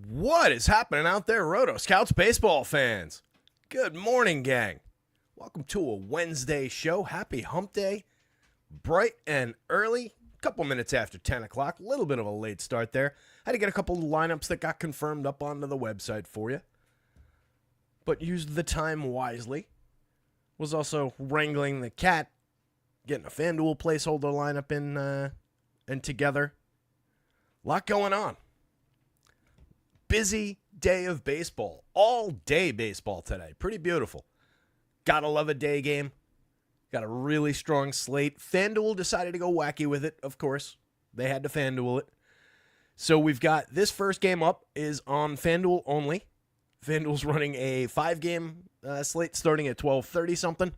What is happening out there, rotoscouts baseball fans? Good morning, gang. Welcome to a Wednesday show. Happy hump day. Bright and early. Couple minutes after 10 o'clock. A little bit of a late start there. Had to get a couple of lineups that got confirmed up onto the website for you. But used the time wisely. Was also wrangling the cat. Getting a FanDuel placeholder lineup in and together. Lot going on. Busy day of baseball. All day baseball today. Pretty beautiful. Gotta love a day game. Got a really strong slate. FanDuel decided to go wacky with it, of course. They had to FanDuel it. So we've got this first game up is on FanDuel only. FanDuel's running a 5-game slate starting at 12:30 something.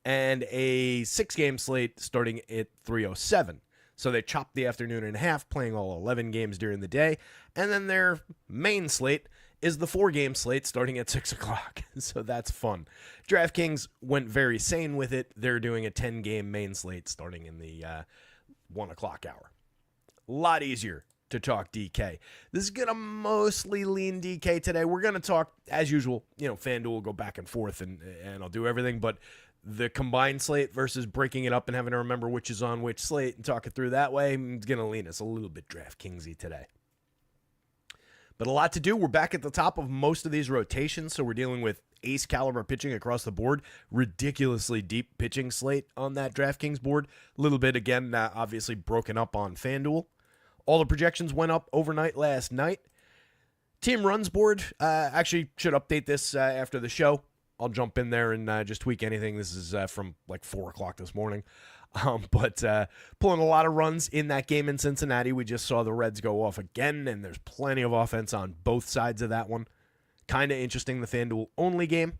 And a 6-game slate starting at 3:07. So they chopped the afternoon in half, playing all 11 games during the day. And then their main slate is the 4-game slate starting at 6 o'clock. So that's fun. DraftKings went very sane with it. They're doing a 10-game main slate starting in the 1 o'clock hour. A lot easier to talk DK. This is going to mostly lean DK today. We're going to talk, as usual, FanDuel will go back and forth and I'll do everything. But the combined slate versus breaking it up and having to remember which is on which slate and talk it through that way, it's going to lean us a little bit DraftKingsy today. But a lot to do. We're back at the top of most of these rotations, so we're dealing with ace caliber pitching across the board. Ridiculously deep pitching slate on that DraftKings board. A little bit, again, obviously broken up on FanDuel. All the projections went up overnight last night. Team runs board, actually should update this after the show. I'll jump in there and just tweak anything. This is from like 4 o'clock this morning. But pulling a lot of runs in that game in Cincinnati. We just saw the Reds go off again, and there's plenty of offense on both sides of that one. Kind of interesting, the FanDuel only game.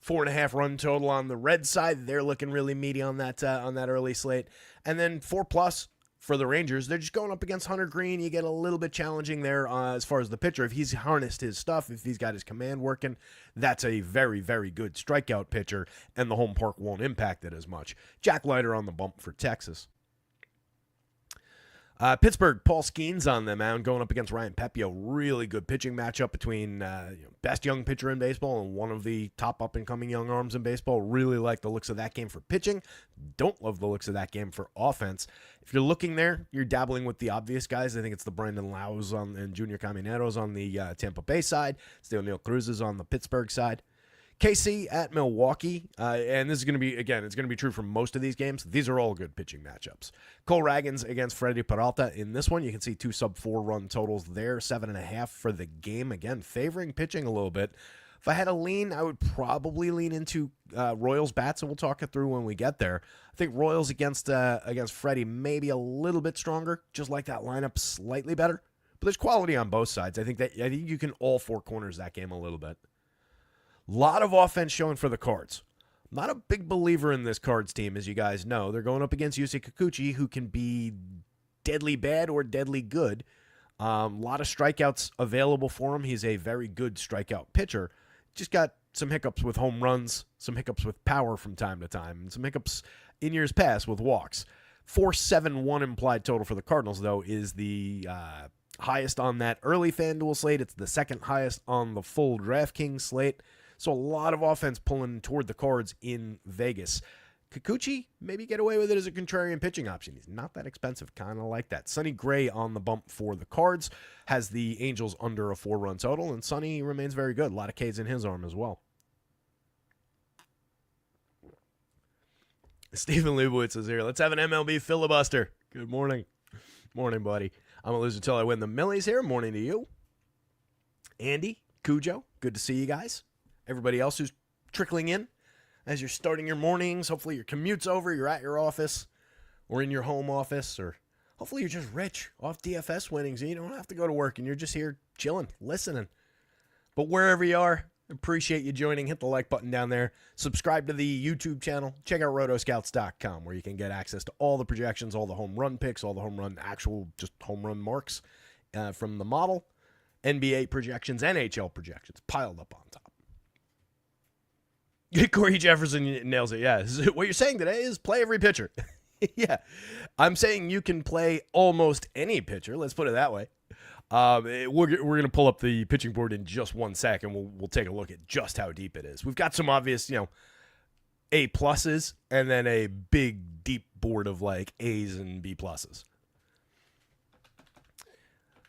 4.5 run total on the Reds side. They're looking really meaty on that early slate. And then 4+ for the Rangers. They're just going up against Hunter Green. You get a little bit challenging there as far as the pitcher. If he's harnessed his stuff, if he's got his command working, that's a very, very good strikeout pitcher, and the home park won't impact it as much. Jack Leiter on the bump for Texas. Pittsburgh, Paul Skeens on the mound going up against Ryan Pepiot. Really good pitching matchup between best young pitcher in baseball and one of the top up-and-coming young arms in baseball. Really like the looks of that game for pitching. Don't love the looks of that game for offense. If you're looking there, you're dabbling with the obvious guys. I think it's the Brandon Lowe's and Junior Camineros on the Tampa Bay side. It's the O'Neill Cruz's on the Pittsburgh side. KC at Milwaukee, and this is going to be, again, it's going to be true for most of these games. These are all good pitching matchups. Cole Ragans against Freddie Peralta in this one. You can see 2 sub-4 run totals there, 7.5 for the game. Again, favoring pitching a little bit. If I had a lean, I would probably lean into Royals bats, and we'll talk it through when we get there. I think Royals against Freddie maybe a little bit stronger, just like that lineup slightly better. But there's quality on both sides. I think you can all 4 corners that game a little bit. Lot of offense showing for the Cards. Not a big believer in this Cards team, as you guys know. They're going up against Yusei Kikuchi, who can be deadly bad or deadly good. A lot of strikeouts available for him. He's a very good strikeout pitcher. Just got some hiccups with home runs, some hiccups with power from time to time, and some hiccups in years past with walks. 4.71 implied total for the Cardinals, though, is the highest on that early FanDuel slate. It's the second highest on the full DraftKings slate. So a lot of offense pulling toward the Cards in Vegas. Kikuchi, maybe get away with it as a contrarian pitching option. He's not that expensive, kind of like that. Sonny Gray on the bump for the Cards. Has the Angels under a 4-run total, and Sonny remains very good. A lot of Ks in his arm as well. Stephen Leibowitz is here. Let's have an MLB filibuster. Good morning. Morning, buddy. I'm going to lose until I win the Millies here. Morning to you. Andy, Cujo, good to see you guys. Everybody else who's trickling in as you're starting your mornings. Hopefully your commute's over, you're at your office or in your home office, or hopefully you're just rich off DFS winnings and you don't have to go to work and you're just here chilling, listening. But wherever you are, appreciate you joining. Hit the like button down there. Subscribe to the YouTube channel. Check out rotoscouts.com where you can get access to all the projections, all the home run picks, all the home run just home run marks from the model, NBA projections, NHL projections piled up on top. Corey Jefferson nails it. Yeah, what you're saying today is play every pitcher. Yeah. I'm saying you can play almost any pitcher. Let's put it that way. We're going to pull up the pitching board in just 1 second. We'll take a look at just how deep it is. We've got some obvious, A pluses and then a big, deep board of like A's and B pluses.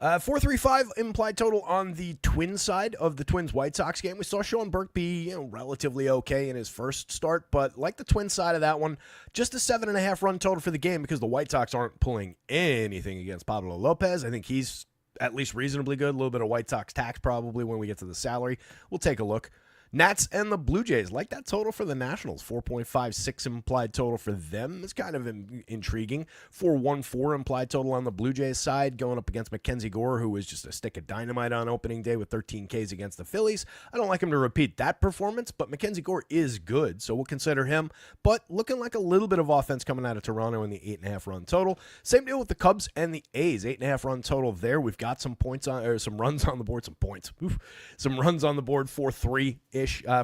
435 implied total on the Twins side of the Twins-White Sox game. We saw Sean Burke be relatively okay in his first start, but like the Twins side of that one, just a 7.5 run total for the game because the White Sox aren't pulling anything against Pablo Lopez. I think he's at least reasonably good. A little bit of White Sox tax probably when we get to the salary. We'll take a look. Nats and the Blue Jays, like that total for the Nationals. 4.56 implied total for them. It's kind of intriguing. 4.14 implied total on the Blue Jays side, going up against Mackenzie Gore, who was just a stick of dynamite on opening day with 13 Ks against the Phillies. I don't like him to repeat that performance, but Mackenzie Gore is good, so we'll consider him. But looking like a little bit of offense coming out of Toronto in the 8.5 run total. Same deal with the Cubs and the A's. 8.5 run total there. We've got some points on, or some runs on the board, some runs on the board, 4-3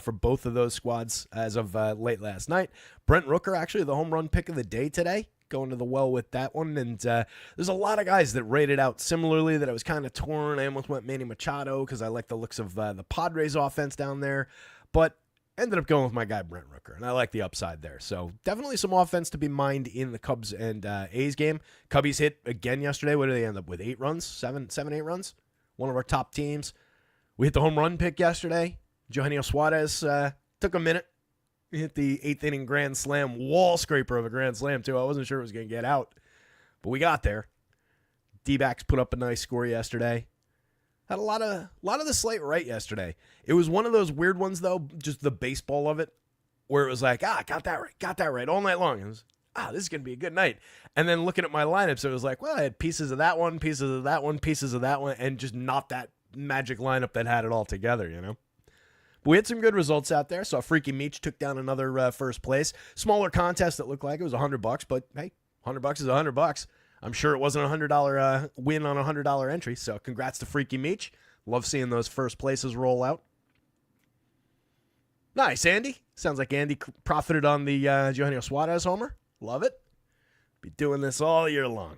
for both of those squads as of late last night. Brent Rooker, actually the home run pick of the day today, going to the well with that one. And there's a lot of guys that rated out similarly that I was kind of torn. I almost went Manny Machado because I like the looks of the Padres offense down there, but ended up going with my guy Brent Rooker, and I like the upside there. So definitely some offense to be mined in the Cubs and A's game. Cubbies hit again yesterday. What did they end up with? 8 runs? 7, 8 runs? One of our top teams. We hit the home run pick yesterday. Eugenio Suarez took a minute. He hit the 8th inning grand slam, wall scraper of a grand slam, too. I wasn't sure it was going to get out, but we got there. D-backs put up a nice score yesterday. Had a lot of the slate right yesterday. It was one of those weird ones, though, just the baseball of it, where it was like, got that right all night long. It was, this is going to be a good night. And then looking at my lineups, it was like, well, I had pieces of that one, pieces of that one, pieces of that one, and just not that magic lineup that had it all together, We had some good results out there. So Freaky Meech took down another first place. Smaller contest that looked like it was $100, but hey, $100 is $100. I'm sure it wasn't a $100 win on a $100 entry. So congrats to Freaky Meech. Love seeing those first places roll out. Nice, Andy. Sounds like Andy profited on the Eugenio Suarez homer. Love it. Be doing this all year long.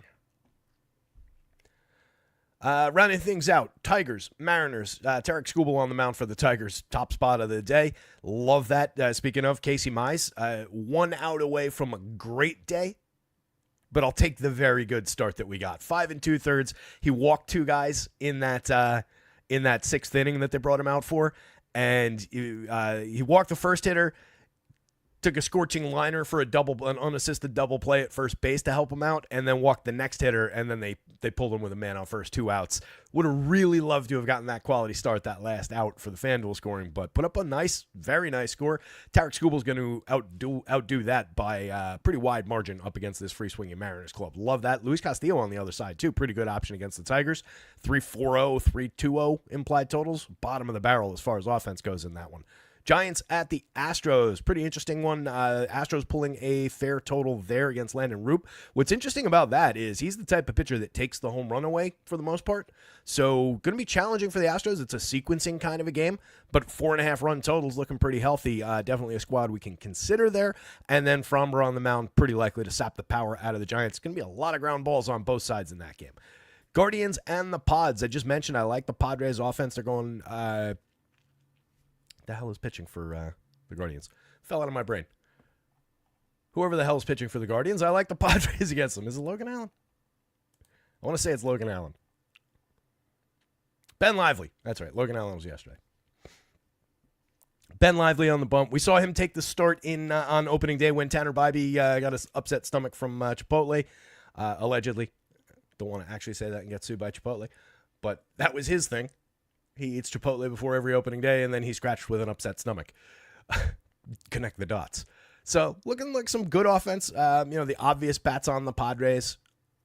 Rounding things out, Tigers, Mariners, Tarek Skubal on the mound for the Tigers, top spot of the day. Love that. Speaking of, Casey Mize, 1 out away from a great day, but I'll take the very good start that we got. 5 2/3. He walked 2 guys in that 6th inning that they brought him out for, and he walked the first hitter, took a scorching liner for an unassisted double play at first base to help him out, and then walked the next hitter, and then they pulled him with a man on first, 2 outs. Would have really loved to have gotten that quality start that last out for the FanDuel scoring, but put up a nice, very nice score. Tarek Skubal's going to outdo that by a pretty wide margin up against this free-swinging Mariners club. Love that. Luis Castillo on the other side, too. Pretty good option against the Tigers. 3.40, 3.20 implied totals. Bottom of the barrel as far as offense goes in that one. Giants at the Astros. Pretty interesting one. Astros pulling a fair total there against Landon Roop. What's interesting about that is he's the type of pitcher that takes the home run away for the most part. So going to be challenging for the Astros. It's a sequencing kind of a game, but 4.5 run totals looking pretty healthy. Definitely a squad we can consider there. And then Framber on the mound, pretty likely to sap the power out of the Giants. It's going to be a lot of ground balls on both sides in that game. Guardians and the Pods. I just mentioned I like the Padres offense. They're going... the hell is pitching for the Guardians? Fell out of my brain. Whoever the hell is pitching for the Guardians, I like the Padres against them. Is it Logan Allen? I want to say it's Logan Allen. Ben Lively. That's right. Logan Allen was yesterday. Ben Lively on the bump. We saw him take the start on opening day when Tanner Bybee got his upset stomach from Chipotle, allegedly. Don't want to actually say that and get sued by Chipotle, but that was his thing. He eats Chipotle before every opening day, and then he's scratched with an upset stomach. Connect the dots. So, looking like some good offense. The obvious bats on the Padres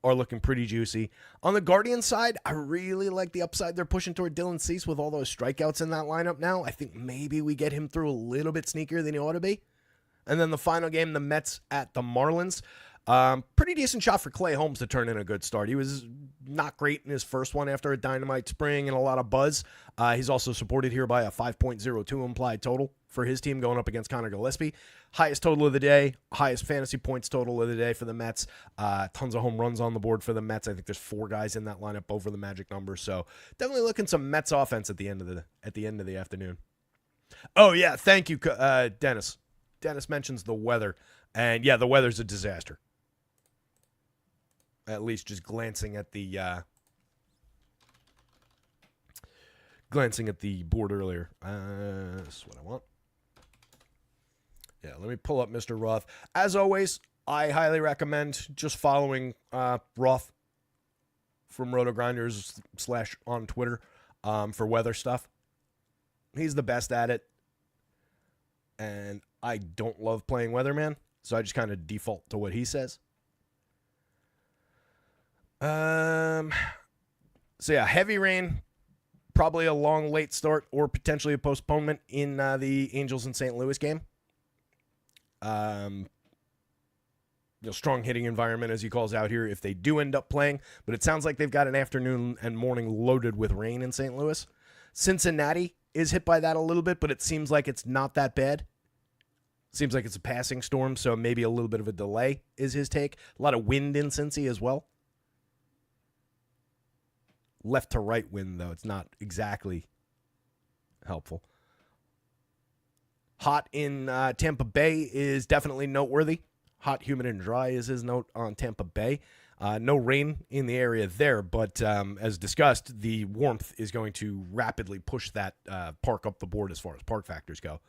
are looking pretty juicy. On the Guardians side, I really like the upside they're pushing toward Dylan Cease with all those strikeouts in that lineup now. I think maybe we get him through a little bit sneakier than he ought to be. And then the final game, the Mets at the Marlins. Pretty decent shot for Clay Holmes to turn in a good start. He was not great in his first one after a dynamite spring and a lot of buzz. He's also supported here by a 5.02 implied total for his team going up against Connor Gillespie. Highest total of the day, highest fantasy points total of the day for the Mets. Tons of home runs on the board for the Mets. I think there's 4 guys in that lineup over the magic number. So definitely looking some Mets offense at the end of the afternoon. Oh yeah, thank you, Dennis. Dennis mentions the weather, and yeah, the weather's a disaster. At least just glancing at the board earlier. That's what I want. Yeah, let me pull up Mr. Roth. As always, I highly recommend just following Roth from RotoGrinders / on Twitter for weather stuff. He's the best at it. And I don't love playing weatherman, so I just kind of default to what he says. So yeah, heavy rain, probably a long late start or potentially a postponement in the Angels and St. Louis game. Strong hitting environment, as he calls out here, if they do end up playing. But it sounds like they've got an afternoon and morning loaded with rain in St. Louis. Cincinnati is hit by that a little bit, but it seems like it's not that bad. Seems like it's a passing storm, so maybe a little bit of a delay is his take. A lot of wind in Cincy as well. Left to right wind, though. It's not exactly helpful. Hot in Tampa Bay is definitely noteworthy. Hot, humid, and dry is his note on Tampa Bay. No rain in the area there, but as discussed, the warmth is going to rapidly push that park up the board as far as park factors go.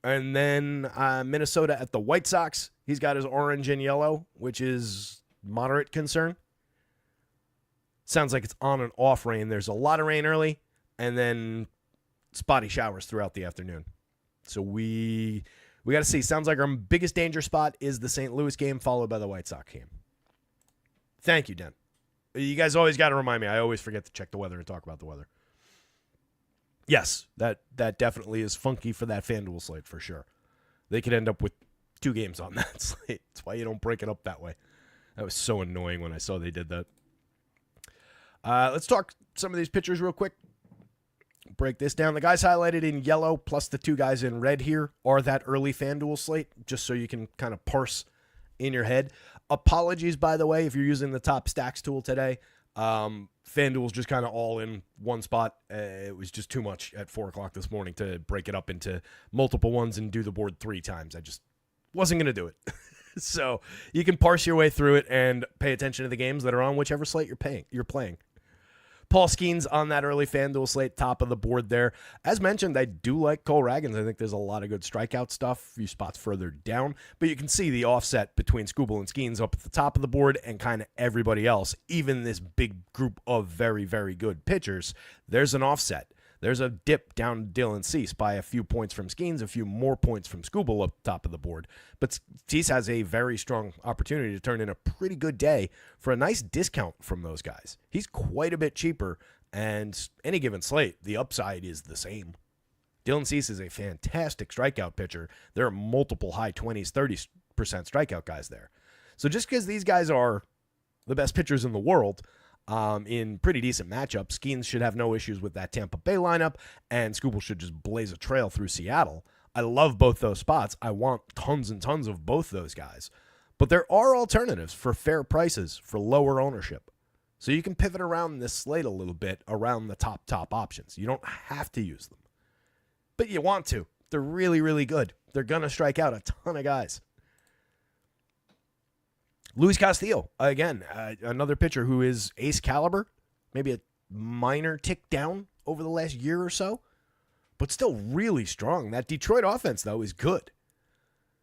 And then Minnesota at the White Sox. He's got his orange and yellow, which is moderate concern. Sounds like it's on and off rain. There's a lot of rain early, and then spotty showers throughout the afternoon. So we got to see. Sounds like our biggest danger spot is the St. Louis game, followed by the White Sox game. Thank you, Den. You guys always got to remind me. I always forget to check the weather and talk about the weather. Yes, that definitely is funky for that FanDuel slate for sure. They could end up with 2 games on that slate. That's why you don't break it up that way. That was so annoying when I saw they did that. Let's talk some of these pitchers real quick. Break this down. The guys highlighted in yellow plus the 2 guys in red here are that early FanDuel slate, just so you can kind of parse in your head. Apologies, by the way, if you're using the top stacks tool today. FanDuel's just kind of all in one spot. It was just too much at 4 o'clock this morning to break it up into multiple ones and do the board 3 times. I just wasn't going to do it. So you can parse your way through it and pay attention to the games that are on whichever slate you're playing. Paul Skeens on that early FanDuel slate, top of the board there. As mentioned, I do like Cole Ragans. I think there's a lot of good strikeout stuff, a few spots further down. But you can see the offset between Skubal and Skeens up at the top of the board and kind of everybody else. Even this big group of very, very good pitchers, there's an offset. There's a dip down to Dylan Cease by a few points from Skeens, a few more points from Skubal up top of the board. But Cease has a very strong opportunity to turn in a pretty good day for a nice discount from those guys. He's quite a bit cheaper, and any given slate, the upside is the same. Dylan Cease is a fantastic strikeout pitcher. There are multiple high 20s, 30% strikeout guys there. So just because these guys are the best pitchers in the world, in pretty decent matchups, Skeens should have no issues with that Tampa Bay lineup, and Skubal should just blaze a trail through Seattle. I love both those spots. I want tons and tons of both those guys. But there are alternatives for fair prices for lower ownership. So you can pivot around this slate a little bit around the top options. You don't have to use them. But you want to. They're really, really good. They're going to strike out a ton of guys. Luis Castillo, again, another pitcher who is ace caliber, maybe a minor tick down over the last year or so, but still really strong. That Detroit offense, though, is good.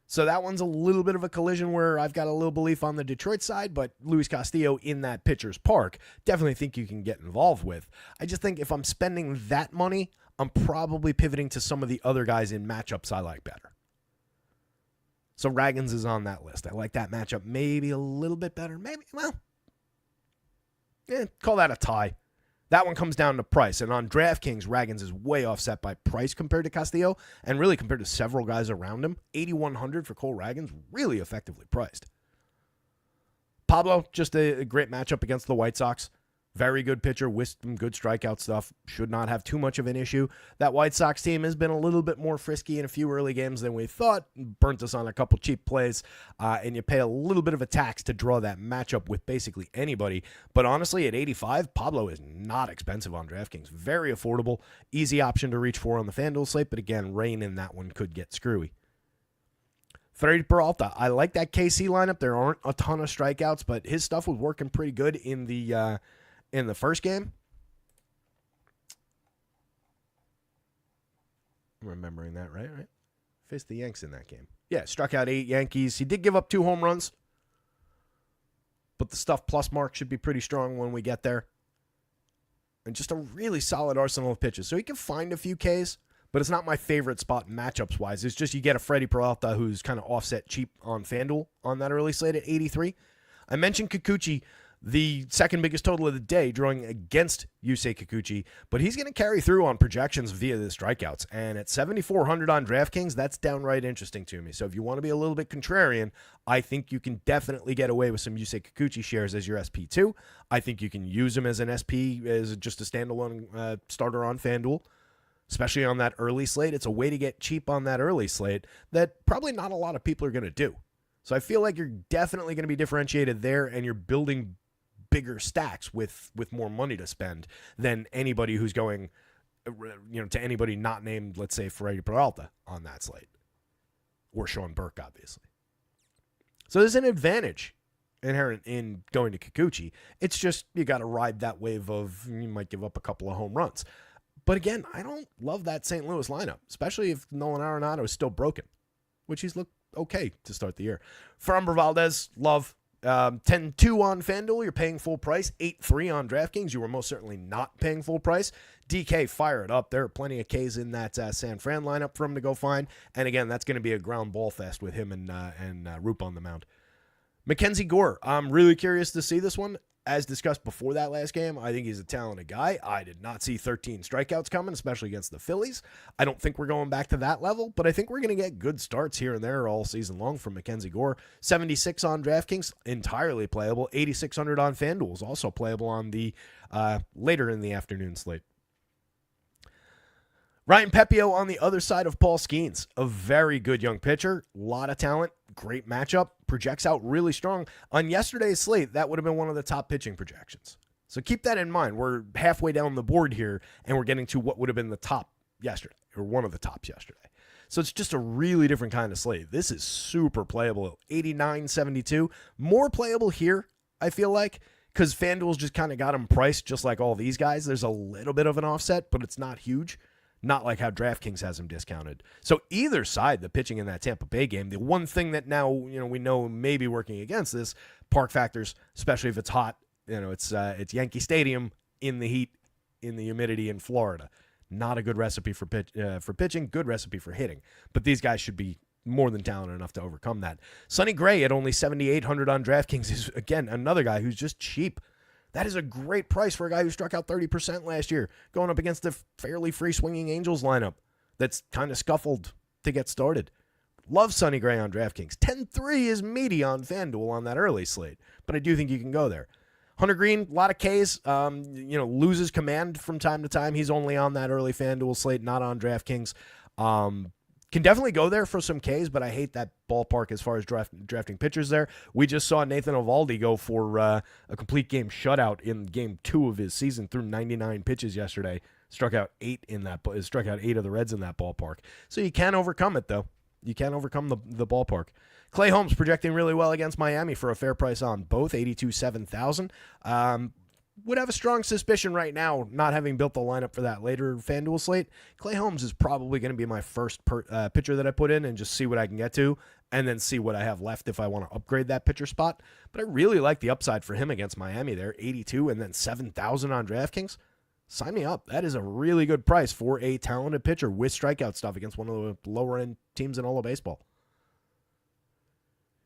So that one's a little bit of a collision where I've got a little belief on the Detroit side, but Luis Castillo in that pitcher's park, definitely think you can get involved with. I just think if I'm spending that money, I'm probably pivoting to some of the other guys in matchups I like better. So Ragans is on that list. I like that matchup maybe a little bit better. Maybe, call that a tie. That one comes down to price. And on DraftKings, Ragans is way offset by price compared to Castillo and really compared to several guys around him. $8,100 for Cole Ragans, really effectively priced. Pablo, just a great matchup against the White Sox. Very good pitcher with some good strikeout stuff. Should not have too much of an issue. That White Sox team has been a little bit more frisky in a few early games than we thought. Burnt us on a couple cheap plays, and you pay a little bit of a tax to draw that matchup with basically anybody. But honestly, at 85, Pablo is not expensive on DraftKings. Very affordable. Easy option to reach for on the FanDuel slate, but again, rain in that one could get screwy. Freddy Peralta, I like that KC lineup. There aren't a ton of strikeouts, but his stuff was working pretty good in the first game. I'm remembering that, right? Faced the Yanks in that game. Yeah, struck out 8 Yankees. He did give up 2 home runs, but the stuff plus mark should be pretty strong when we get there. And just a really solid arsenal of pitches. So he can find a few Ks, but it's not my favorite spot matchups-wise. It's just you get a Freddy Peralta who's kind of offset cheap on FanDuel on that early slate at 83. I mentioned Kikuchi, the second biggest total of the day, drawing against Yusei Kikuchi, but he's going to carry through on projections via the strikeouts. And at 7,400 on DraftKings, that's downright interesting to me. So if you want to be a little bit contrarian, I think you can definitely get away with some Yusei Kikuchi shares as your SP2. I think you can use him as an SP, as just a standalone starter on FanDuel, especially on that early slate. It's a way to get cheap on that early slate that probably not a lot of people are going to do. So I feel like you're definitely going to be differentiated there, and you're building bigger stacks with more money to spend than anybody who's going, to anybody not named, let's say, Freddy Peralta on that slate, or Sean Burke, obviously. So there's an advantage inherent in going to Kikuchi. It's just you got to ride that wave of you might give up a couple of home runs. But again, I don't love that St. Louis lineup, especially if Nolan Arenado is still broken, which he's looked okay to start the year. Framber Valdez, love. 10-2 on FanDuel, you're paying full price. 8-3 on DraftKings, you were most certainly not paying full price. DK, fire it up. There are plenty of Ks in that San Fran lineup for him to go find. And again, that's going to be a ground ball fest with him and Roop on the mound. Mackenzie Gore, I'm really curious to see this one. As discussed before that last game, I think he's a talented guy. I did not see 13 strikeouts coming, especially against the Phillies. I don't think we're going back to that level, but I think we're going to get good starts here and there all season long from Mackenzie Gore. 76 on DraftKings, entirely playable. 8,600 on FanDuel is also playable on the later in the afternoon slate. Ryan Pepio on the other side of Paul Skeens, a very good young pitcher, a lot of talent, great matchup, projects out really strong. On yesterday's slate, that would have been one of the top pitching projections. So keep that in mind. We're halfway down the board here, and we're getting to what would have been the top yesterday, or one of the tops yesterday. So it's just a really different kind of slate. This is super playable. 89-72, more playable here, I feel like, because FanDuel's just kind of got him priced just like all these guys. There's a little bit of an offset, but it's not huge. Not like how DraftKings has him discounted. So either side, the pitching in that Tampa Bay game, the one thing that now we know may be working against this, park factors, especially if it's hot. It's Yankee Stadium in the heat, in the humidity in Florida. Not a good recipe for pitching, good recipe for hitting. But these guys should be more than talented enough to overcome that. Sonny Gray at only 7,800 on DraftKings is, again, another guy who's just cheap. That is a great price for a guy who struck out 30% last year, going up against a fairly free-swinging Angels lineup that's kind of scuffled to get started. Love Sonny Gray on DraftKings. 10-3 is meaty on FanDuel on that early slate, but I do think you can go there. Hunter Green, a lot of Ks, loses command from time to time. He's only on that early FanDuel slate, not on DraftKings. Can definitely go there for some Ks, but I hate that ballpark as far as drafting pitchers there. We just saw Nathan Eovaldi go for a complete game shutout in game 2 of his season through 99 pitches yesterday. Struck out 8 of the Reds in that ballpark. So you can overcome it, though. You can overcome the ballpark. Clay Holmes projecting really well against Miami for a fair price on both, 82,700. Would have a strong suspicion right now, not having built the lineup for that later FanDuel slate. Clay Holmes is probably going to be my first pitcher that I put in and just see what I can get to, and then see what I have left if I want to upgrade that pitcher spot. But I really like the upside for him against Miami there, 82 and then 7,000 on DraftKings. Sign me up. That is a really good price for a talented pitcher with strikeout stuff against one of the lower-end teams in all of baseball.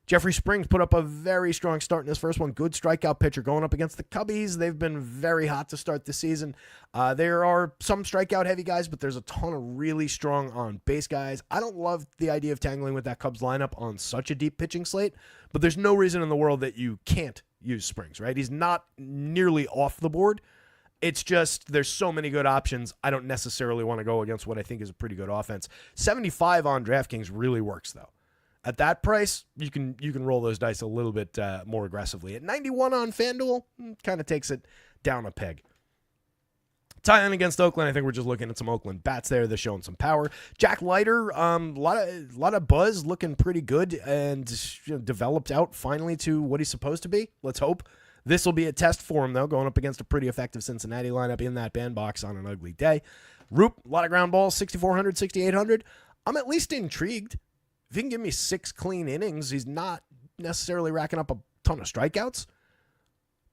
Jeffrey Springs put up a very strong start in his first one. Good strikeout pitcher going up against the Cubbies. They've been very hot to start the season. There are some strikeout-heavy guys, but there's a ton of really strong on-base guys. I don't love the idea of tangling with that Cubs lineup on such a deep pitching slate, but there's no reason in the world that you can't use Springs, right? He's not nearly off the board. It's just there's so many good options. I don't necessarily want to go against what I think is a pretty good offense. 75 on DraftKings really works, though. At that price, you can roll those dice a little bit more aggressively. At 91 on FanDuel, kind of takes it down a peg. Tie-in against Oakland, I think we're just looking at some Oakland bats there. They're showing some power. Jack Leiter, a lot of buzz, looking pretty good, and developed out finally to what he's supposed to be. Let's hope. This will be a test for him, though, going up against a pretty effective Cincinnati lineup in that bandbox on an ugly day. Roop, a lot of ground balls, 6,400, 6,800. I'm at least intrigued. If he can give me 6 clean innings, he's not necessarily racking up a ton of strikeouts.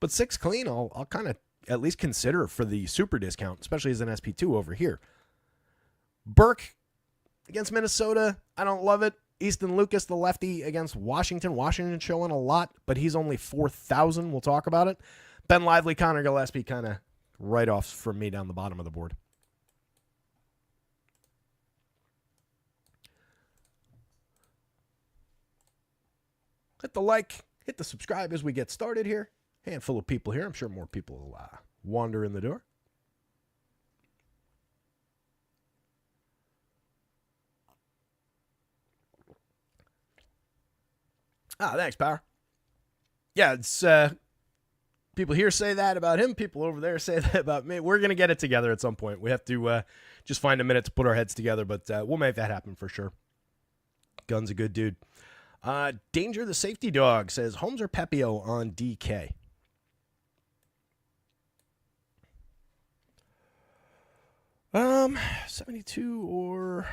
But 6 clean, I'll kind of at least consider for the super discount, especially as an SP2 over here. Burke against Minnesota, I don't love it. Easton Lucas, the lefty, against Washington. Washington showing a lot, but he's only 4,000. We'll talk about it. Ben Lively, Connor Gillespie, kind of write-offs from me down the bottom of the board. Hit the like, hit the subscribe as we get started here. Handful of people here. I'm sure more people will wander in the door. Thanks, Power. Yeah, it's people here say that about him. People over there say that about me. We're going to get it together at some point. We have to just find a minute to put our heads together, but we'll make that happen for sure. Gun's a good dude. Danger the Safety Dog says, Holmes or Pepio on DK? 72 or...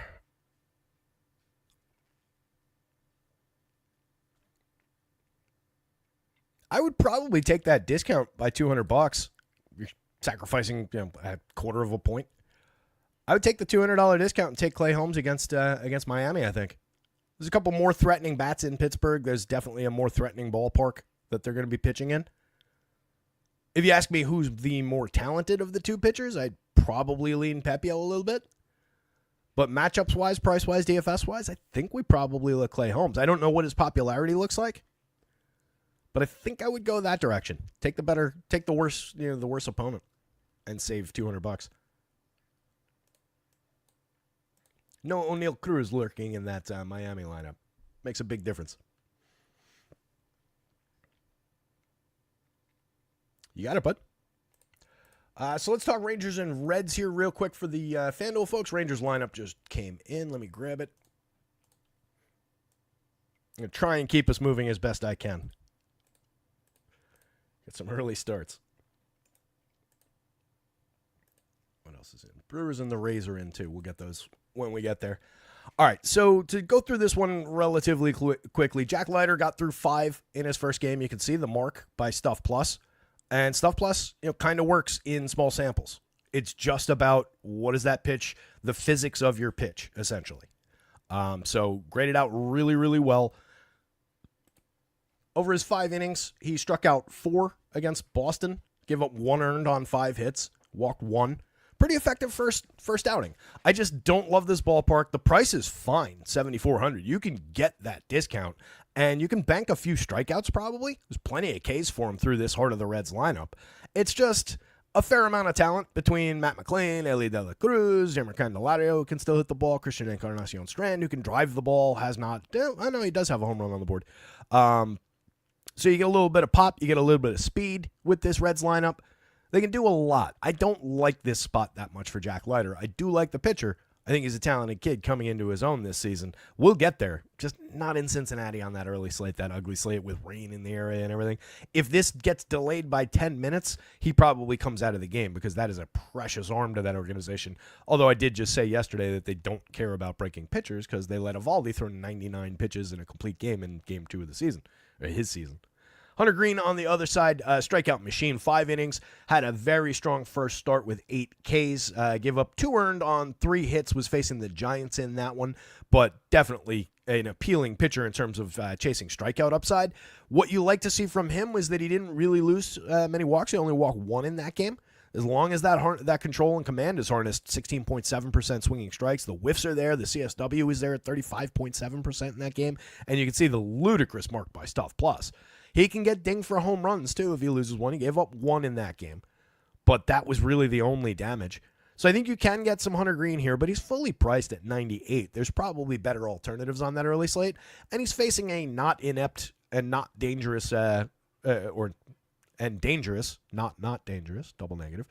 I would probably take that discount by $200. You're sacrificing a quarter of a point. I would take the $200 discount and take Clay Holmes against Miami, I think. There's a couple more threatening bats in Pittsburgh. There's definitely a more threatening ballpark that they're going to be pitching in. If you ask me who's the more talented of the two pitchers, I'd probably lean Pepio a little bit. But matchups-wise, price-wise, DFS-wise, I think we probably look Clay Holmes. I don't know what his popularity looks like, but I think I would go that direction. Take the worst opponent, and save $200. No O'Neal Cruz lurking in that Miami lineup. Makes a big difference. You got it, bud. So let's talk Rangers and Reds here real quick for the FanDuel folks. Rangers lineup just came in. Let me grab it. I'm going to try and keep us moving as best I can. Get some early starts. What else is in? Brewers and the Rays are in too. We'll get those when we get there. All right, so to go through this one relatively quickly, Jack Leiter got through 5 in his first game. You can see the mark by Stuff Plus. And Stuff Plus, kind of works in small samples. It's just about what is that pitch, the physics of your pitch, essentially. So graded out really, really well. Over his 5 innings, he struck out 4 against Boston, gave up 1 earned on 5 hits, walked 1. Pretty effective first outing. I just don't love this ballpark. The price is fine, $7,400. You can get that discount, and you can bank a few strikeouts probably. There's plenty of Ks for him through this heart of the Reds lineup. It's just a fair amount of talent between Matt McClain, Ellie De La Cruz, Jeimer Candelario, who can still hit the ball, Christian Encarnacion Strand, who can drive the ball, has not. I know he does have a home run on the board. So you get a little bit of pop, you get a little bit of speed with this Reds lineup. They can do a lot. I don't like this spot that much for Jack Leiter. I do like the pitcher. I think he's a talented kid coming into his own this season. We'll get there, just not in Cincinnati on that early slate, that ugly slate with rain in the area and everything. If this gets delayed by 10 minutes, he probably comes out of the game because that is a precious arm to that organization. Although I did just say yesterday that they don't care about breaking pitchers because they let Evaldi throw 99 pitches in a complete game in game 2 of the season, or his season. Hunter Green on the other side, strikeout machine, 5 innings, had a very strong first start with 8 Ks, gave up 2 earned on 3 hits, was facing the Giants in that one, but definitely an appealing pitcher in terms of chasing strikeout upside. What you like to see from him was that he didn't really lose many walks. He only walked 1 in that game. As long as that control and command is harnessed, 16.7% swinging strikes. The whiffs are there. The CSW is there at 35.7% in that game. And you can see the ludicrous mark by Stuff Plus. He can get dinged for home runs, too, if he loses one. He gave up one in that game, but that was really the only damage. So I think you can get some Hunter Green here, but he's fully priced at 98. There's probably better alternatives on that early slate, and he's facing a not inept and not dangerous, dangerous, not dangerous, double negative,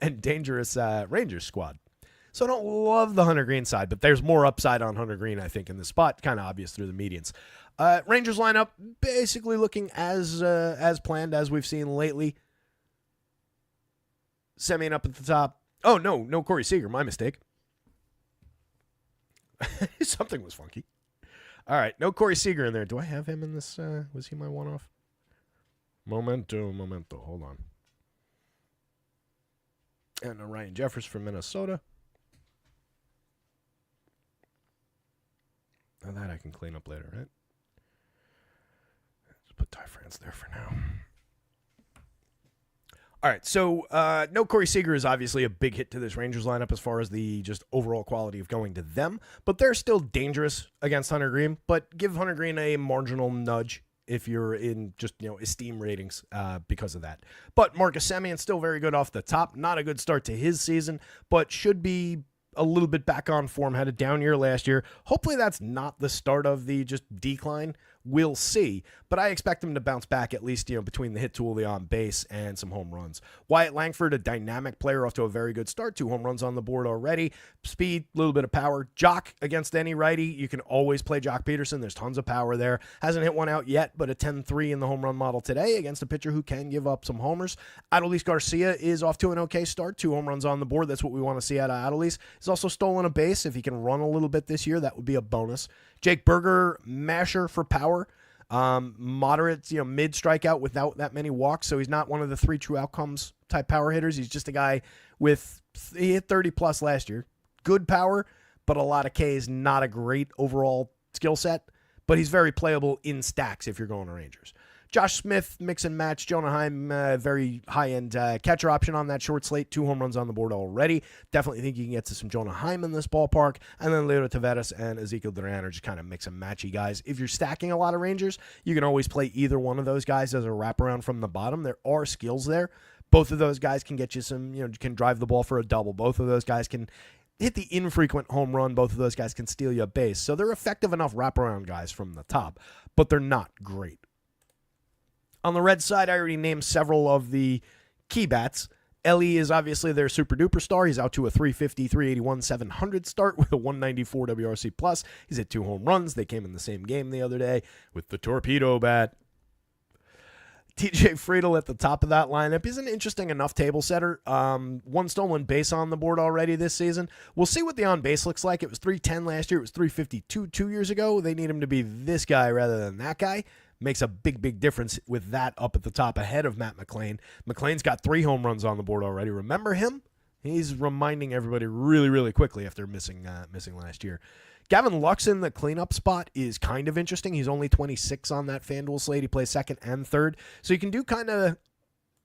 and dangerous Rangers squad. So I don't love the Hunter Green side, but there's more upside on Hunter Green, I think, in the spot. Kind of obvious through the medians. Rangers lineup basically looking as planned as we've seen lately. Semien up at the top. Oh, no Corey Seager. My mistake. Something was funky. All right, no Corey Seager in there. Do I have him in this? Was he my one-off? Momento. Hold on. And a Ryan Jeffers from Minnesota. Now that I can clean up later, right? Let's put Ty France there for now. All right, so no Corey Seager is obviously a big hit to this Rangers lineup as far as the just overall quality of going to them, but they're still dangerous against Hunter Green, but give Hunter Green a marginal nudge if you're in just, esteem ratings because of that. But Marcus Semien still very good off the top. Not a good start to his season, but should be a little bit back on form. Had a down year last year. Hopefully that's not the start of the just decline. We'll see. But I expect him to bounce back at least, between the hit tool, the on base, and some home runs. Wyatt Langford, a dynamic player off to a very good start. 2 home runs on the board already. Speed, a little bit of power. Jock against any righty. You can always play Jock Peterson. There's tons of power there. Hasn't hit one out yet, but a 10-3 in the home run model today against a pitcher who can give up some homers. Adolis Garcia is off to an okay start. 2 home runs on the board. That's what we want to see out of Adolis. He's also stolen a base. If he can run a little bit this year, that would be a bonus. Jake Berger, masher for power. Moderate, mid strikeout without that many walks. So he's not one of the 3 true outcomes type power hitters. He's just a guy he hit 30 plus last year. Good power, but a lot of Ks, not a great overall skill set, but he's very playable in stacks if you're going to Rangers. Josh Smith, mix and match. Jonah Heim, very high-end catcher option on that short slate. 2 home runs on the board already. Definitely think you can get to some Jonah Heim in this ballpark. And then Leo Taveras and Ezekiel Duran are just kind of mix and matchy guys. If you're stacking a lot of Rangers, you can always play either one of those guys as a wraparound from the bottom. There are skills there. Both of those guys can get you some, can drive the ball for a double. Both of those guys can hit the infrequent home run. Both of those guys can steal you a base. So they're effective enough wraparound guys from the top, but they're not great. On the red side, I already named several of the key bats. Ellie is obviously their super-duper star. He's out to a 350, 381, 700 start with a 194 WRC+. He's hit 2 home runs. They came in the same game the other day with the torpedo bat. TJ Friedel at the top of that lineup. He's an interesting enough table setter. 1 stolen base on the board already this season. We'll see what the on base looks like. It was 310 last year. It was 352 2 years ago. They need him to be this guy rather than that guy. Makes a big difference with that up at the top ahead of Matt McLain. McLain's got 3 home runs on the board already. Remember him? He's reminding everybody really quickly after missing last year. Gavin Lux in the cleanup spot is kind of interesting. He's only 26 on that FanDuel slate. He plays second and third. So you can do kind of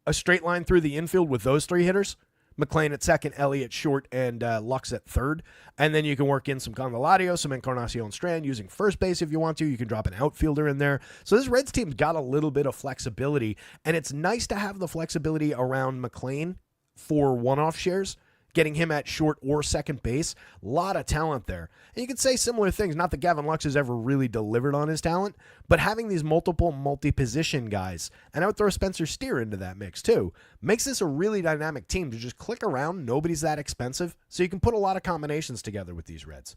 a straight line through the infield with those 3 hitters. McLain at second, Elliott short, and Lux at third. And then you can work in some Candelario, some Encarnacion Strand using first base if you want to. You can drop an outfielder in there. So this Reds team's got a little bit of flexibility, and it's nice to have the flexibility around McLain for one-off shares. Getting him at short or second base, a lot of talent there. And you could say similar things, not that Gavin Lux has ever really delivered on his talent, but having these multiple multi-position guys, and I would throw Spencer Steer into that mix too, makes this a really dynamic team to just click around. Nobody's that expensive, so you can put a lot of combinations together with these Reds.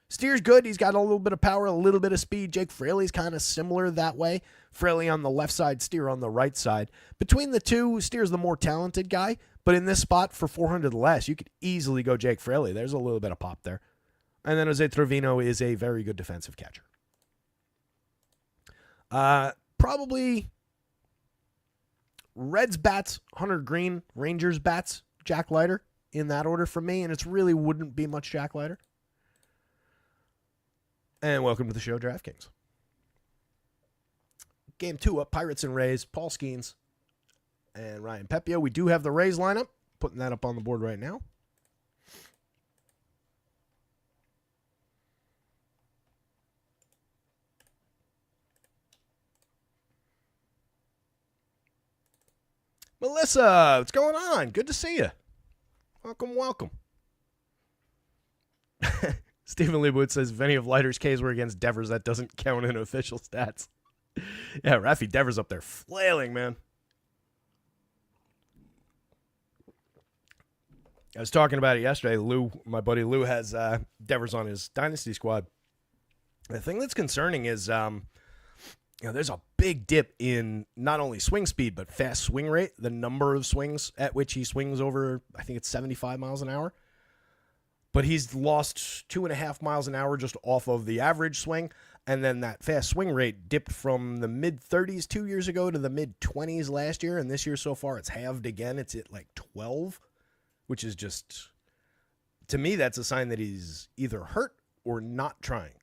Steer's good. He's got a little bit of power, a little bit of speed. Jake Fraley's kind of similar that way. Fraley on the left side, Steer on the right side. Between the two, Steer's the more talented guy, but in this spot for 400 less, you could easily go Jake Fraley. There's a little bit of pop there. And then Jose Trevino is a very good defensive catcher. Probably Reds bats, Hunter Green, Rangers bats, Jack Leiter in that order for me, and it really wouldn't be much Jack Leiter. And welcome to the show, DraftKings. Game 2 up, Pirates and Rays, Paul Skeens and Ryan Pepio. We do have the Rays lineup. Putting that up on the board right now. Melissa, what's going on? Good to see you. Welcome. Stephen Leibowitz says, if any of Leiter's Ks were against Devers, that doesn't count in official stats. Yeah, Rafi Devers up there flailing, man. I was talking about it yesterday. Lou, my buddy Lou, has Devers on his dynasty squad. The thing that's concerning is, there's a big dip in not only swing speed, but fast swing rate, the number of swings at which he swings over, I think it's 75 miles an hour. But he's lost 2.5 miles an hour just off of the average swing. And then that fast swing rate dipped from the mid-30s 2 years ago to the mid-20s last year. And this year so far, it's halved again. It's at like 12, which is just, to me, that's a sign that he's either hurt or not trying.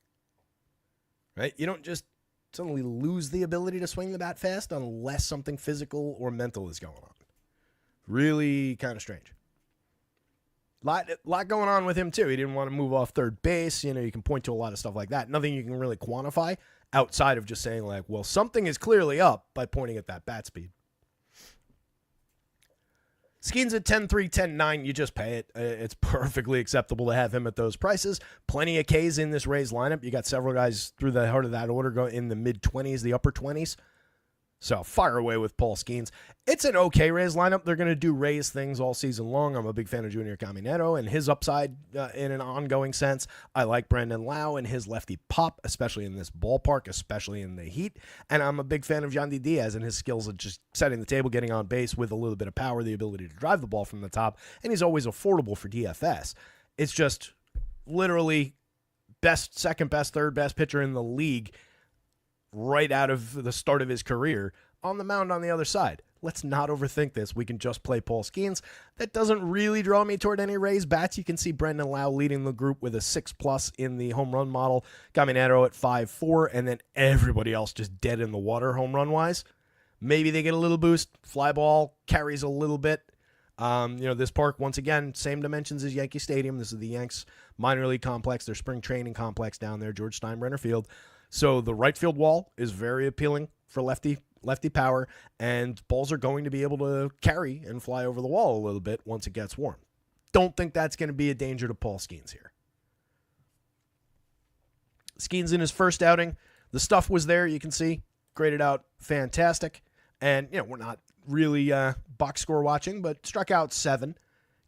Right? You don't just suddenly lose the ability to swing the bat fast unless something physical or mental is going on. Really kind of strange. Lot going on with him, too. He didn't want to move off third base. You can point to a lot of stuff like that. Nothing you can really quantify outside of just saying, like, well, something is clearly up by pointing at that bat speed. Skeens at 10-3, 10-9, you just pay it. It's perfectly acceptable to have him at those prices. Plenty of Ks in this Rays lineup. You got several guys through the heart of that order go in the mid-20s, the upper 20s. So fire away with Paul Skeens. It's an okay Rays lineup. They're going to do Rays things all season long. I'm a big fan of Junior Caminero and his upside in an ongoing sense. I like Brandon Lau and his lefty pop, especially in this ballpark, especially in the heat. And I'm a big fan of Yandy Diaz and his skills of just setting the table, getting on base with a little bit of power, the ability to drive the ball from the top. And he's always affordable for DFS. It's just literally best, second best, third best pitcher in the league right out of the start of his career on the mound on the other side. Let's not overthink this. We can just play Paul Skeens. That doesn't really draw me toward any Rays bats. You can see Brendan Lau leading the group with a 6+ in the home run model. Caminero at 5.4, and then everybody else just dead in the water home run wise. Maybe they get a little boost. Fly ball carries a little bit. This park, once again, same dimensions as Yankee Stadium. This is the Yanks minor league complex, their spring training complex down there, George Steinbrenner Field. So the right field wall is very appealing for lefty power, and balls are going to be able to carry and fly over the wall a little bit once it gets warm. Don't think that's going to be a danger to Paul Skeens here. Skeens in his first outing, the stuff was there, you can see, graded out fantastic. And, we're not really box score watching, but struck out 7,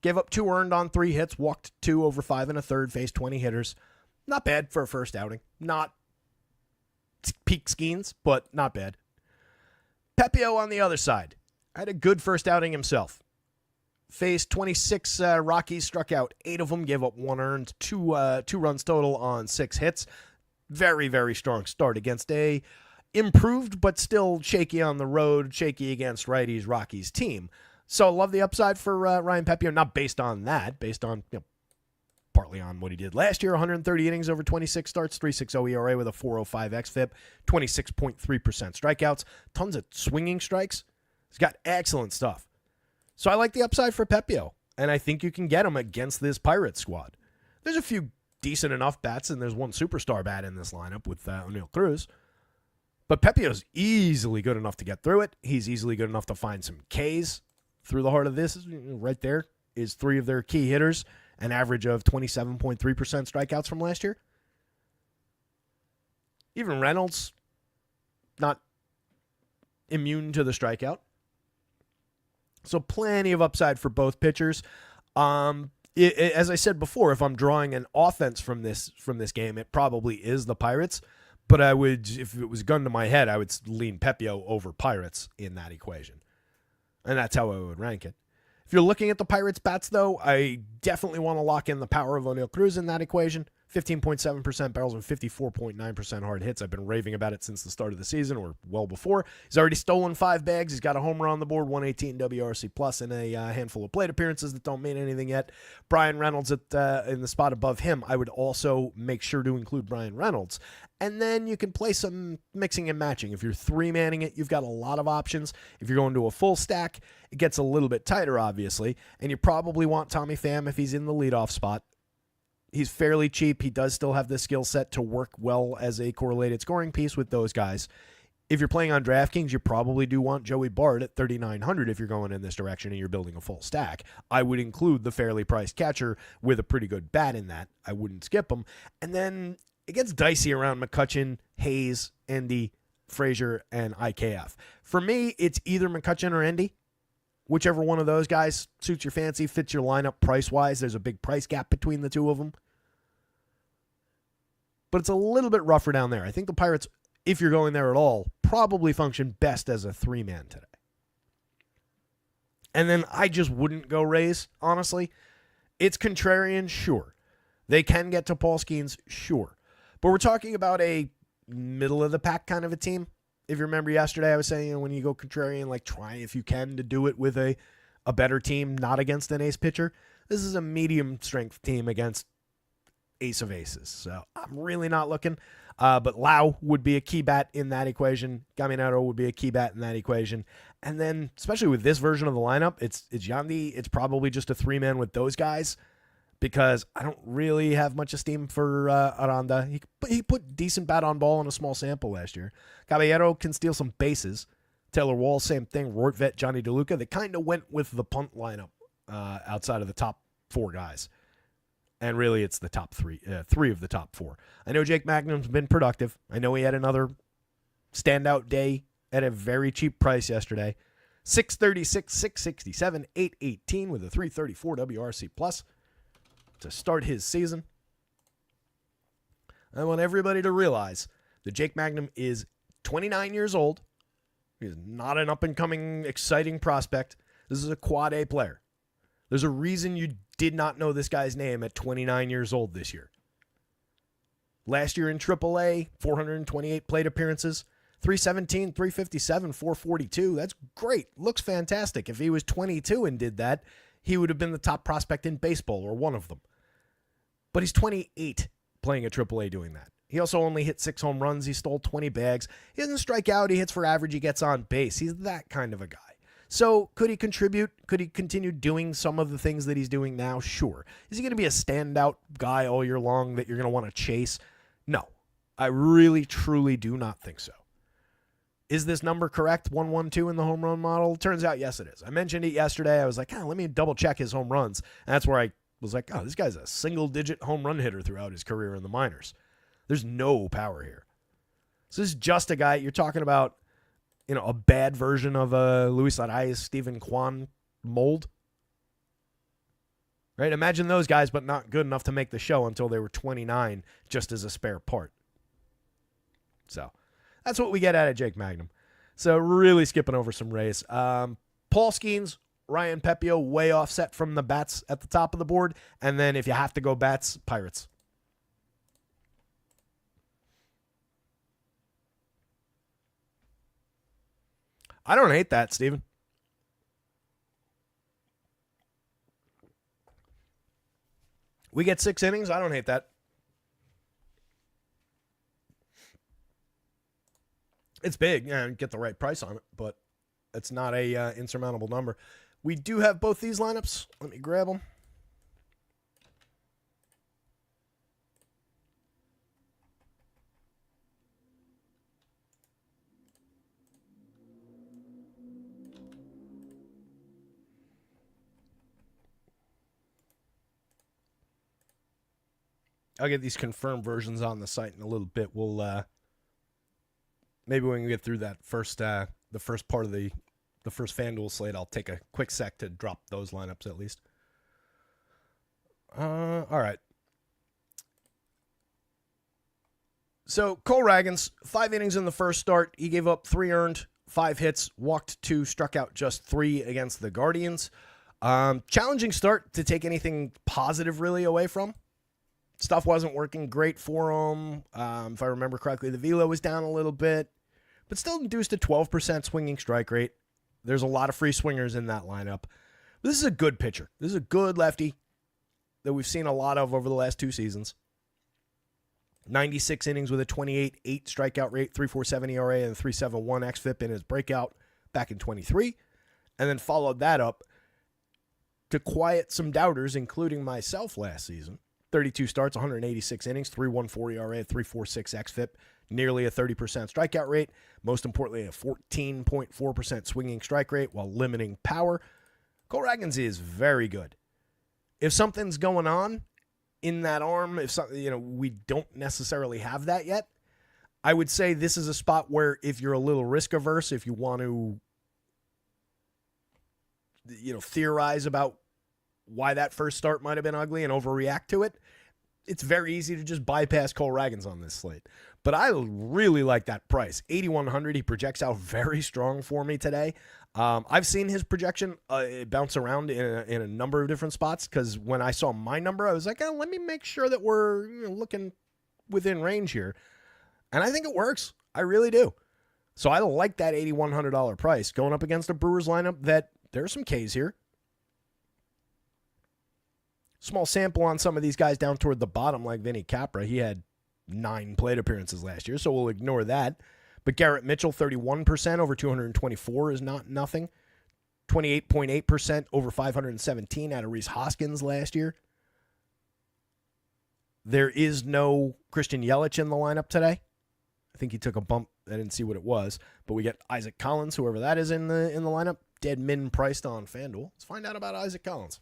gave up 2 earned on 3 hits, walked 2 over 5 1/3, faced 20 hitters. Not bad for a first outing. Not peak Skeens, but not bad. Pepio on the other side had a good first outing himself. Faced 26 Rockies, struck out 8 of them, gave up 1 earned, 2 runs total on 6 hits. Very, very strong start against a improved but still shaky on the road, shaky against righties Rockies team. So love the upside for Ryan Pepio, not based on that, based on partly on what he did last year. 130 innings over 26 starts, 3.60 ERA with a 4.05 xFIP, 26.3% strikeouts, tons of swinging strikes. He's got excellent stuff. So I like the upside for Pepio, and I think you can get him against this Pirates squad. There's a few decent enough bats, and there's one superstar bat in this lineup with O'Neal Cruz. But Pepio's easily good enough to get through it. He's easily good enough to find some Ks through the heart of this. Right there is 3 of their key hitters, an average of 27.3% strikeouts from last year. Even Reynolds, not immune to the strikeout. So plenty of upside for both pitchers. As I said before, if I'm drawing an offense from this game, it probably is the Pirates. But I would, if it was a gun to my head, I would lean Pepio over Pirates in that equation. And that's how I would rank it. If you're looking at the Pirates bats, though, I definitely want to lock in the power of O'Neal Cruz in that equation. 15.7% barrels and 54.9% hard hits. I've been raving about it since the start of the season, or well before. He's already stolen 5 bags. He's got a homer on the board, 118 WRC plus, and a handful of plate appearances that don't mean anything yet. Brian Reynolds in the spot above him. I would also make sure to include Brian Reynolds. And then you can play some mixing and matching. If you're 3-manning it, you've got a lot of options. If you're going to a full stack, it gets a little bit tighter, obviously. And you probably want Tommy Pham if he's in the leadoff spot. He's fairly cheap. He does still have the skill set to work well as a correlated scoring piece with those guys. If you're playing on DraftKings, you probably do want Joey Bart at 3,900 if you're going in this direction and you're building a full stack. I would include the fairly priced catcher with a pretty good bat in that. I wouldn't skip him. And then it gets dicey around McCutchen, Hayes, Endy, Frazier, and IKF. For me, it's either McCutchen or Endy. Whichever one of those guys suits your fancy, fits your lineup price-wise. There's a big price gap between the two of them. But it's a little bit rougher down there. I think the Pirates, if you're going there at all, probably function best as a three-man today. And then I just wouldn't go Rays, honestly. It's contrarian, sure. They can get to Paul Skeens, sure. But we're talking about a middle-of-the-pack kind of a team. If you remember yesterday, I was saying, when you go contrarian, like try if you can to do it with a better team, not against an ace pitcher. This is a medium-strength team against ace of aces. So I'm really not looking. But Lau would be a key bat in that equation. Gaminero would be a key bat in that equation. And then, especially with this version of the lineup, it's Yandy. It's probably just a three-man with those guys because I don't really have much esteem for Aranda. He put decent bat on ball in a small sample last year. Caballero can steal some bases. Taylor Wall, same thing. Rortvet, Johnny DeLuca. They kind of went with the punt lineup outside of the top four guys. And really, it's the top three of the top four. I know Jake Magnum's been productive. I know he had another standout day at a very cheap price yesterday. 636, 667, 818 with a 334 WRC plus to start his season. I want everybody to realize that Jake Magnum is 29 years old. He's not an up-and-coming, exciting prospect. This is a quad A player. There's a reason you did not know this guy's name at 29 years old this year. Last year in AAA, 428 plate appearances, 317, 357, 442. That's great. Looks fantastic. If he was 22 and did that, he would have been the top prospect in baseball or one of them. But he's 28 playing at AAA doing that. He also only hit 6 home runs. He stole 20 bags. He doesn't strike out. He hits for average. He gets on base. He's that kind of a guy. So could he contribute? Could he continue doing some of the things that he's doing now? Sure. Is he going to be a standout guy all year long that you're going to want to chase? No. I really, truly do not think so. Is this number correct? 112 in the home run model? Turns out, yes, it is. I mentioned it yesterday. I was like, let me double check his home runs. And that's where I was like, this guy's a single-digit home run hitter throughout his career in the minors. There's no power here. So this is just a guy, you're talking about, a bad version of a Luis Arias, Stephen Kwan mold. Right? Imagine those guys, but not good enough to make the show until they were 29, just as a spare part. So that's what we get out of Jake Magnum. So really skipping over some Rays. Paul Skeens, Ryan Pepio, way offset from the bats at the top of the board. And then if you have to go bats, Pirates. I don't hate that, Steven. We get 6 innings. I don't hate that. It's big. Get the right price on it, but it's not a insurmountable number. We do have both these lineups. Let me grab them. I'll get these confirmed versions on the site in a little bit. We'll maybe when we get through that the first part of the first FanDuel slate, I'll take a quick sec to drop those lineups at least. All right. So Cole Ragans, 5 innings in the first start. He gave up 3 earned, 5 hits, walked 2, struck out just 3 against the Guardians. Challenging start to take anything positive really away from. Stuff wasn't working great for him. If I remember correctly, the velo was down a little bit, but still induced a 12% swinging strike rate. There's a lot of free swingers in that lineup. But this is a good pitcher. This is a good lefty that we've seen a lot of over the last 2 seasons. 96 innings with a 28.8 strikeout rate, 3.47 ERA, and 3.71 xFIP in his breakout back in 23. And then followed that up to quiet some doubters, including myself last season. 32 starts, 186 innings, 3.14 ERA, 3.46 xFIP, nearly a 30% strikeout rate. Most importantly, a 14.4% swinging strike rate while limiting power. Cole Ragans is very good. If something's going on in that arm, if something, we don't necessarily have that yet, I would say this is a spot where if you're a little risk averse, if you want to, theorize about why that first start might have been ugly and overreact to it, it's very easy to just bypass Cole Ragans on this slate. But I really like that price. 8,100, he projects out very strong for me today. I've seen his projection bounce around in a number of different spots because when I saw my number, I was like, let me make sure that we're looking within range here. And I think it works. I really do. So I like that $8,100 price going up against a Brewers lineup that there are some Ks here. Small sample on some of these guys down toward the bottom, like Vinny Capra. He had 9 plate appearances last year, so we'll ignore that. But Garrett Mitchell, 31% over 224 is not nothing. 28.8% over 517 out of Rhys Hoskins last year. There is no Christian Yelich in the lineup today. I think he took a bump. I didn't see what it was. But we get Isaac Collins, whoever that is in the lineup. Dead min priced on FanDuel. Let's find out about Isaac Collins.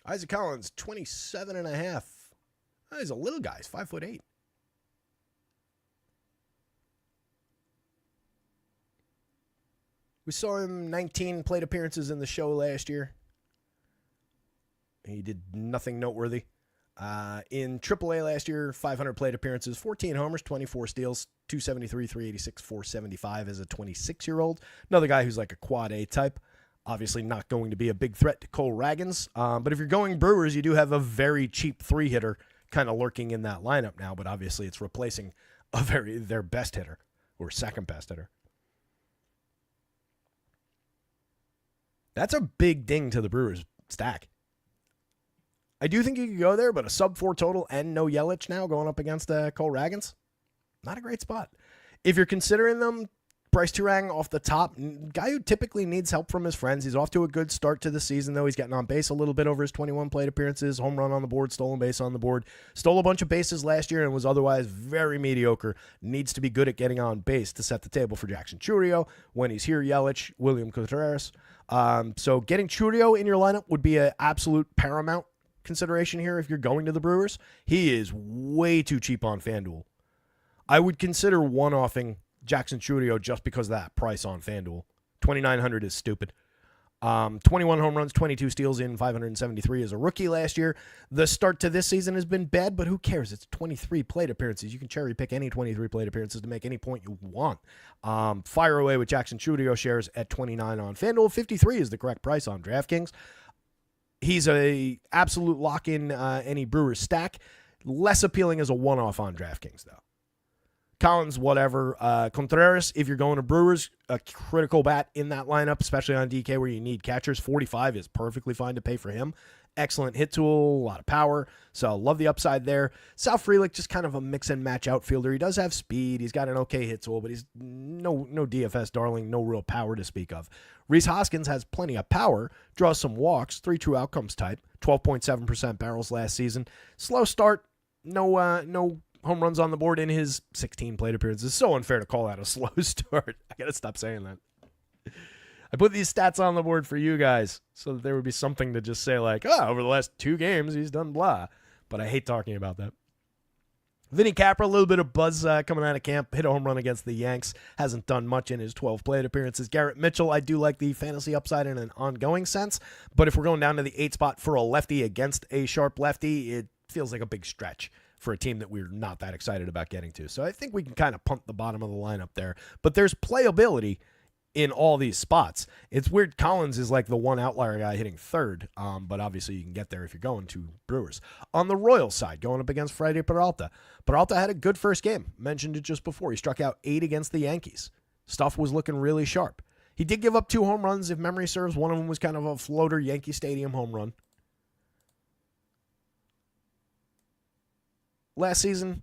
Isaac Collins, 27.5. Oh, he's a little guy. He's 5'8". We saw him 19 plate appearances in the show last year. He did nothing noteworthy. In AAA last year, 500 plate appearances, 14 homers, 24 steals, 273, 386, 475 as a 26-year-old. Another guy who's like a quad A type. Obviously not going to be a big threat to Cole Ragans. But if you're going Brewers, you do have a very cheap 3-hitter kind of lurking in that lineup now. But obviously it's replacing their best hitter or second best hitter. That's a big ding to the Brewers stack. I do think you could go there, but a sub-4 total and no Yelich now going up against Cole Ragans, not a great spot. If you're considering them, Bryce Turang off the top, guy who typically needs help from his friends. He's off to a good start to the season, though. He's getting on base a little bit over his 21 plate appearances, home run on the board, stolen base on the board. Stole a bunch of bases last year and was otherwise very mediocre. Needs to be good at getting on base to set the table for Jackson Chourio. When he's here, Yelich, William Contreras. So getting Chourio in your lineup would be an absolute paramount consideration here if you're going to the Brewers. He is way too cheap on FanDuel. I would consider one-offing Jackson Chourio just because of that price on FanDuel. $2,900 is stupid. 21 home runs, 22 steals in 573 as a rookie last year. The start to this season has been bad, but who cares? It's 23 plate appearances. You can cherry pick any 23 plate appearances to make any point you want. Fire away with Jackson Chourio shares at 29 on FanDuel. 53 is the correct price on DraftKings. He's a absolute lock in any Brewers stack. Less appealing as a one-off on DraftKings, though. Collins, whatever. Contreras, if you're going to Brewers, a critical bat in that lineup, especially on DK where you need catchers. 45 is perfectly fine to pay for him. Excellent hit tool, a lot of power. So love the upside there. Sal Frelick, just kind of a mix and match outfielder. He does have speed. He's got an okay hit tool, but he's no DFS darling, no real power to speak of. Rhys Hoskins has plenty of power, draws some walks, 3 true outcomes type, 12.7% barrels last season. Slow start, no home runs on the board in his 16 plate appearances. It's so unfair to call that a slow start. I got to stop saying that. I put these stats on the board for you guys so that there would be something to just say like, over the last 2 games, he's done blah. But I hate talking about that. Vinny Capra, a little bit of buzz coming out of camp. Hit a home run against the Yanks. Hasn't done much in his 12 plate appearances. Garrett Mitchell, I do like the fantasy upside in an ongoing sense. But if we're going down to the 8 spot for a lefty against a sharp lefty, it feels like a big stretch for a team that we're not that excited about getting to. So I think we can kind of punt the bottom of the lineup there. But there's playability in all these spots. It's weird. Collins is like the one outlier guy hitting third, but obviously you can get there if you're going to Brewers. On the Royals side, going up against Friday Peralta. Peralta had a good first game. Mentioned it just before. He struck out 8 against the Yankees. Stuff was looking really sharp. He did give up 2 home runs, if memory serves. One of them was kind of a floater Yankee Stadium home run. Last season,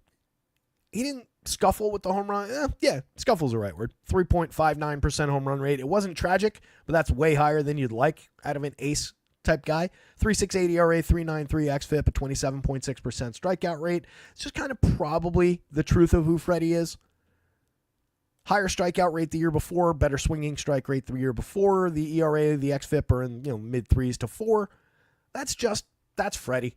he didn't scuffle with the home run. Scuffle's the right word. 3.59% home run rate. It wasn't tragic, but that's way higher than you'd like out of an ace type guy. 3.68 ERA, 3.93 xFIP, a 27.6% strikeout rate. It's just kind of probably the truth of who Freddie is. Higher strikeout rate the year before, better swinging strike rate the year before. The ERA, the xFIP are in mid 3s to 4. That's Freddie.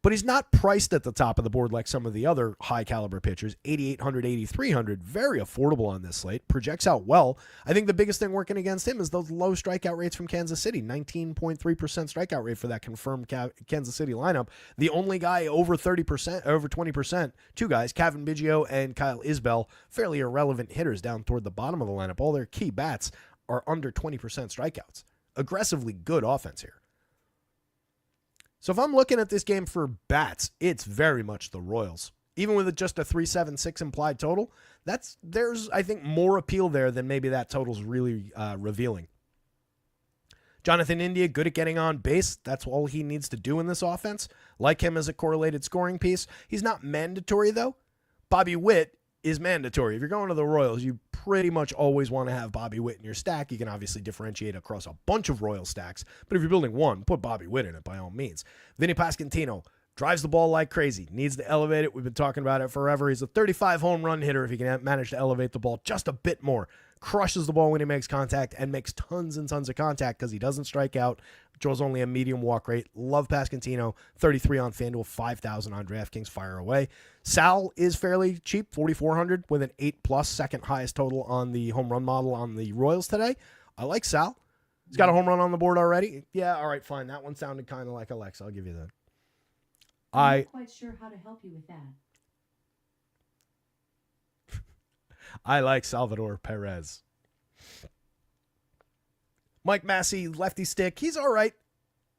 But he's not priced at the top of the board like some of the other high-caliber pitchers. 8,800, 8,300, very affordable on this slate. Projects out well. I think the biggest thing working against him is those low strikeout rates from Kansas City. 19.3% strikeout rate for that confirmed Kansas City lineup. The only guy over 30%, over 20%, two guys, Kevin Biggio and Kyle Isbell, fairly irrelevant hitters down toward the bottom of the lineup. All their key bats are under 20% strikeouts. Aggressively good offense here. So if I'm looking at this game for bats, it's very much the Royals. Even with just a 3.76 implied total, there's, I think, more appeal there than maybe that total's really revealing. Jonathan India, good at getting on base. That's all he needs to do in this offense. Like him as a correlated scoring piece. He's not mandatory, though. Bobby Witt is mandatory. If you're going to the Royals, you pretty much always want to have Bobby Witt in your stack. You can obviously differentiate across a bunch of Royal stacks, but if you're building one, put Bobby Witt in it by all means. Vinny Pasquantino drives the ball like crazy, needs to elevate it. We've been talking about it forever. He's a 35 home run hitter if he can manage to elevate the ball just a bit more. Crushes the ball when he makes contact and makes tons and tons of contact because he doesn't strike out. Draws only a medium walk rate. Love Pasquantino. 33 on FanDuel, 5,000 on DraftKings. Fire away. Sal is fairly cheap, 4,400 with an 8+ second highest total on the home run model on the Royals today. I like Sal. He's got a home run on the board already. Yeah, all right, fine. That one sounded kind of like Alexa. I'll give you that. I'm not quite sure how to help you with that. I like Salvador Perez. Mike Massey, lefty stick. He's all right.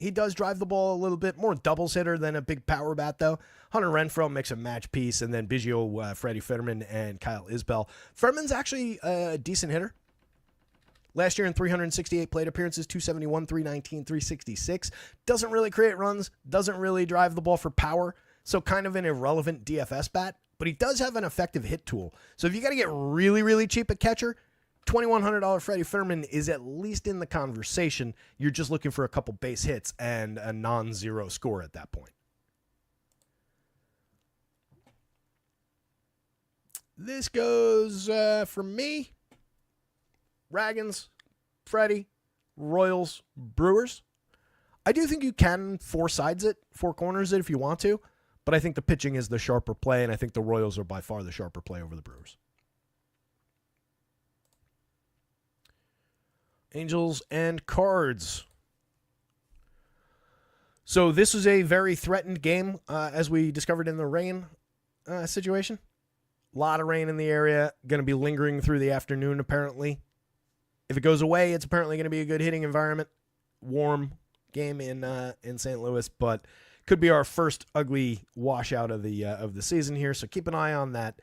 He does drive the ball a little bit. More doubles hitter than a big power bat, though. Hunter Renfroe makes a match piece, and then Biggio, Freddie Fetterman, and Kyle Isbell. Fetterman's actually a decent hitter. Last year in 368 plate appearances, 271, 319, 366. Doesn't really create runs. Doesn't really drive the ball for power. So kind of an irrelevant DFS bat. But he does have an effective hit tool. So if you got to get really, really cheap at catcher, $2,100 Freddie Fetterman is at least in the conversation. You're just looking for a couple base hits and a non-zero score at that point. This goes for me. Ragans, Freddie, Royals, Brewers. I do think you can four corners it if you want to. But I think the pitching is the sharper play, and I think the Royals are by far the sharper play over the Brewers. Angels and Cards. So this was a very threatened game, as we discovered in the rain situation. A lot of rain in the area, going to be lingering through the afternoon, apparently. If it goes away, it's apparently going to be a good hitting environment. Warm game in St. Louis, but could be our first ugly washout of the season here, so keep an eye on that.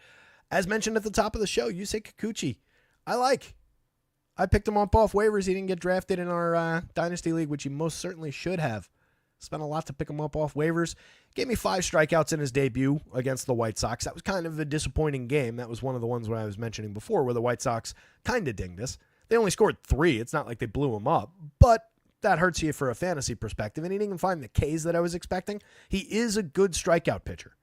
As mentioned at the top of the show, Yusei Kikuchi, I picked him up off waivers. He didn't get drafted in our Dynasty League, which he most certainly should have. Spent a lot to pick him up off waivers. Gave me 5 strikeouts in his debut against the White Sox. That was kind of a disappointing game. That was one of the ones where I was mentioning before where the White Sox kind of dinged us. They only scored 3. It's not like they blew him up, but that hurts you for a fantasy perspective, and he didn't even find the Ks that I was expecting. He is a good strikeout pitcher.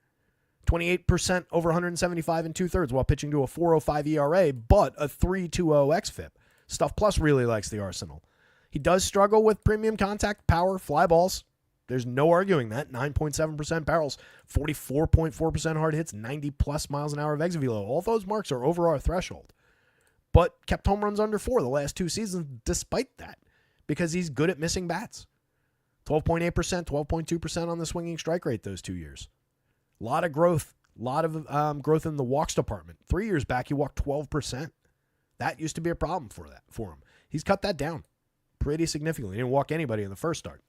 28% over 175 and 2/3 while pitching to a 4.05 ERA, but a 3.20 xFIP. Stuff Plus really likes the arsenal. He does struggle with premium contact, power, fly balls. There's no arguing that. 9.7% barrels, 44.4% hard hits, 90+ miles an hour of exit velo. All those marks are over our threshold. But kept home runs under 4 the last 2 seasons despite that, because he's good at missing bats. 12.8%, 12.2% on the swinging strike rate those 2 years. A lot of growth. A lot of growth in the walks department. 3 years back, he walked 12%. That used to be a problem for him. He's cut that down pretty significantly. He didn't walk anybody in the first start.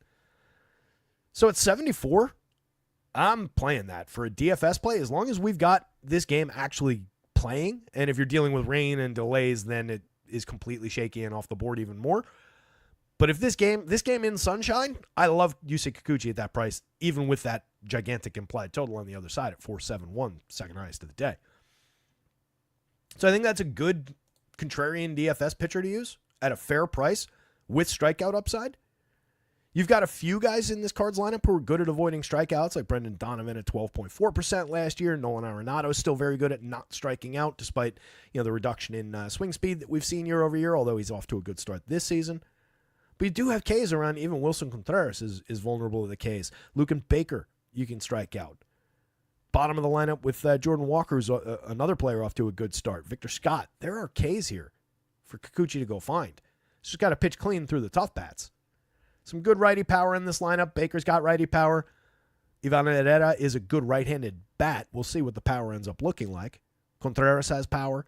So at 74, I'm playing that for a DFS play. As long as we've got this game actually playing, and if you're dealing with rain and delays, then it is completely shaky and off the board even more. But if this game in sunshine, I love Yusei Kikuchi at that price, even with that gigantic implied total on the other side at 471, second highest of the day. So I think that's a good contrarian DFS pitcher to use at a fair price with strikeout upside. You've got a few guys in this Cards lineup who are good at avoiding strikeouts, like Brendan Donovan at 12.4% last year. Nolan Arenado is still very good at not striking out, despite the reduction in swing speed that we've seen year over year, although he's off to a good start this season. But you do have Ks around. Even Wilson Contreras is vulnerable to the Ks. Lucan Baker, you can strike out. Bottom of the lineup with Jordan Walker, who's another player off to a good start. Victor Scott. There are Ks here for Kikuchi to go find. He's just got to pitch clean through the tough bats. Some good righty power in this lineup. Baker's got righty power. Ivan Herrera is a good right-handed bat. We'll see what the power ends up looking like. Contreras has power.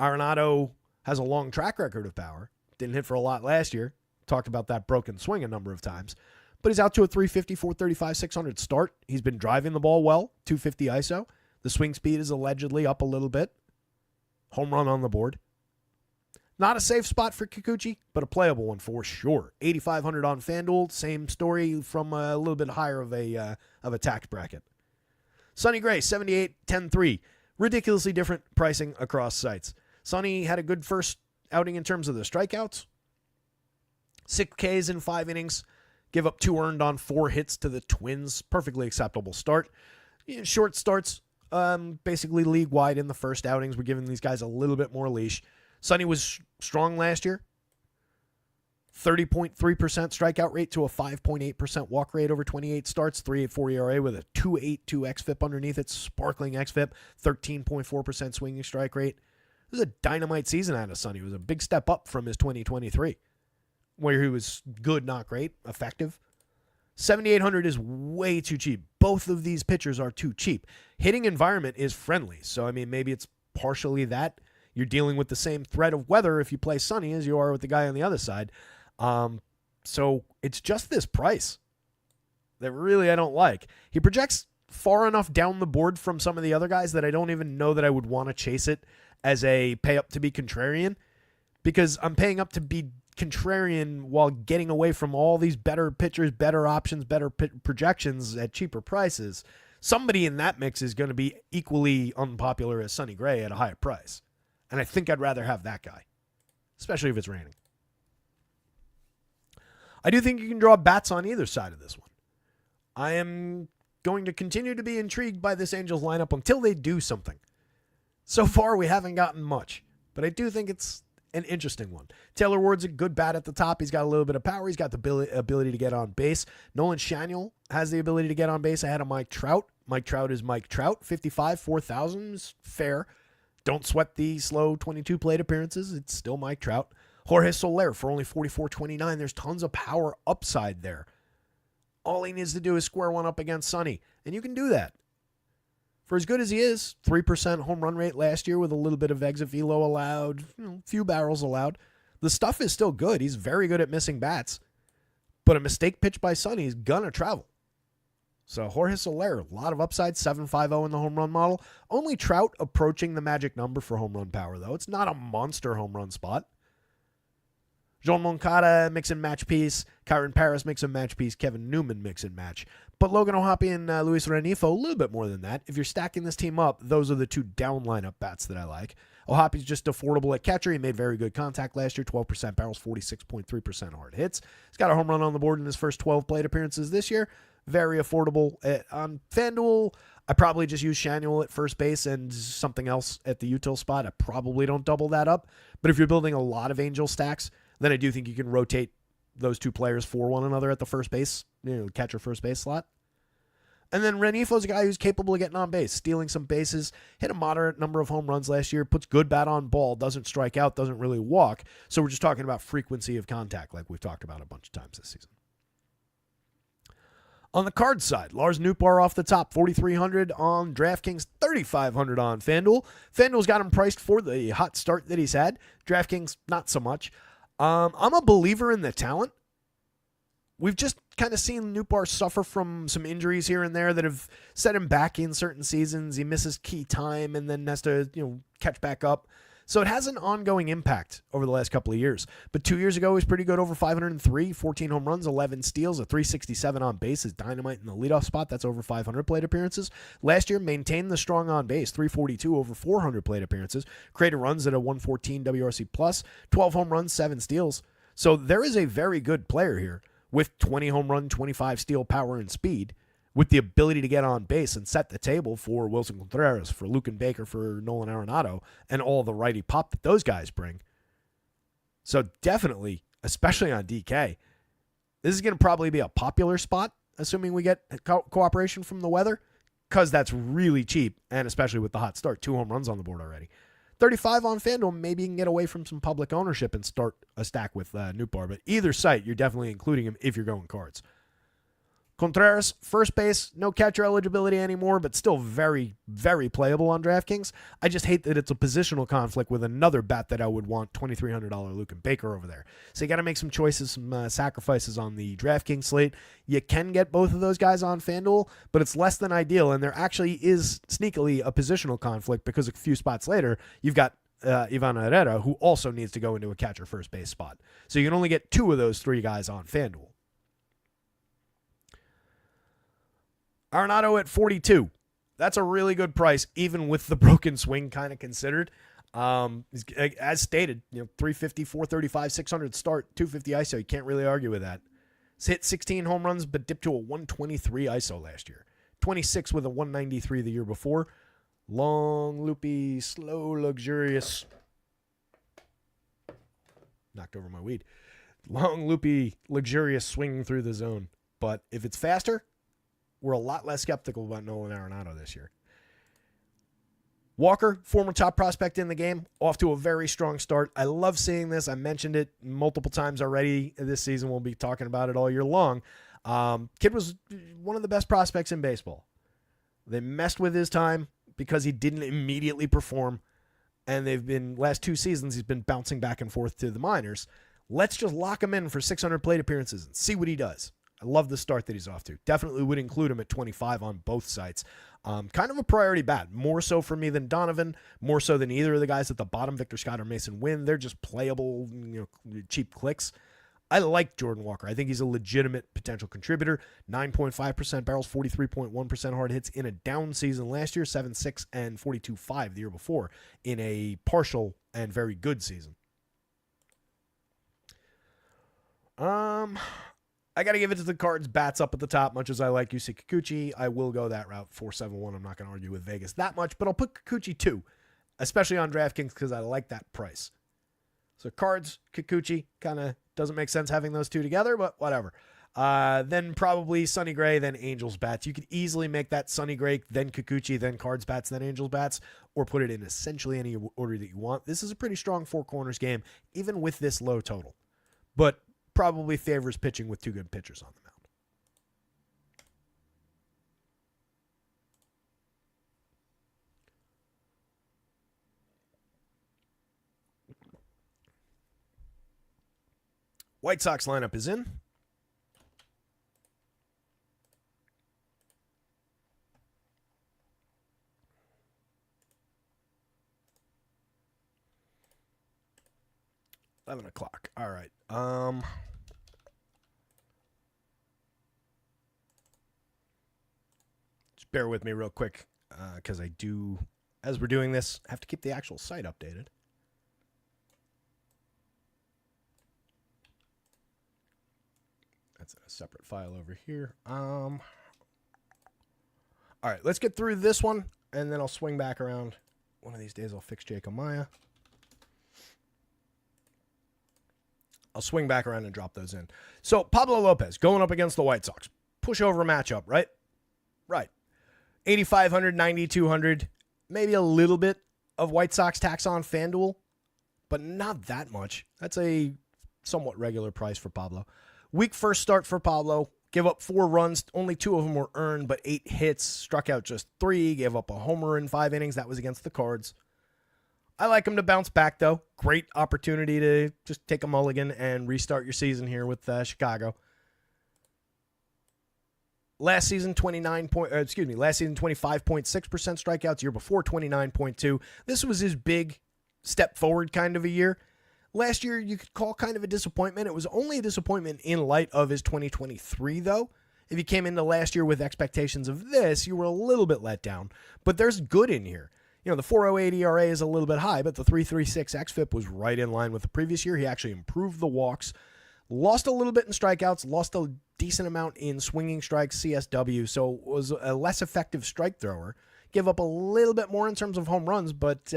Arenado has a long track record of power. Didn't hit for a lot last year. Talked about that broken swing a number of times. But he's out to a 350, 435, 600 start. He's been driving the ball well, 250 ISO. The swing speed is allegedly up a little bit. Home run on the board. Not a safe spot for Kikuchi, but a playable one for sure. 8,500 on FanDuel. Same story from a little bit higher of a tax bracket. Sonny Gray, 78, 10-3. Ridiculously different pricing across sites. Sonny had a good first outing in terms of the strikeouts. 6 Ks in 5 innings. Give up 2 earned on 4 hits to the Twins. Perfectly acceptable start. Short starts, basically league-wide in the first outings. We're giving these guys a little bit more leash. Sonny was strong last year. 30.3% strikeout rate to a 5.8% walk rate over 28 starts. 3.84 ERA with a 2.82 xFIP underneath it. Sparkling xFIP. 13.4% swinging strike rate. This is a dynamite season out of Sonny. It was a big step up from his 2023, where he was good, not great, effective. 7,800 is way too cheap. Both of these pitchers are too cheap. Hitting environment is friendly. So, maybe it's partially that. You're dealing with the same threat of weather if you play Sonny as you are with the guy on the other side. So it's just this price that really I don't like. He projects far enough down the board from some of the other guys that I don't even know that I would want to chase it as a pay up to be contrarian, because I'm paying up to be contrarian while getting away from all these better pitchers, better options, better projections at cheaper prices. Somebody in that mix is going to be equally unpopular as Sonny Gray at a higher price. And I think I'd rather have that guy, especially if it's raining. I do think you can draw bats on either side of this one. I am going to continue to be intrigued by this Angels lineup until they do something. So far, we haven't gotten much, but I do think it's an interesting one. Taylor Ward's a good bat at the top. He's got a little bit of power. He's got the ability to get on base. Nolan Shaniel has the ability to get on base ahead of Mike Trout. Mike Trout is Mike Trout. 55, 4,000 is fair. Don't sweat the slow 22 plate appearances. It's still Mike Trout. Jorge Soler for only 44.29. There's tons of power upside there. All he needs to do is square one up against Sonny, and you can do that. For as good as he is, 3% home run rate last year with a little bit of exit velo allowed, few barrels allowed. The stuff is still good. He's very good at missing bats, but a mistake pitch by Sonny is gonna travel. So Jorge Soler, a lot of upside, 7.50 in the home run model. Only Trout approaching the magic number for home run power, though. It's not a monster home run spot. Jean Moncada mix and match piece. Kyron Paris mix and match piece. Kevin Newman mix and match. But Logan O'Hoppe and Luis Renifo, a little bit more than that. If you're stacking this team up, those are the 2 down lineup bats that I like. O'Hoppe's just affordable at catcher. He made very good contact last year. 12% barrels, 46.3% hard hits. He's got a home run on the board in his first 12 plate appearances this year. Very affordable. On FanDuel, I probably just use Shaniel at first base and something else at the util spot. I probably don't double that up. But if you're building a lot of Angel stacks, then I do think you can rotate those 2 players for one another at the first base, catcher first base slot. And then Renifo's a guy who's capable of getting on base, stealing some bases, hit a moderate number of home runs last year, puts good bat on ball, doesn't strike out, doesn't really walk. So we're just talking about frequency of contact like we've talked about a bunch of times this season. On the card side, Lars Nootbaar off the top, 4,300 on DraftKings, 3,500 on FanDuel. FanDuel's got him priced for the hot start that he's had. DraftKings, not so much. I'm a believer in the talent. We've just kind of seen Nootbaar suffer from some injuries here and there that have set him back in certain seasons. He misses key time and then has to, catch back up. So it has an ongoing impact over the last couple of years. But 2 years ago, he was pretty good, over 503, 14 home runs, 11 steals, a 367 on base, is dynamite in the leadoff spot. That's over 500 plate appearances. Last year, maintained the strong on base, 342 over 400 plate appearances, created runs at a 114 WRC plus, 12 home runs, 7 steals. So there is a very good player here with 20 home run, 25 steal power and speed, with the ability to get on base and set the table for Wilson Contreras, for Luken Baker, for Nolan Arenado, and all the righty pop that those guys bring. So definitely, especially on DK, this is going to probably be a popular spot, assuming we get cooperation from the weather, because that's really cheap, and especially with the hot start. 2 home runs on the board already. 35 on FanDuel, maybe you can get away from some public ownership and start a stack with Nootbaar. But either site, you're definitely including him if you're going cards. Contreras, first base, no catcher eligibility anymore, but still very, very playable on DraftKings. I just hate that it's a positional conflict with another bat that I would want, $2,300 Luken Baker over there. So you got to make some choices, some sacrifices on the DraftKings slate. You can get both of those guys on FanDuel, but it's less than ideal, and there actually is sneakily a positional conflict because a few spots later, you've got Ivan Herrera, who also needs to go into a catcher first base spot. So you can only get 2 of those 3 guys on FanDuel. Arenado at 42. That's a really good price, even with the broken swing kind of considered. As stated, 350, 435, 600 start, 250 ISO. You can't really argue with that. He's hit 16 home runs, but dipped to a 123 ISO last year. 26 with a 193 the year before. Long, loopy, slow, luxurious. Knocked over my weed. Long, loopy, luxurious swing through the zone. But if it's faster, we're a lot less skeptical about Nolan Arenado this year. Walker, former top prospect in the game, off to a very strong start. I love seeing this. I mentioned it multiple times already this season. We'll be talking about it all year long. Kid was one of the best prospects in baseball. They messed with his time because he didn't immediately perform, and last 2 seasons, he's been bouncing back and forth to the minors. Let's just lock him in for 600 plate appearances and see what he does. I love the start that he's off to. Definitely would include him at 25 on both sites. Kind of a priority bat. More so for me than Donovan. More so than either of the guys at the bottom, Victor Scott or Mason Wynn. They're just playable, cheap clicks. I like Jordan Walker. I think he's a legitimate potential contributor. 9.5% barrels, 43.1% hard hits in a down season last year. 7.6 and 42.5 the year before in a partial and very good season. I got to give it to the Cards bats up at the top. Much as I like Yusei Kikuchi, I will go that route. 471. I'm not going to argue with Vegas that much, but I'll put Kikuchi 2, especially on DraftKings because I like that price. So Cards, Kikuchi, kind of doesn't make sense having those 2 together, but whatever. Then probably Sonny Gray, then Angels bats. You could easily make that Sonny Gray, then Kikuchi, then Cards bats, then Angels bats, or put it in essentially any order that you want. This is a pretty strong 4 corners game, even with this low total. But probably favors pitching with 2 good pitchers on the mound. White Sox lineup is in. $11:00. All right. Just bear with me real quick because I do, as we're doing this, have to keep the actual site updated. That's in a separate file over here. All right, let's get through this one, and then I'll swing back around. One of these days I'll fix Jake Amaya. I'll swing back around and drop those in. So Pablo Lopez going up against the White Sox. Pushover matchup, right? Right. 8,500, 9,200. Maybe a little bit of White Sox tax on FanDuel, but not that much. That's a somewhat regular price for Pablo. Week first start for Pablo. Give up 4 runs. Only 2 of them were earned, but 8 hits. Struck out just 3. Gave up a homer in 5 innings. That was against the Cards. I like him to bounce back, though. Great opportunity to just take a mulligan and restart your season here with Chicago. Last season, 25.6% strikeouts. Year before, 29.2. This was his big step forward kind of a year. Last year, you could call kind of a disappointment. It was only a disappointment in light of his 2023, though. If you came into last year with expectations of this, you were a little bit let down. But there's good in here. The 4.08 ERA is a little bit high, but the 3.36 xFIP was right in line with the previous year. He actually improved the walks. Lost a little bit in strikeouts, lost a decent amount in swinging strikes, CSW, so was a less effective strike thrower. Give up a little bit more in terms of home runs, but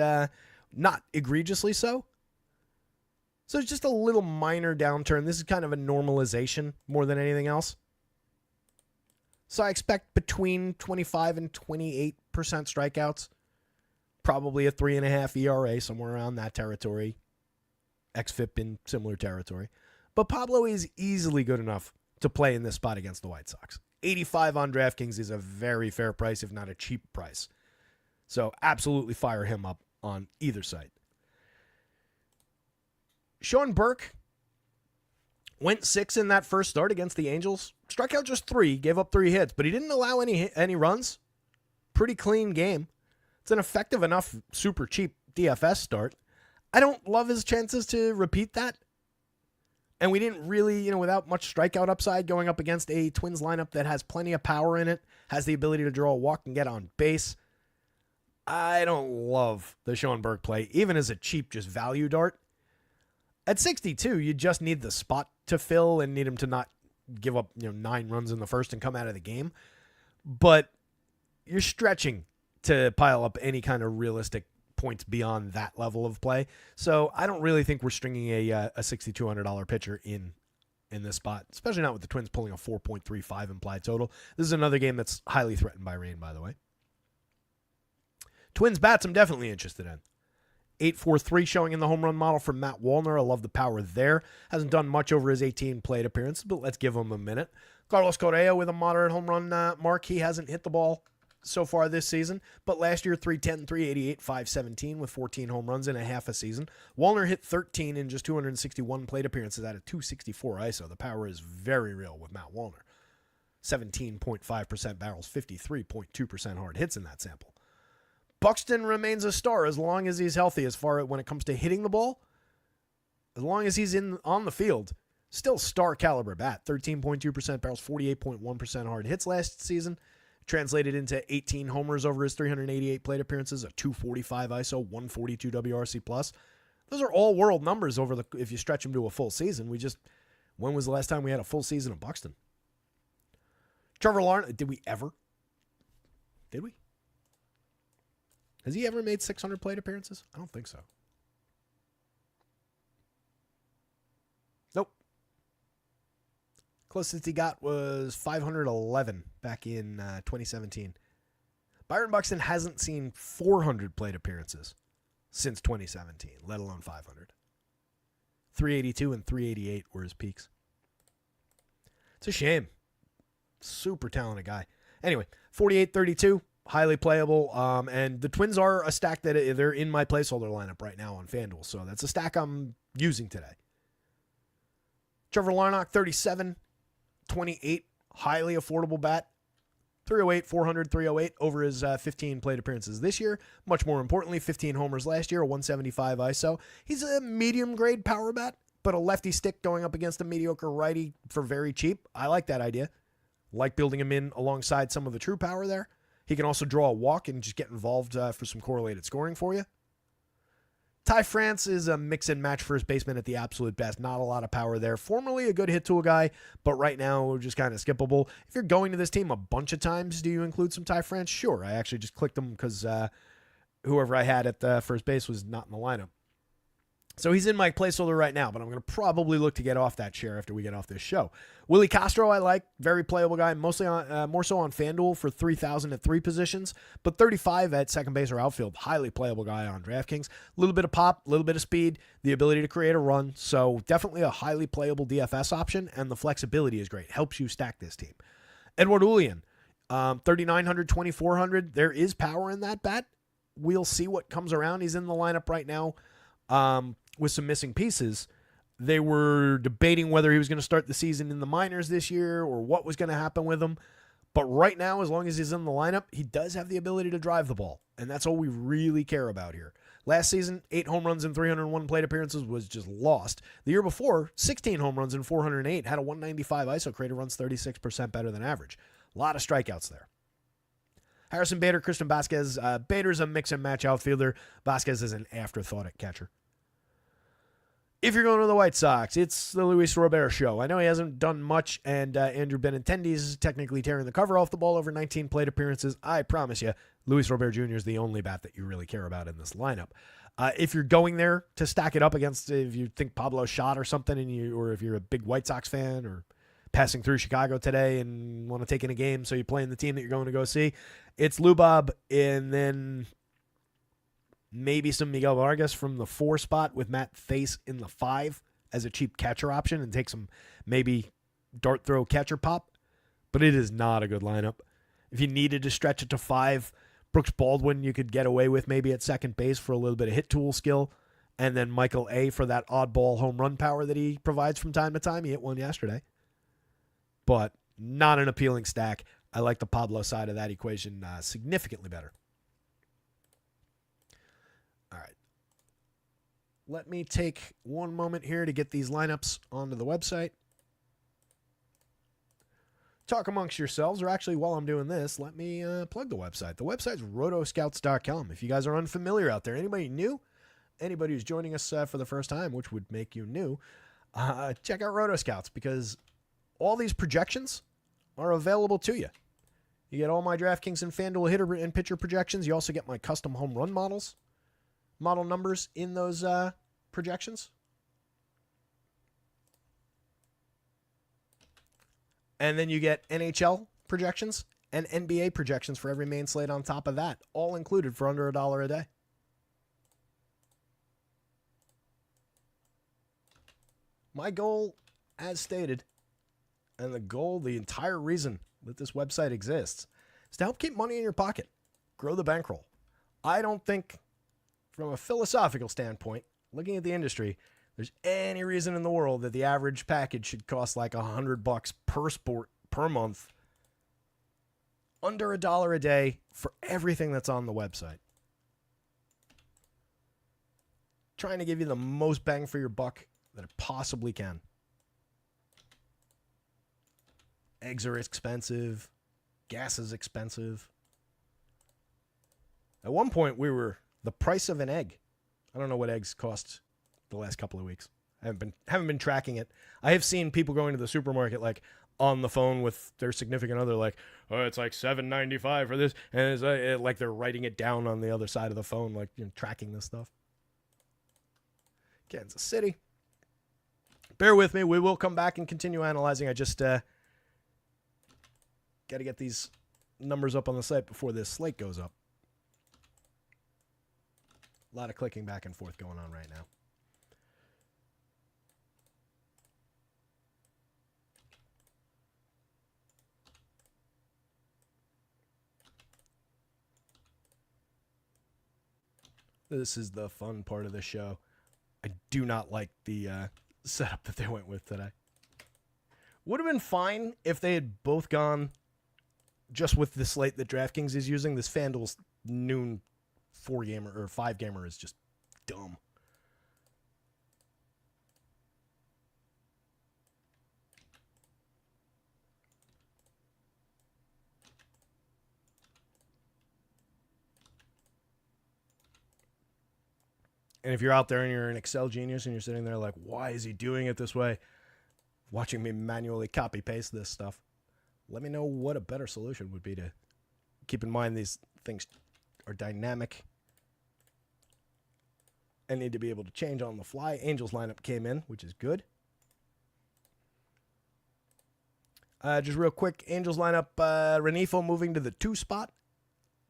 not egregiously so. So it's just a little minor downturn. This is kind of a normalization more than anything else. So I expect between 25 and 28% strikeouts. Probably a 3.5 ERA, somewhere around that territory. XFIP in similar territory. But Pablo is easily good enough to play in this spot against the White Sox. 85 on DraftKings is a very fair price, if not a cheap price. So absolutely fire him up on either side. Sean Burke went 6 in that first start against the Angels. Struck out just 3, gave up 3 hits, but he didn't allow any runs. Pretty clean game. It's an effective enough, super cheap DFS start. I don't love his chances to repeat that. And we didn't really, without much strikeout upside, going up against a Twins lineup that has plenty of power in it, has the ability to draw a walk and get on base. I don't love the Sean Burke play, even as a cheap just value dart. At 62, you just need the spot to fill and need him to not give up 9 runs in the first and come out of the game. But you're stretching to pile up any kind of realistic points beyond that level of play. So I don't really think we're stringing a $6,200 pitcher in this spot, especially not with the Twins pulling a 4.35 implied total. This is another game that's highly threatened by rain, by the way. Twins bats I'm definitely interested in. 8.43 showing in the home run model from Matt Wallner. I love the power there. Hasn't done much over his 18 plate appearances, but let's give him a minute. Carlos Correa with a moderate home run mark. He hasn't hit the ball so far this season, but last year 310, 388, 517 with 14 home runs in a half a season. Wallner hit 13 in just 261 plate appearances out of 264 ISO. The power is very real with Matt Wallner. 17.5% barrels, 53.2% hard hits in that sample. Buxton remains a star as long as he's healthy as far as when it comes to hitting the ball. As long as he's on the field, still star caliber bat. 13.2% barrels, 48.1% hard hits last season. Translated into 18 homers over his 388 plate appearances, a 245 ISO, 142 WRC plus. Those are all world numbers if you stretch them to a full season. When was the last time we had a full season of Buxton? Trevor Lawrence, did we ever? Did we? Has he ever made 600 plate appearances? I don't think so. Nope. Closest he got was 511 back in 2017. Byron Buxton hasn't seen 400 plate appearances since 2017, let alone 500. 382 and 388 were his peaks. It's a shame. Super talented guy. Anyway, 48-32. Highly playable, and the Twins are a stack that they're in my placeholder lineup right now on FanDuel, so that's a stack I'm using today. Trevor Larnach, 37, 28, highly affordable bat, 308, 400, 308 over his 15 plate appearances this year. Much more importantly, 15 homers last year, a 175 ISO. He's a medium-grade power bat, but a lefty stick going up against a mediocre righty for very cheap. I like that idea. Like building him in alongside some of the true power there. He can also draw a walk and just get involved for some correlated scoring for you. Ty France is a mix and match first baseman at the absolute best. Not a lot of power there. Formerly a good hit tool guy, but right now just kind of skippable. If you're going to this team a bunch of times, do you include some Ty France? Sure. I actually just clicked him because whoever I had at the first base was not in the lineup. So he's in my placeholder right now, but I'm going to probably look to get off that chair after we get off this show. Willie Castro, I like. Very playable guy. Mostly on, more so on FanDuel for 3,000 at 3 positions, but 35 at second base or outfield. Highly playable guy on DraftKings. A little bit of pop, a little bit of speed, the ability to create a run. So definitely a highly playable DFS option, and the flexibility is great. Helps you stack this team. Edward Julian, 3,900, 2,400. There is power in that bat. We'll see what comes around. He's in the lineup right now. With some missing pieces. They were debating whether he was going to start the season in the minors this year or what was going to happen with him. But right now, as long as he's in the lineup, he does have the ability to drive the ball. And that's all we really care about here. Last season, 8 home runs and 301 plate appearances was just lost. The year before, 16 home runs and 408, had a 195 ISO, created runs 36% better than average. A lot of strikeouts there. Harrison Bader, Christian Vasquez. Bader's a mix and match outfielder. Vasquez is an afterthought at catcher. If you're going to the White Sox, it's the Luis Robert show. I know he hasn't done much, and Andrew Benintendi is technically tearing the cover off the ball over 19 plate appearances. I promise you, Luis Robert Jr. is the only bat that you really care about in this lineup. If you're going there to stack it up against, if you think Pablo shot or something, or if you're a big White Sox fan or passing through Chicago today and want to take in a game, so you're playing the team that you're going to go see, it's Lubob, and then maybe some Miguel Vargas from the 4 spot with Matt Thaiss in the 5 as a cheap catcher option and take some maybe dart throw catcher pop. But it is not a good lineup. If you needed to stretch it to 5, Brooks Baldwin you could get away with maybe at second base for a little bit of hit tool skill. And then Michael A. for that oddball home run power that he provides from time to time. He hit one yesterday. But not an appealing stack. I like the Pablo side of that equation significantly better. All right. Let me take one moment here to get these lineups onto the website. Talk amongst yourselves, or actually while I'm doing this, let me plug the website. The website's rotoscouts.com. If you guys are unfamiliar out there, anybody new, anybody who's joining us for the first time, which would make you new, check out Rotoscouts, because all these projections are available to you. You get all my DraftKings and FanDuel hitter and pitcher projections. You also get my custom home run model numbers in those projections. And then you get NHL projections and NBA projections for every main slate on top of that, all included for under $1 a day. My goal, as stated, and the entire reason that this website exists, is to help keep money in your pocket, grow the bankroll. I don't think, from a philosophical standpoint, looking at the industry, there's any reason in the world that the average package should cost like $100 per sport per month, under $1 a day for everything that's on the website. Trying to give you the most bang for your buck that it possibly can. Eggs are expensive. Gas is expensive. At one point, we were the price of an egg. I don't know what eggs cost the last couple of weeks. I haven't been tracking it. I have seen people going to the supermarket like on the phone with their significant other, like, oh, it's like $7.95 for this, and it's like they're writing it down on the other side of the phone, like, you know, tracking this stuff. Kansas City. Bear with me. We will come back and continue analyzing. I just got to get these numbers up on the site before this slate goes up. A lot of clicking back and forth going on right now. This is the fun part of the show. I do not like the setup that they went with today. Would have been fine if they had both gone just with the slate that DraftKings is using. This FanDuel's noon 4-gamer or 5-gamer is just dumb. And if you're out there and you're an Excel genius and you're sitting there like, why is he doing it this way? Watching me manually copy paste this stuff. Let me know what a better solution would be to keep in mind these things are dynamic and need to be able to change on the fly. Angels lineup came in, which is good. Just real quick, Angels lineup, Renifo moving to the 2 spot.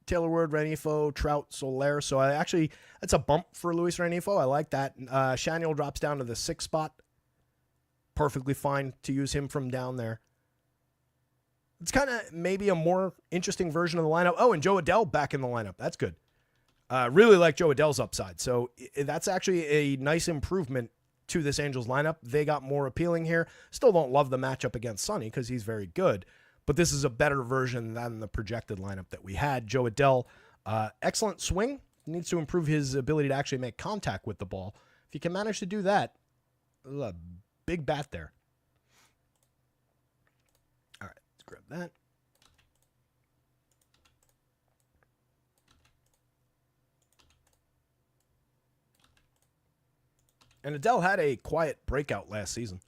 Taylor Ward, Renifo, Trout, Soler. So that's a bump for Luis Renifo. I like that. Shaniel drops down to the 6 spot. Perfectly fine to use him from down there. It's kind of maybe a more interesting version of the lineup. Oh, and Joe Adell back in the lineup. That's good. Really like Joe Adell's upside. So that's actually a nice improvement to this Angels lineup. They got more appealing here. Still don't love the matchup against Sonny because he's very good. But this is a better version than the projected lineup that we had. Joe Adell, excellent swing. Needs to improve his ability to actually make contact with the ball. If you can manage to do that, a big bat there. All right, let's grab that. And Adele had a quiet breakout last season.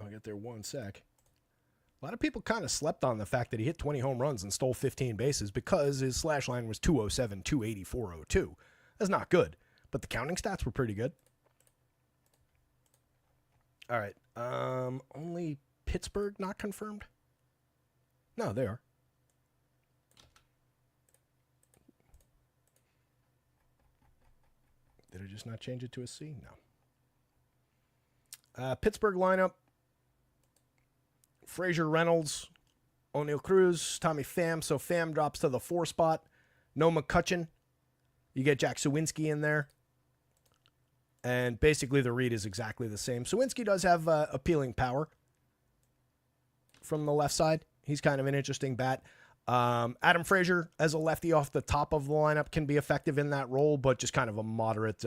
I'll get there one sec. A lot of people kind of slept on the fact that he hit 20 home runs and stole 15 bases because his slash line was 207, 280, 402. That's not good, but the counting stats were pretty good. All right. Only Pittsburgh not confirmed? No, they are. Did I just not change it to a C? No. Pittsburgh lineup. Frazier, Reynolds, O'Neal Cruz, Tommy Pham. So Pham drops to the 4 spot. No McCutchen. You get Jack Suwinski in there. And basically the read is exactly the same. Suwinski does have appealing power from the left side. He's kind of an interesting bat. Adam Frazier, as a lefty off the top of the lineup, can be effective in that role, but just kind of a moderate,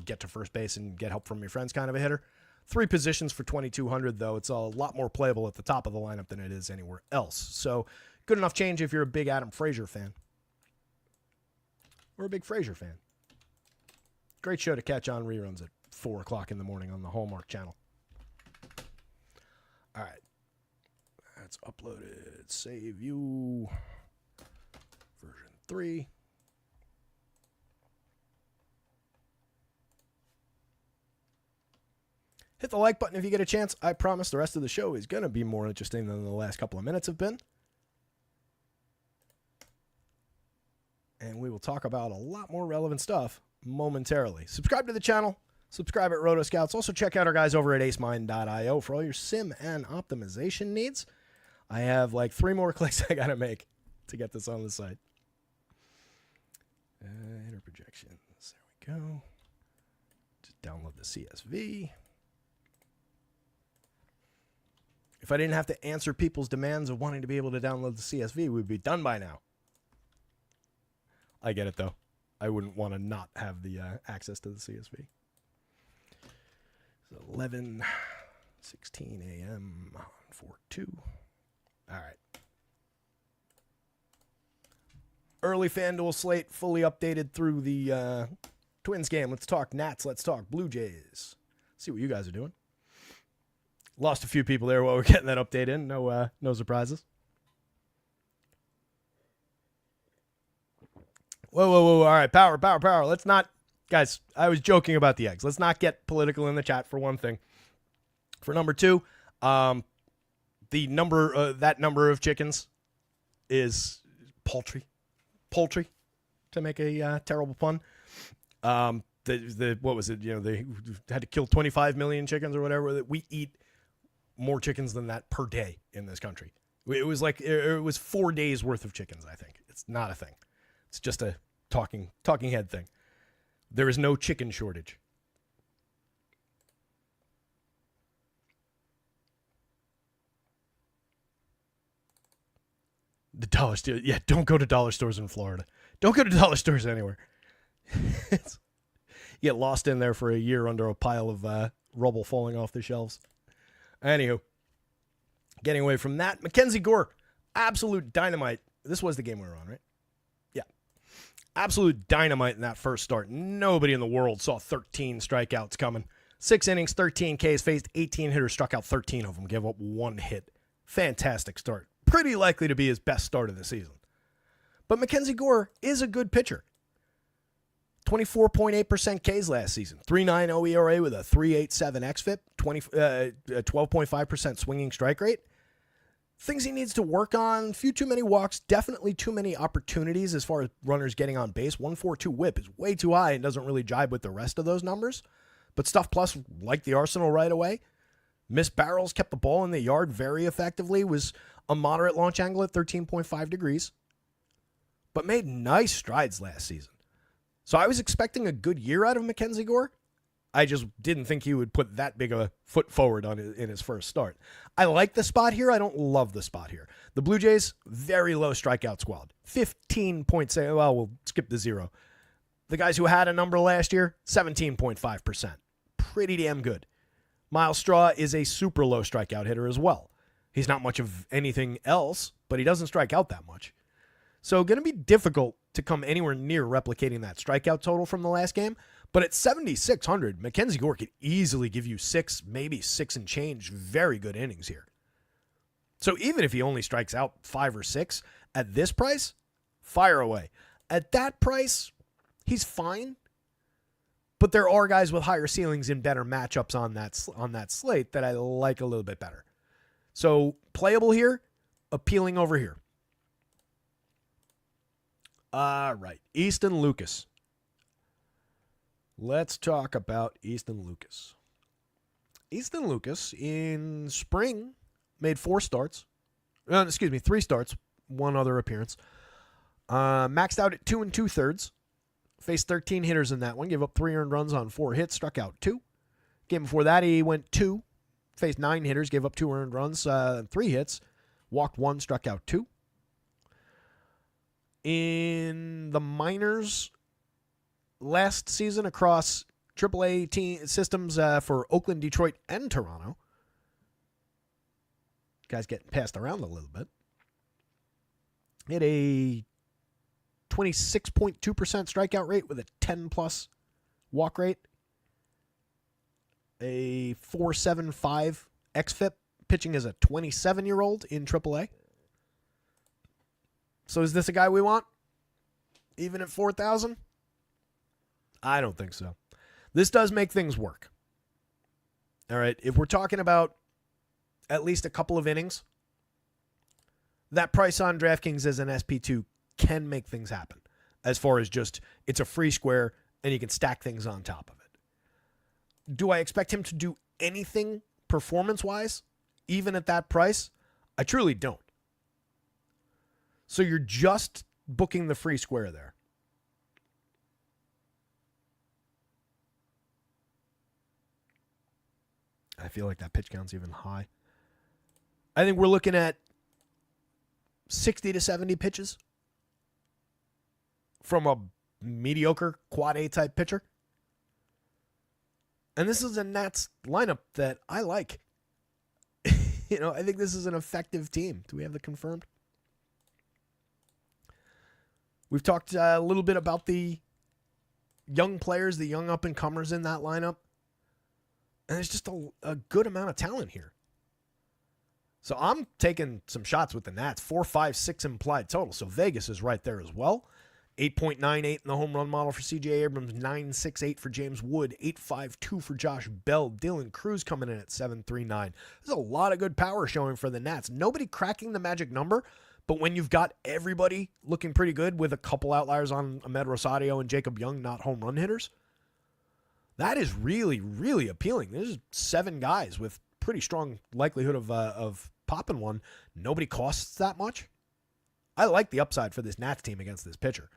get to first base and get help from your friends kind of a hitter. 3 positions for 2,200, though. It's a lot more playable at the top of the lineup than it is anywhere else. So good enough change if you're a big Adam Frazier fan. Or a big Frazier fan. Great show to catch on reruns at 4 o'clock in the morning on the Hallmark Channel. All right. That's uploaded. Save view. Version 3. Hit the like button if you get a chance. I promise the rest of the show is going to be more interesting than the last couple of minutes have been. And we will talk about a lot more relevant stuff momentarily. Subscribe to the channel. Subscribe at Rotoscouts. Also check out our guys over at acemind.io for all your sim and optimization needs. I have like 3 more clicks I got to make to get this on the site. Hitter projections. There we go. Just download the CSV. If I didn't have to answer people's demands of wanting to be able to download the CSV, we'd be done by now. I get it, though. I wouldn't want to not have the access to the CSV. It's 11:16 a.m. on 4/2. All right. Early FanDuel slate, fully updated through the Twins game. Let's talk Nats. Let's talk Blue Jays. See what you guys are doing. Lost a few people there while we're getting that update in. No surprises. Whoa. All right, power. Let's not, guys, I was joking about the eggs. Let's not get political in the chat for one thing. For number 2, the number, that number of chickens is paltry, to make a terrible pun. What was it? They had to kill 25 million chickens or whatever. We eat more chickens than that per day in this country. It was 4 days worth of chickens. I think it's not a thing. It's just a talking head thing. There is no chicken shortage. The dollar store. Yeah, don't go to dollar stores in Florida. Don't go to dollar stores anywhere. You get lost in there for a year under a pile of rubble falling off the shelves. Anywho, getting away from that, Mackenzie Gore, absolute dynamite. This was the game we were on, right? Yeah. Absolute dynamite in that first start. Nobody in the world saw 13 strikeouts coming. 6 innings, 13 Ks, faced 18 hitters, struck out 13 of them, gave up 1 hit. Fantastic start. Pretty likely to be his best start of the season. But Mackenzie Gore is a good pitcher. 24.8% Ks last season. 3.90 ERA with a 3.87 xFIP. 12.5% swinging strike rate. Things he needs to work on. Few too many walks. Definitely too many opportunities as far as runners getting on base. 1.42 whip is way too high and doesn't really jibe with the rest of those numbers. But Stuff Plus liked the arsenal right away. Missed barrels, kept the ball in the yard very effectively. Was a moderate launch angle at 13.5 degrees. But made nice strides last season. So I was expecting a good year out of Mackenzie Gore. I just didn't think he would put that big of a foot forward in his first start. I like the spot here. I don't love the spot here. The Blue Jays, very low strikeout squad. 15 points. Well, we'll skip the 0. The guys who had a number last year, 17.5%. Pretty damn good. Miles Straw is a super low strikeout hitter as well. He's not much of anything else, but he doesn't strike out that much. So going to be difficult to come anywhere near replicating that strikeout total from the last game. But at 7,600, Mackenzie Gore could easily give you 6, maybe 6 and change very good innings here. So even if he only strikes out 5 or 6 at this price, fire away. At that price, he's fine. But there are guys with higher ceilings and better matchups on that slate that I like a little bit better. So playable here, appealing over here. All right, Easton Lucas. Let's talk about Easton Lucas. Easton Lucas in spring made 3 starts, 1 other appearance. Maxed out at 2 2/3. Faced 13 hitters in that one. Gave up 3 earned runs on 4 hits. Struck out 2. Game before that, he went 2. Faced 9 hitters. Gave up 2 earned runs, 3 hits. Walked 1. Struck out 2. In the minors last season across AAA team systems for Oakland, Detroit, and Toronto. Guys getting passed around a little bit. He had a 26.2% strikeout rate with a 10+ walk rate. A 4.75 xFIP, pitching as a 27-year-old in AAA. So is this a guy we want? Even at 4,000? I don't think so. This does make things work. All right, if we're talking about at least a couple of innings, that price on DraftKings as an SP2 can make things happen. As far as just, it's a free square and you can stack things on top of it. Do I expect him to do anything performance-wise, even at that price? I truly don't. So you're just booking the free square there. I feel like that pitch count's even high. I think we're looking at 60 to 70 pitches from a mediocre quad A type pitcher. And this is a Nats lineup that I like. I think this is an effective team. Do we have the confirmed? We've talked a little bit about the young players, the young up-and-comers in that lineup. And there's just a good amount of talent here. So I'm taking some shots with the Nats. 4, 5, 6 implied total. So Vegas is right there as well. 8.98 in the home run model for C.J. Abrams. 9.68 for James Wood. 8.52 for Josh Bell. Dylan Cruz coming in at 7.39. There's a lot of good power showing for the Nats. Nobody cracking the magic number. But when you've got everybody looking pretty good with a couple outliers on Ahmed Rosario and Jacob Young, not home run hitters, that is really, really appealing. There's 7 guys with pretty strong likelihood of popping one. Nobody costs that much. I like the upside for this Nats team against this pitcher.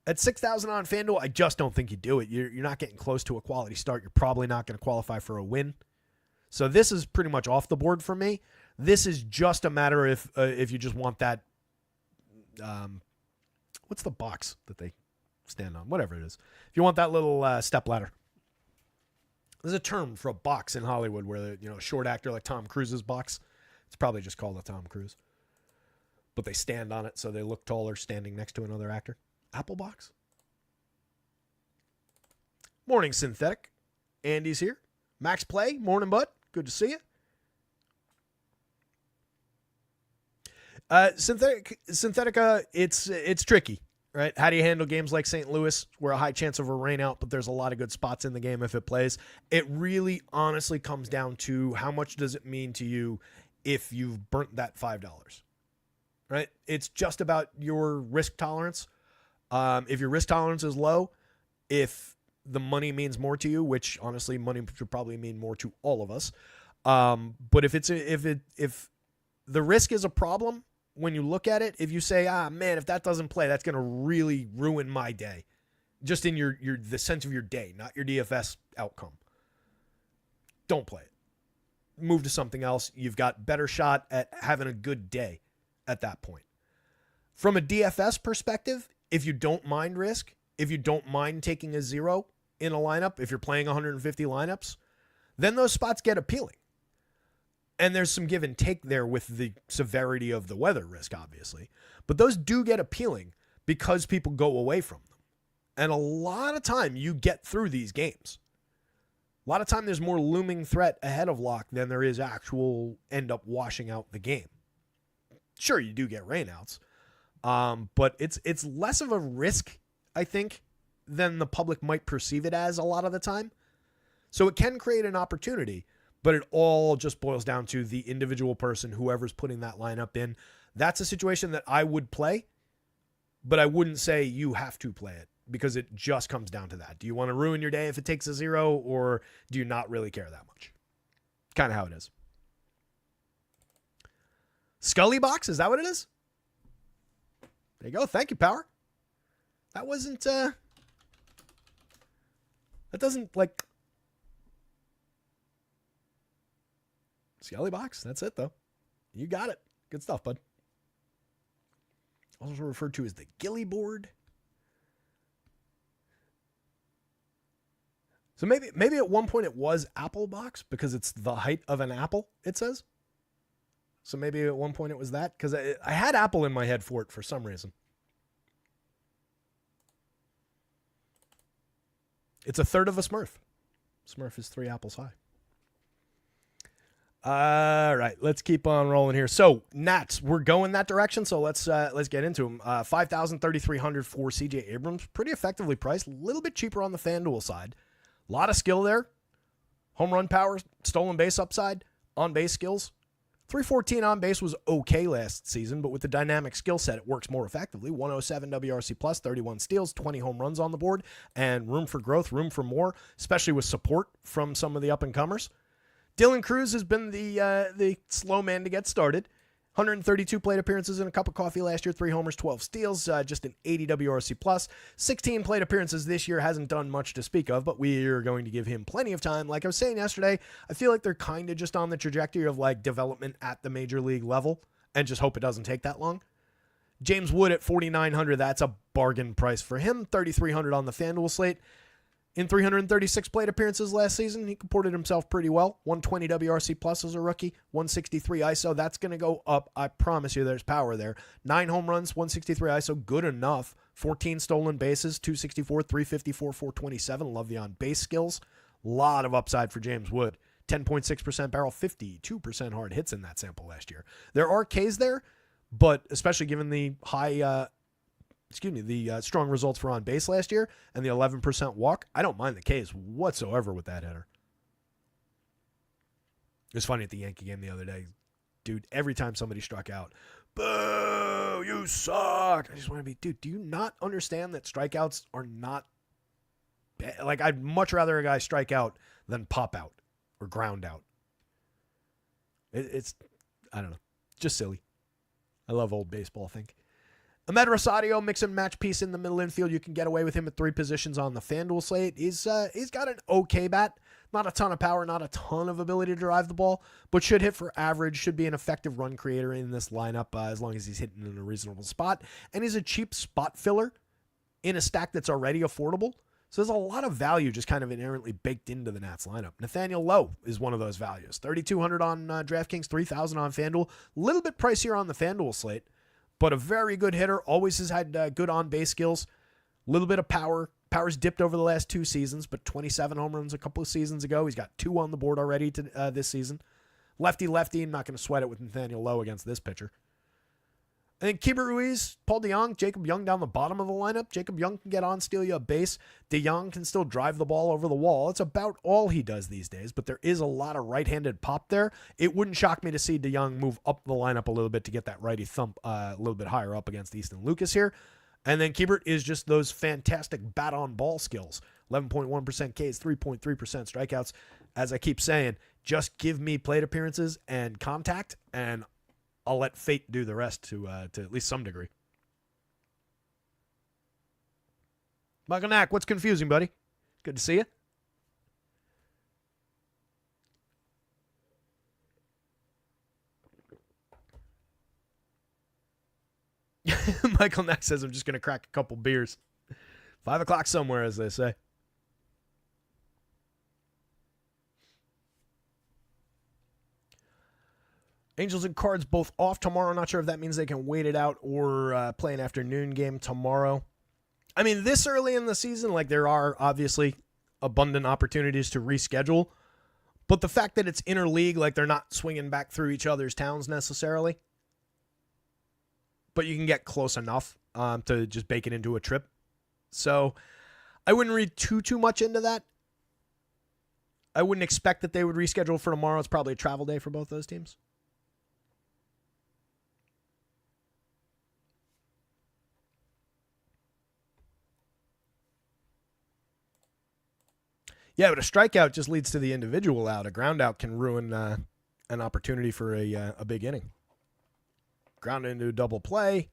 At 6,000 on FanDuel, I just don't think you do it. You're not getting close to a quality start. You're probably not going to qualify for a win. So this is pretty much off the board for me. This is just a matter if you just want that. What's the box that they stand on? Whatever it is. If you want that little step ladder. There's a term for a box in Hollywood where, a short actor like Tom Cruise's box. It's probably just called a Tom Cruise. But they stand on it so they look taller standing next to another actor. Apple box? Morning, Synthetic. Andy's here. Max Play. Morning, bud. Good to see you. Synthetica, it's tricky, right? How do you handle games like St. Louis, where a high chance of a rain out, but there's a lot of good spots in the game if it plays? It really honestly comes down to how much does it mean to you if you've burnt that $5, right? It's just about your risk tolerance. If your risk tolerance is low, if the money means more to you, which honestly money should probably mean more to all of us. But if the risk is a problem, when you look at it, if you say, man, if that doesn't play, that's going to really ruin my day. Just in the sense of your day, not your DFS outcome. Don't play it. Move to something else. You've got better shot at having a good day at that point. From a DFS perspective, if you don't mind risk, if you don't mind taking a 0 in a lineup, if you're playing 150 lineups, then those spots get appealing. And there's some give and take there with the severity of the weather risk, obviously. But those do get appealing because people go away from them. And a lot of time you get through these games. A lot of time there's more looming threat ahead of lock than there is actual end up washing out the game. Sure, you do get rainouts, but it's less of a risk, I think, than the public might perceive it as a lot of the time. So it can create an opportunity, but it all just boils down to the individual person, whoever's putting that lineup in. That's a situation that I would play, but I wouldn't say you have to play it because it just comes down to that. Do you want to ruin your day if it takes a 0, or do you not really care that much? Kind of how it is. Scully box, is that what it is? There you go. Thank you, Power. That wasn't, that doesn't, like, Scully box. That's it, though. You got it. Good stuff, bud. Also referred to as the Gilly board. So maybe at one point it was Apple box because it's the height of an apple, it says. So maybe at one point it was that, because I had Apple in my head for it for some reason. It's a third of a Smurf. Smurf is 3 apples high. All right, let's keep on rolling here. So Nats, we're going that direction. So let's get into them. 5,000, 3,300 for CJ Abrams, pretty effectively priced. A little bit cheaper on the FanDuel side. A lot of skill there. Home run power, stolen base upside, on base skills. 314 on base was okay last season, but with the dynamic skill set, it works more effectively. 107 WRC plus, 31 steals, 20 home runs on the board, and room for growth, room for more, especially with support from some of the up-and-comers. Dylan Cruz has been the slow man to get started. 132 plate appearances and a cup of coffee last year, 3 homers, 12 steals, just an 80 WRC plus. 16 plate appearances this year, hasn't done much to speak of, but we're going to give him plenty of time. Like I was saying yesterday, I feel like they're kind of just on the trajectory of like development at the major league level, and just hope it doesn't take that long. James Wood at 4,900, that's a bargain price for him. 3,300 on the FanDuel slate. In 336 plate appearances last season, he comported himself pretty well. 120 WRC plus as a rookie, 163 ISO. That's going to go up. I promise you there's power there. 9 home runs, 163 ISO, good enough. 14 stolen bases, 264, 354, 427. Love the on-base skills. A lot of upside for James Wood. 10.6% barrel, 52% hard hits in that sample last year. There are Ks there, but especially given the high... the strong results for on base last year and the 11% walk, I don't mind the Ks whatsoever with that hitter. It was funny at the Yankee game the other day. Dude, every time somebody struck out, boo, you suck. I just want to be, dude, do you not understand that strikeouts are not bad? Like, I'd much rather a guy strike out than pop out or ground out. It's, I don't know, just silly. I love old baseball, I think. Ahmed Rosario, mix and match piece in the middle infield. You can get away with him at 3 positions on the FanDuel slate. He's got an okay bat. Not a ton of power, not a ton of ability to drive the ball, but should hit for average, should be an effective run creator in this lineup as long as he's hitting in a reasonable spot. And he's a cheap spot filler in a stack that's already affordable. So there's a lot of value just kind of inherently baked into the Nats lineup. Nathaniel Lowe is one of those values. 3,200 on DraftKings, 3,000 on FanDuel. A little bit pricier on the FanDuel slate, but a very good hitter. Always has had good on-base skills. A little bit of power. Power's dipped over the last 2 seasons, but 27 home runs a couple of seasons ago. He's got 2 on the board already this season. Lefty. I'm not going to sweat it with Nathaniel Lowe against this pitcher. I think Keibert Ruiz, Paul DeJong, Jacob Young down the bottom of the lineup. Jacob Young can get on, steal you a base. DeJong can still drive the ball over the wall. It's about all he does these days, but there is a lot of right-handed pop there. It wouldn't shock me to see DeJong move up the lineup a little bit to get that righty thump a little bit higher up against Easton Lucas here. And then Keibert is just those fantastic bat-on-ball skills. 11.1% Ks, 3.3% strikeouts. As I keep saying, just give me plate appearances and contact, and I'll let fate do the rest to at least some degree. Michael Knack, what's confusing, buddy? Good to see you. Michael Knack says I'm just going to crack a couple beers. 5 o'clock somewhere, as they say. Angels and Cards both off tomorrow. Not sure if that means they can wait it out or play an afternoon game tomorrow. I mean, this early in the season, like there are obviously abundant opportunities to reschedule. But the fact that it's interleague, like they're not swinging back through each other's towns necessarily. But you can get close enough to just bake it into a trip. So I wouldn't read too much into that. I wouldn't expect that they would reschedule for tomorrow. It's probably a travel day for both those teams. Yeah, but a strikeout just leads to the individual out. A ground out can ruin an opportunity for a big inning. Ground into a double play,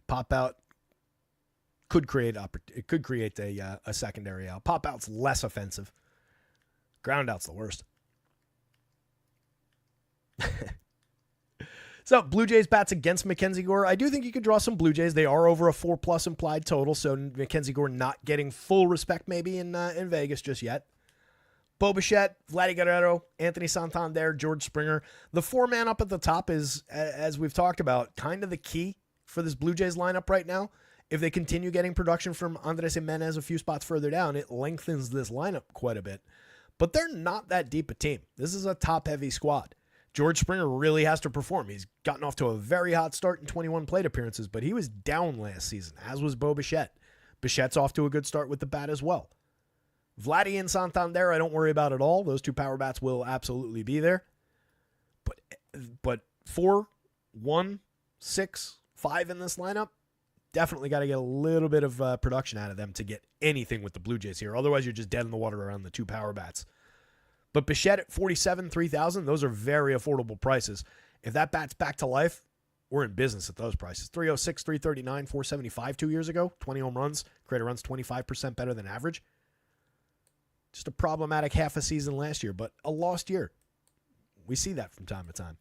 pop out could create a secondary out. Pop out's less offensive. Ground out's the worst. So, Blue Jays bats against Mackenzie Gore. I do think you could draw some Blue Jays. They are over a 4+ implied total, so Mackenzie Gore not getting full respect maybe in Vegas just yet. Bo Bichette, Vladdy Guerrero, Anthony Santander, George Springer. The 4-man up at the top is, as we've talked about, kind of the key for this Blue Jays lineup right now. If they continue getting production from Andres Jimenez a few spots further down, it lengthens this lineup quite a bit. But they're not that deep a team. This is a top-heavy squad. George Springer really has to perform. He's gotten off to a very hot start in 21 plate appearances, but he was down last season, as was Bo Bichette. Bichette's off to a good start with the bat as well. Vladdy and Santander, I don't worry about at all. Those two power bats will absolutely be there. But 4, 1, 6, 5 in this lineup, definitely got to get a little bit of production out of them to get anything with the Blue Jays here. Otherwise, you're just dead in the water around the two power bats. But Bichette at 47, 3,000, those are very affordable prices. If that bat's back to life, we're in business at those prices. 306, 339, 475 2 years ago. 20 home runs. Creator runs 25% better than average. Just a problematic half a season last year, but a lost year. We see that from time to time.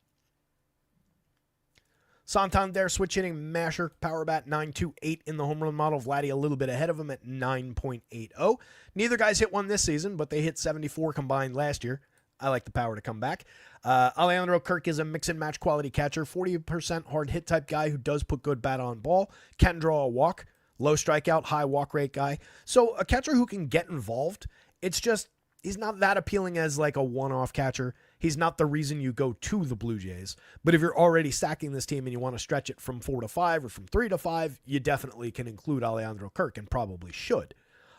Santander switch hitting masher, power bat 9.28 in the home run model. Vladdy a little bit ahead of him at 9.80. Neither guy's hit one this season, but they hit 74 combined last year. I like the power to come back. Alejandro Kirk is a mix and match quality catcher, 40% hard hit type guy who does put good bat on ball, can draw a walk, low strikeout, high walk rate guy. So a catcher who can get involved. It's just he's not that appealing as like a one-off catcher. He's not the reason you go to the Blue Jays. But if you're already stacking this team and you want to stretch it from 4 to 5 or from 3 to 5, you definitely can include Alejandro Kirk and probably should.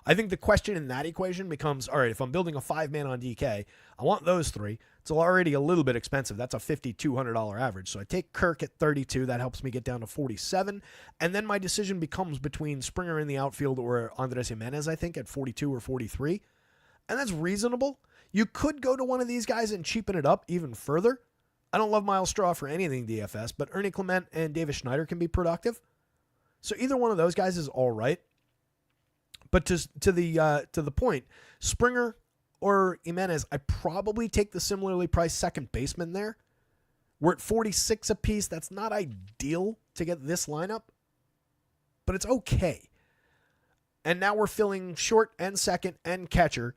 I think the question in that equation becomes, all right, if I'm building a 5-man on DK, I want those 3. It's already a little bit expensive. That's a $5,200 average. So I take Kirk at 32. That helps me get down to 47. And then my decision becomes between Springer in the outfield or Andres Jimenez, I think, at 42 or 43. And that's reasonable. You could go to one of these guys and cheapen it up even further. I don't love Miles Straw for anything DFS, but Ernie Clement and Davis Schneider can be productive. So either one of those guys is all right. But to the point, Springer or Jimenez, I probably take the similarly priced second baseman there. We're at 46 apiece. That's not ideal to get this lineup, but it's okay. And now we're filling short and second and catcher.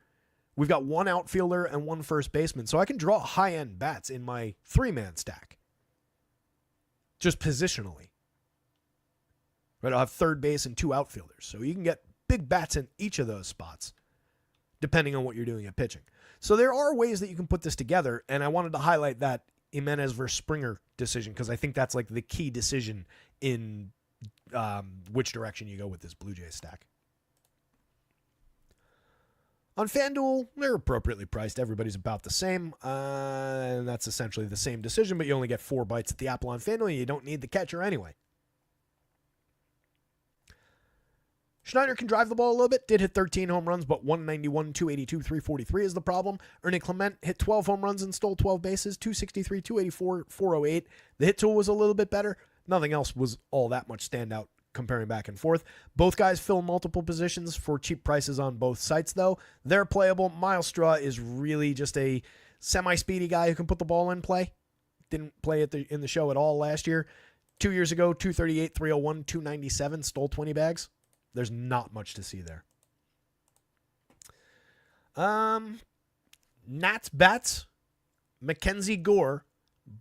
We've got one outfielder and one first baseman. So I can draw high-end bats in my 3-man stack. Just positionally. Right, I'll have third base and 2 outfielders. So you can get big bats in each of those spots, depending on what you're doing at pitching. So there are ways that you can put this together, and I wanted to highlight that Jimenez versus Springer decision because I think that's like the key decision in which direction you go with this Blue Jays stack. On FanDuel, they're appropriately priced. Everybody's about the same, and that's essentially the same decision, but you only get 4 bites at the apple on FanDuel, and you don't need the catcher anyway. Schneider can drive the ball a little bit, did hit 13 home runs, but 191, 282, 343 is the problem. Ernie Clement hit 12 home runs and stole 12 bases, 263, 284, 408. The hit tool was a little bit better. Nothing else was all that much standout comparing back and forth. Both guys fill multiple positions for cheap prices on both sites, though. They're playable. Miles Straw is really just a semi-speedy guy who can put the ball in play. Didn't play in the show at all last year. 2 years ago, 238, 301, 297, stole 20 bags. There's not much to see there. Nats bats, Mackenzie Gore,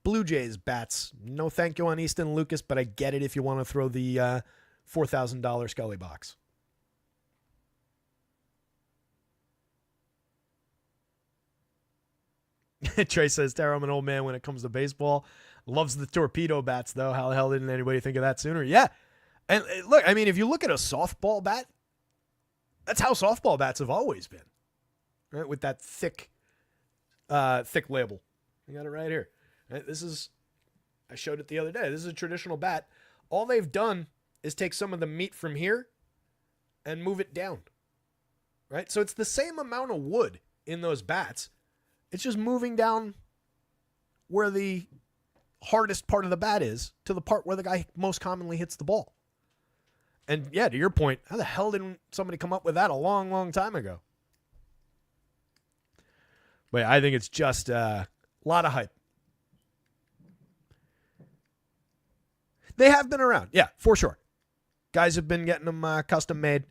Blue Jays bats. No thank you on Easton Lucas, but I get it if you want to throw the $4,000 Scully box. Trey says, Tara, I'm an old man when it comes to baseball. Loves the torpedo bats, though. How the hell didn't anybody think of that sooner? Yeah. And look, I mean, if you look at a softball bat, that's how softball bats have always been. Right? With that thick label. I got it right here. Right? I showed it the other day. This is a traditional bat. All they've done is take some of the meat from here and move it down. Right? So it's the same amount of wood in those bats. It's just moving down where the hardest part of the bat is to the part where the guy most commonly hits the ball. And yeah, to your point, how the hell didn't somebody come up with that a long, long time ago? But yeah, I think it's just a lot of hype. They have been around. Yeah, for sure. Guys have been getting them custom made.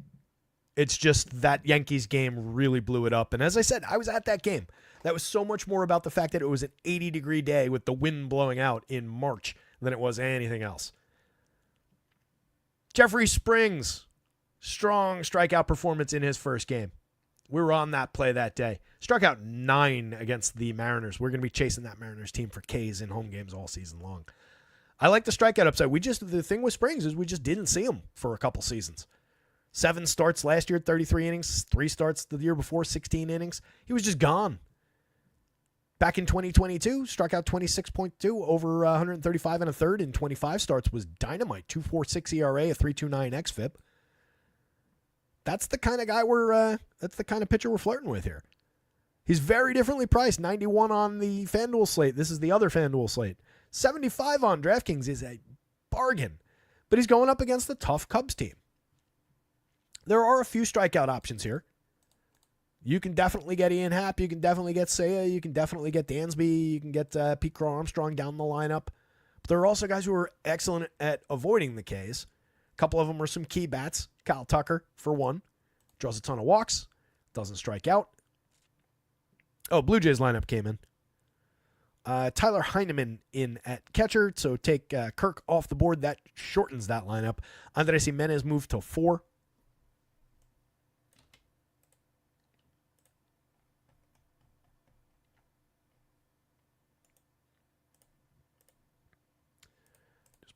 It's just that Yankees game really blew it up. And as I said, I was at that game. That was so much more about the fact that it was an 80-degree day with the wind blowing out in March than it was anything else. Jeffrey Springs, strong strikeout performance in his first game. We were on that play that day. Struck out 9 against the Mariners. We're going to be chasing that Mariners team for Ks in home games all season long. I like the strikeout upside. The thing with Springs is we just didn't see him for a couple seasons. 7 starts last year, 33 innings. 3 starts the year before, 16 innings. He was just gone. Back in 2022, struck out 26.2, over 135 and a third in 25 starts, was dynamite. 2.46 ERA, a 3.29 xFIP. That's the kind of guy that's the kind of pitcher we're flirting with here. He's very differently priced. 91 on the FanDuel slate. This is the other FanDuel slate. 75 on DraftKings is a bargain, but he's going up against the tough Cubs team. There are a few strikeout options here. You can definitely get Ian Happ. You can definitely get Seiya. You can definitely get Dansby. You can get Pete Crow Armstrong down the lineup. But there are also guys who are excellent at avoiding the Ks. A couple of them are some key bats. Kyle Tucker, for one. Draws a ton of walks. Doesn't strike out. Oh, Blue Jays lineup came in. Tyler Heineman in at catcher. So take Kirk off the board. That shortens that lineup. Andres Jimenez moved to 4.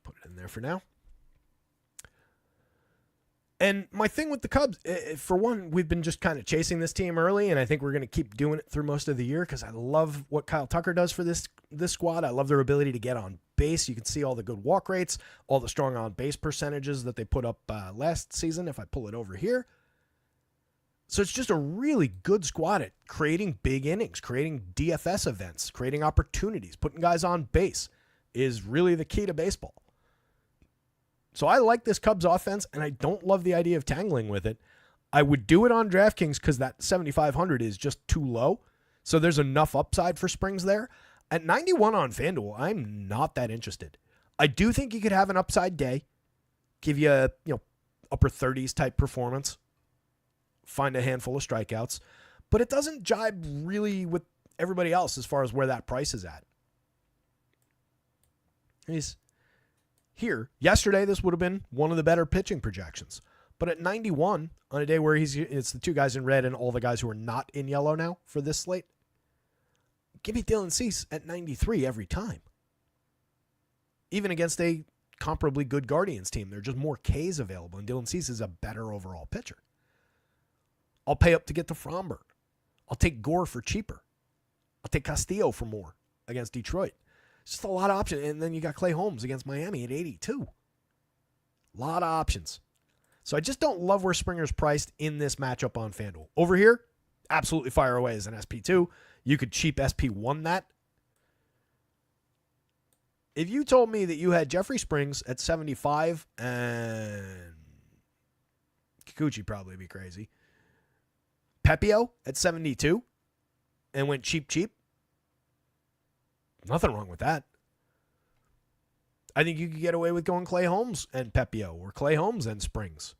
Put it in there for now. And my thing with the Cubs, for one, we've been just kind of chasing this team early, and I think we're going to keep doing it through most of the year because I love what Kyle Tucker does for this squad. I love their ability to get on base. You can see all the good walk rates, all the strong on base percentages that they put up last season, if I pull it over here. So it's just a really good squad at creating big innings, creating DFS events, creating opportunities, putting guys on base is really the key to baseball. So I like this Cubs offense, and I don't love the idea of tangling with it. I would do it on DraftKings because that 7,500 is just too low. So there's enough upside for Springs there. At 91 on FanDuel, I'm not that interested. I do think he could have an upside day, give you a upper 30s type performance, find a handful of strikeouts, but it doesn't jibe really with everybody else as far as where that price is at. He's here. Yesterday, this would have been one of the better pitching projections. But at 91, on a day where it's the 2 guys in red and all the guys who are not in yellow now for this slate, give me Dylan Cease at 93 every time. Even against a comparably good Guardians team, there are just more Ks available, and Dylan Cease is a better overall pitcher. I'll pay up to get to Fromberg. I'll take Gore for cheaper. I'll take Castillo for more against Detroit. It's just a lot of options. And then you got Clay Holmes against Miami at 82. A lot of options. So I just don't love where Springer's priced in this matchup on FanDuel. Over here, absolutely fire away as an SP2. You could cheap SP1 that. If you told me that you had Jeffrey Springs at 75 and Kikuchi probably be crazy. Pepio at 72 and went cheap. Nothing wrong with that. I think you could get away with going Clay Holmes and Pepio or Clay Holmes and Springs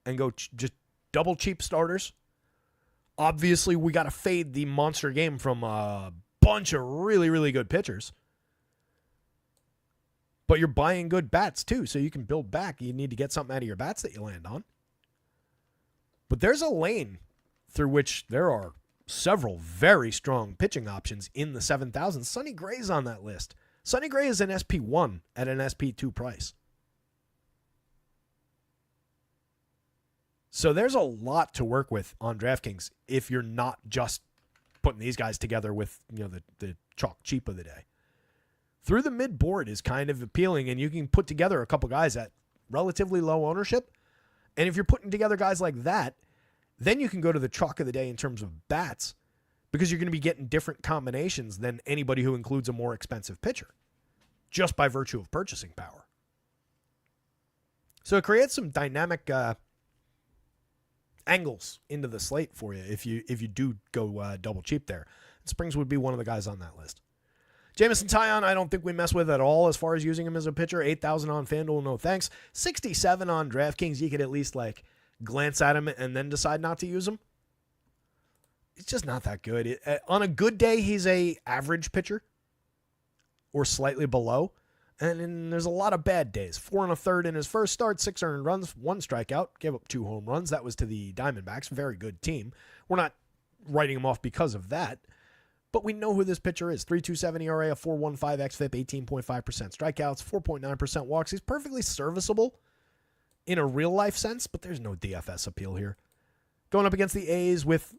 and go just double cheap starters. Obviously, we got to fade the monster game from a bunch of really, really good pitchers. But you're buying good bats too, so you can build back. You need to get something out of your bats that you land on. But there's a lane through which there are several very strong pitching options in the 7,000. Sonny Gray's on that list. Sonny Gray is an SP1 at an SP2 price. So there's a lot to work with on DraftKings if you're not just putting these guys together with, the chalk cheap of the day. Through the mid board is kind of appealing, and you can put together a couple guys at relatively low ownership. And if you're putting together guys like that, then you can go to the chalk of the day in terms of bats, because you're going to be getting different combinations than anybody who includes a more expensive pitcher, just by virtue of purchasing power. So it creates some dynamic angles into the slate for you if you do go double cheap there. And Springs would be one of the guys on that list. Jameson Taillon, I don't think we mess with at all as far as using him as a pitcher. 8,000 on FanDuel, no thanks. 67 on DraftKings, you could at least glance at him and then decide not to use him. It's just not that good. On a good day, he's a average pitcher or slightly below. And then there's a lot of bad days. 4 1/3 in his first start, 6 earned runs, 1 strikeout, gave up 2 home runs. That was to the Diamondbacks. Very good team. We're not writing him off because of that. But we know who this pitcher is. 3.27 ERA, a 4.15 xFIP, 18.5% strikeouts, 4.9% walks. He's perfectly serviceable in a real-life sense, but there's no DFS appeal here. Going up against the A's with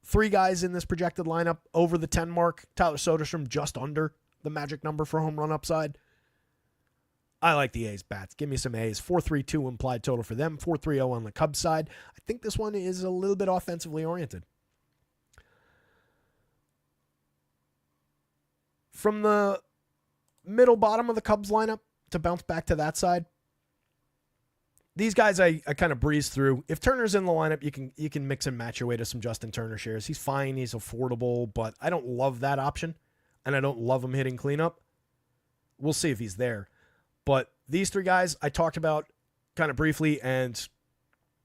3 guys in this projected lineup over the 10 mark. Tyler Soderstrom just under the magic number for home run upside. I like the A's bats. Give me some A's. 4.32 implied total for them. 4.30 on the Cubs side. I think this one is a little bit offensively oriented. From the middle bottom of the Cubs lineup, to bounce back to that side, these guys I kind of breeze through. If Turner's in the lineup, you can mix and match your way to some Justin Turner shares. He's fine. He's affordable, but I don't love that option, and I don't love him hitting cleanup. We'll see if he's there. But these 3 guys I talked about kind of briefly, and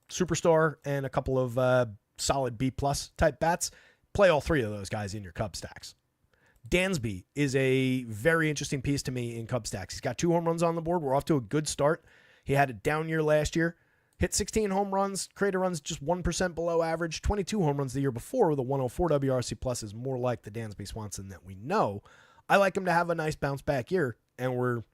Superstar and a couple of solid B-plus type bats. Play all 3 of those guys in your Cub stacks. Dansby is a very interesting piece to me in Cub stacks. He's got 2 home runs on the board. We're off to a good start. He had a down year last year. Hit 16 home runs. Created runs just 1% below average. 22 home runs the year before with a 104 WRC plus is more like the Dansby Swanson that we know. I like him to have a nice bounce back year, and we're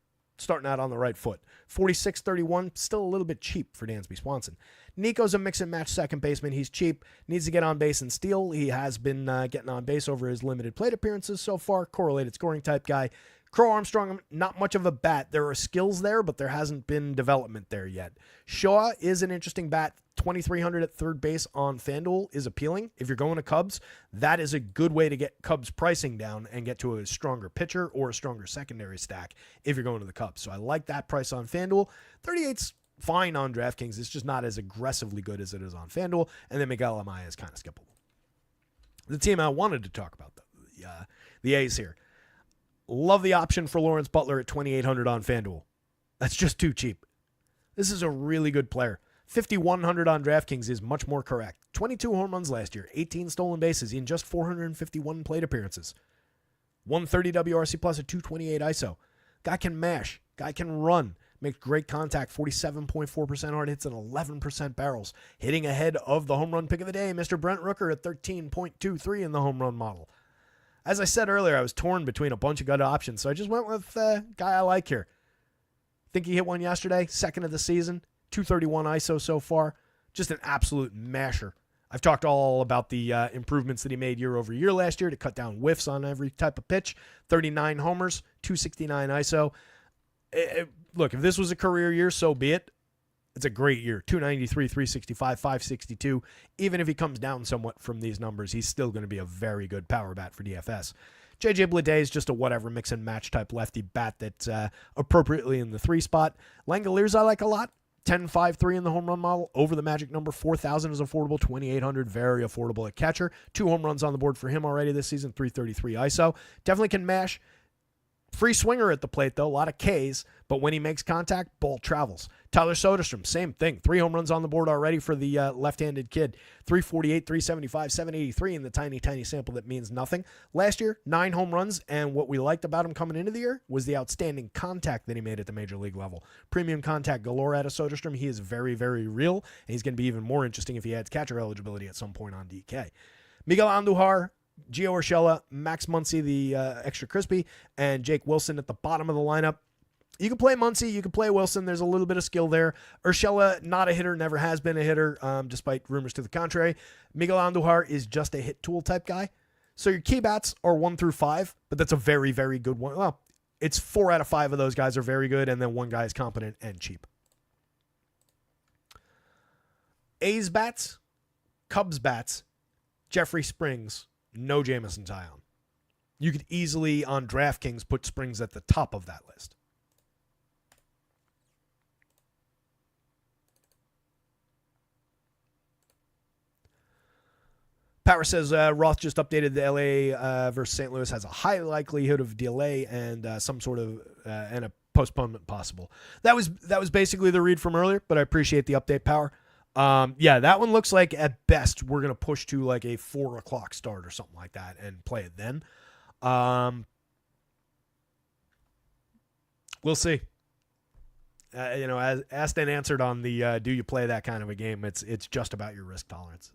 starting out on the right foot. 46.31, still a little bit cheap for Dansby Swanson. Nico's a mix and match second baseman. He's cheap, needs to get on base and steal. He has been getting on base over his limited plate appearances so far. Correlated scoring type guy. Crow Armstrong, not much of a bat. There are skills there, but there hasn't been development there yet. Shaw is an interesting bat. 2,300 at third base on FanDuel is appealing. If you're going to Cubs, that is a good way to get Cubs pricing down and get to a stronger pitcher or a stronger secondary stack if you're going to the Cubs. So I like that price on FanDuel. 38's fine on DraftKings. It's just not as aggressively good as it is on FanDuel. And then Miguel Amaya is kind of skippable. The team I wanted to talk about, though, the A's here. Love the option for Lawrence Butler at 2,800 on FanDuel. That's just too cheap. This is a really good player. 5,100 on DraftKings is much more correct. 22 home runs last year, 18 stolen bases in just 451 plate appearances. 130 WRC plus, a 228 ISO. Guy can mash. Guy can run. Makes great contact. 47.4% hard hits and 11% barrels. Hitting ahead of the home run pick of the day, Mr. Brent Rooker at 13.23 in the home run model. As I said earlier, I was torn between a bunch of good options, so I just went with a guy I like here. Think he hit one yesterday, second of the season, 231 ISO so far. Just an absolute masher. I've talked all about the improvements that he made year over year last year to cut down whiffs on every type of pitch. 39 homers, 269 ISO. Look, if this was a career year, so be it. It's a great year. 293, 365, 562. Even if he comes down somewhat from these numbers, he's still going to be a very good power bat for DFS. JJ Bleday is just a whatever mix and match type lefty bat that's appropriately in the 3 spot. Langoliers I like a lot. 10.53 in the home run model. Over the magic number. 4,000 is affordable. 2,800 very affordable at catcher. 2 home runs on the board for him already this season. 333 ISO. Definitely can mash. Free swinger at the plate, though. A lot of Ks, but when he makes contact, ball travels. Tyler Soderstrom, same thing. 3 home runs on the board already for the left-handed kid. 348, 375, 783 in the tiny, tiny sample that means nothing. Last year, 9 home runs, and what we liked about him coming into the year was the outstanding contact that he made at the major league level. Premium contact galore out of Soderstrom. He is very, very real, and he's going to be even more interesting if he adds catcher eligibility at some point on DK. Miguel Andujar, Gio Urshela, Max Muncy, the extra crispy, and Jake Wilson at the bottom of the lineup. You can play Muncy, you can play Wilson. There's a little bit of skill there. Urshela, not a hitter, never has been a hitter, despite rumors to the contrary. Miguel Andujar is just a hit tool type guy. So your key bats are 1 through 5, but that's a very, very good one. Well, it's 4 out of 5 of those guys are very good, and then 1 guy is competent and cheap. A's bats, Cubs bats, Jeffrey Springs, no Jameson Taillon. You could easily, on DraftKings, put Springs at the top of that list. Power says Roth just updated the LA versus St. Louis has a high likelihood of delay and some sort of and a postponement possible. That was basically the read from earlier, but I appreciate the update, Power. Yeah, that one looks like at best we're gonna push to like a 4:00 start or something like that and play it then. We'll see. As asked and answered on the do you play that kind of a game? It's just about your risk tolerance.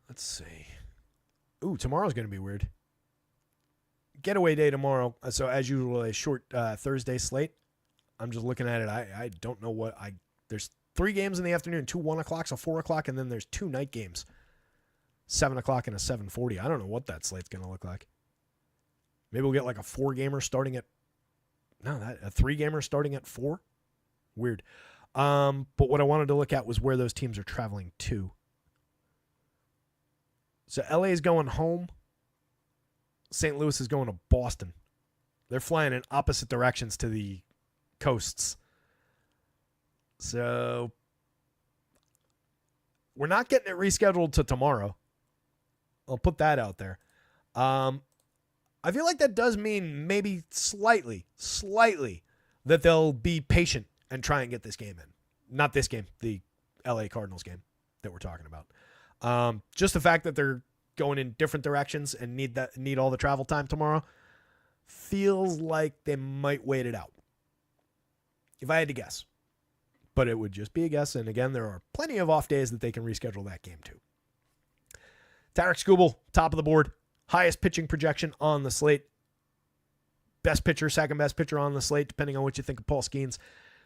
Let's see. Ooh, tomorrow's going to be weird. Getaway day tomorrow. So as usual, a short Thursday slate. I'm just looking at it. I don't know what there's 3 games in the afternoon, 2 1 o'clocks, a 4 o'clock, and then there's 2 night games. 7 o'clock and a 7:40. I don't know what that slate's going to look like. Maybe we'll get like a 4-gamer starting at a 3-gamer starting at 4. Weird. But what I wanted to look at was where those teams are traveling to. So LA is going home. St. Louis is going to Boston. They're flying in opposite directions to the coasts. So we're not getting it rescheduled to tomorrow. I'll put that out there. I feel like that does mean maybe slightly that they'll be patient and try and get this game in. Not this game, the LA Cardinals game that we're talking about. Just the fact that they're going in different directions and need all the travel time tomorrow feels like they might wait it out. If I had to guess. But it would just be a guess. And again, there are plenty of off days that they can reschedule that game to. Tarek Skubal, top of the board. Highest pitching projection on the slate. Best pitcher, second best pitcher on the slate, depending on what you think of Paul Skeens.